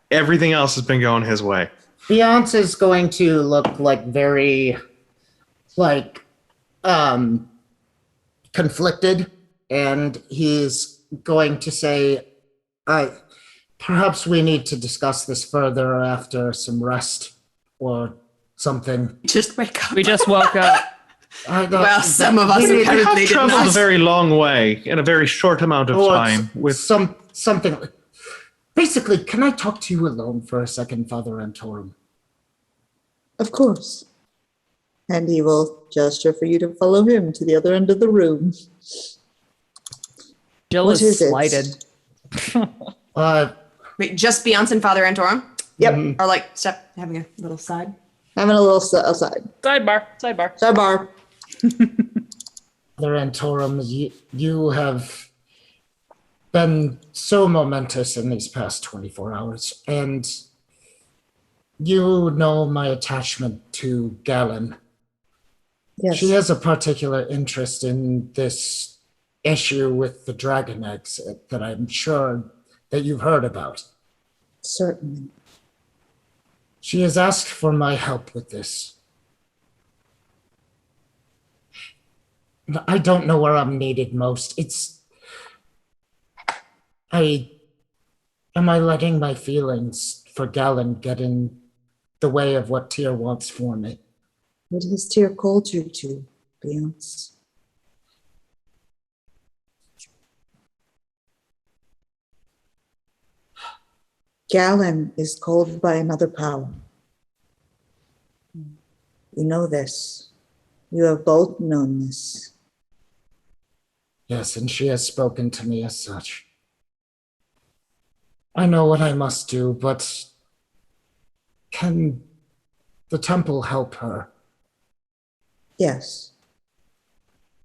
everything else has been going his way. Beyonce's going to look like very, conflicted, and he's going to say, Perhaps we need to discuss this further after some rest or something. Just wake up. We just woke up. Well, some of us we apparently I've did traveled not. a very long way in a very short amount of Or time. With something. Basically, can I talk to you alone for a second, Father Antorum? Of course. And he will gesture for you to follow him to the other end of the room. Jill What is is it? slighted. Wait, just Beyonce and Father Antorum? Yep. Or like step having a little side? Having a little aside. Sidebar. Sidebar. Father Antorum, you have been so momentous in these past 24 hours, and you know my attachment to Galen. Yes. She has a particular interest in this issue with the dragon eggs that I'm sure that you've heard about. Certainly. She has asked for my help with this. I don't know where I'm needed most. Am I letting my feelings for Galen get in the way of what Tyr wants for me? What has Tyr called you to, Beyonce? Galen is called by another power. You know this. You have both known this. Yes, and she has spoken to me as such. I know what I must do, but can the temple help her? Yes.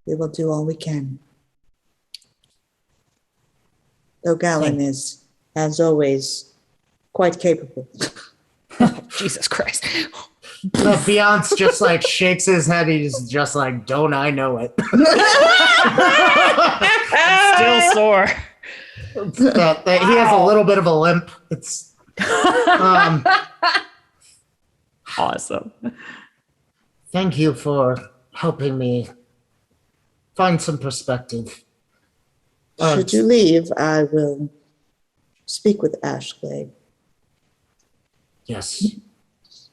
We will do all we can. Though Galen is, as always, quite capable. Jesus Christ. Beyonce just like shakes his head. He's just like, don't I know it? Still sore. That he has a little bit of a limp. It's Awesome. thank you for helping me find some perspective. Should you leave, I will speak with Ashglade. Yes.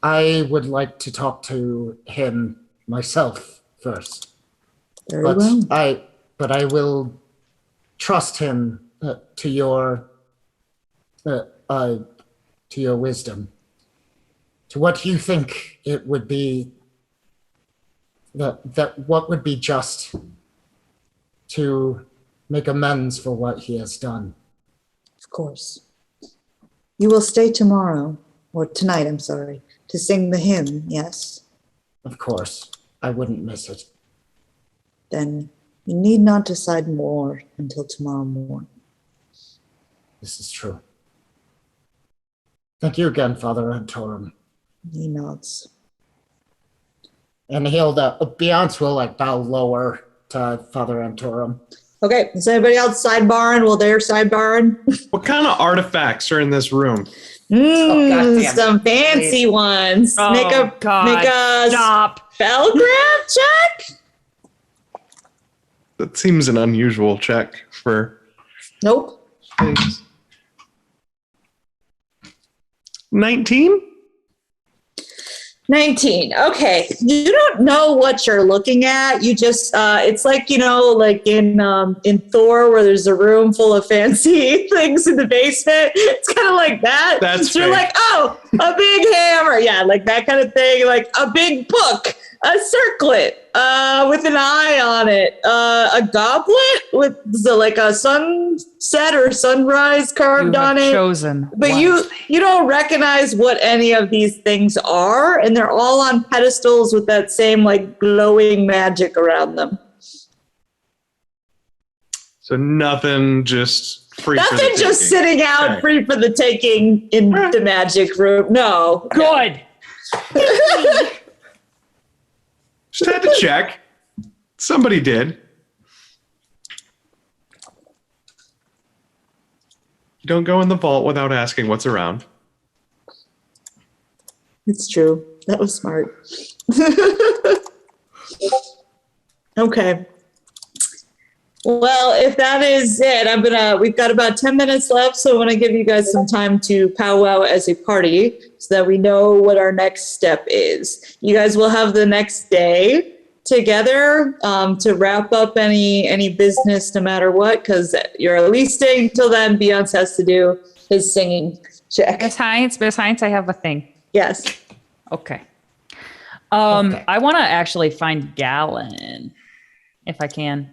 I would like to talk to him myself first. Very well. But I will trust him to your wisdom. To what you think it would be that what would be just to make amends for what he has done. Of course. You will stay tomorrow, or tonight, I'm sorry, to sing the hymn, yes? Of course. I wouldn't miss it. Then you need not decide more until tomorrow morning. This is true. Thank you again, Father Antorum. He nods. And Beyonce will bow lower to Father Antorum. Okay, is anybody else sidebarring? Well, they're sidebarring. what kind of artifacts are in this room? goddamn. Some fancy ones. Oh, make a Stop. spellcraft check. That seems an unusual check for Nope. things. 19? 19. Okay. You don't know what you're looking at. You just it's like, like in Thor where there's a room full of fancy things in the basement. It's kind of like that. That's You're fair. like, oh, a big hammer. Yeah, like that kind of thing. Like a big book, a circlet with an eye on it, a goblet with like a sunset or sunrise You carved on have it. chosen. But wisely. you don't recognize what any of these things are, and they're all on pedestals with that same like glowing magic around them. So nothing just free for the Nothing just taking. sitting out Okay. free for the taking in the magic room. No. Good. Just had to check. Somebody did. You don't go in the vault without asking what's around. It's true. That was smart. Okay. Well, if that is it, we've got about 10 minutes left, so I want to give you guys some time to powwow as a party so that we know what our next step is. You guys will have the next day together to wrap up any business no matter what, because you're at least staying till then. Beyonce has to do his singing check. Besides, I have a thing. Yes. Okay. Okay. I want to actually find Galen, if I can.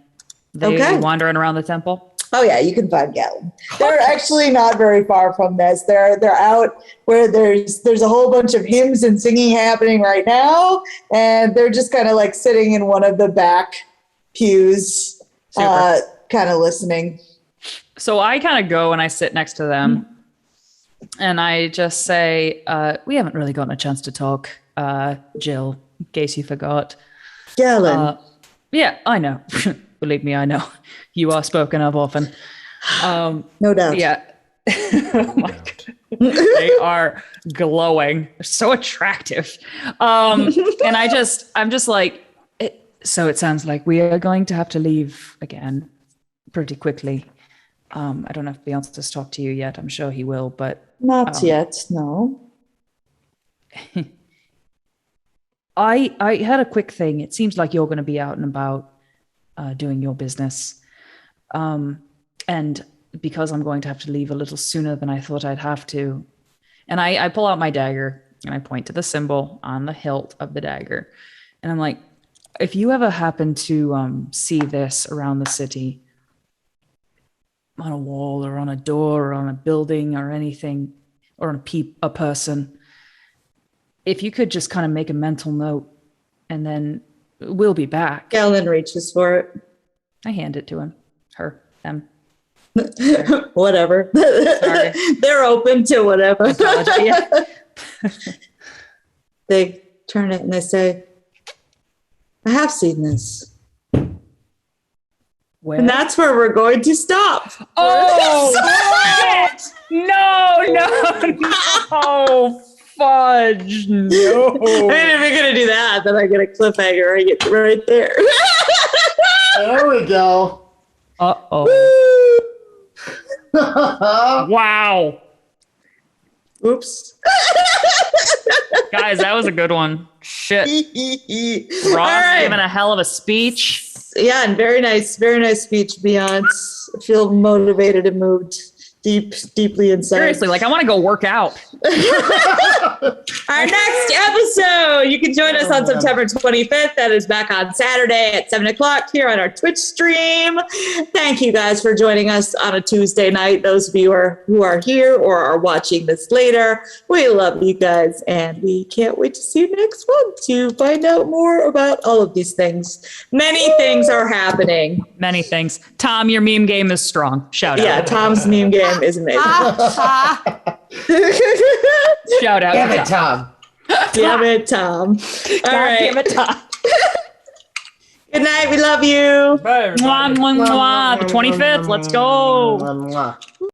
They Okay. wandering around the temple. Oh yeah, you can find Galen. They're actually not very far from this. They're out where there's a whole bunch of hymns and singing happening right now, and they're just kind of like sitting in one of the back pews, kind of listening. So I kind of go and I sit next to them, and I just say, "We haven't really gotten a chance to talk, Jill. In case you forgot." Galen. Yeah, I know. Believe me, I know. You are spoken of often. No doubt. Yeah. Oh my God. They are glowing. They're so attractive. And I'm just like, so it sounds like we are going to have to leave again pretty quickly. I don't know if Beyonce's talked to you yet. I'm sure he will, but Not yet, no. I had a quick thing. It seems like you're going to be out and about doing your business. And because I'm going to have to leave a little sooner than I thought I'd have to. And I pull out my dagger and I point to the symbol on the hilt of the dagger. And I'm like, if you ever happen to see this around the city, on a wall or on a door or on a building or anything, or on a person, if you could just kind of make a mental note, and then we'll be back. Galen reaches for it. I hand it to him, her, them. Whatever. Sorry. They're open to whatever. Apology, yeah. They turn it and they say, I have seen this. Where? And that's where we're going to stop. Oh, shit! No, fudge, no. I mean, if you're going to do that, then I get a cliffhanger. I get right there. There we go. Uh-oh. Wow. Oops. Guys, that was a good one. Shit. All Ross right. giving a hell of a speech. Yeah, and very nice speech, Beyonce. I feel motivated and moved deeply inside. Seriously, like I want to go work out. Our next episode, you can join us on September 25th. That is back on Saturday at 7 o'clock here on our Twitch stream. Thank you guys for joining us on a Tuesday night. Those of you who are here or are watching this later, we love you guys, and we can't wait to see you next month to find out more about all of these things. Many things are happening. Many things. Tom, your meme game is strong. Shout out. Yeah, Tom's meme game is amazing. Shout out. Damn to it, Tom. Damn it, Tom. All right. Damn it, Tom. Good night. We love you. Bye, everybody. Mwah, mwah, mwah. The 25th. Let's go. Mwah, mwah.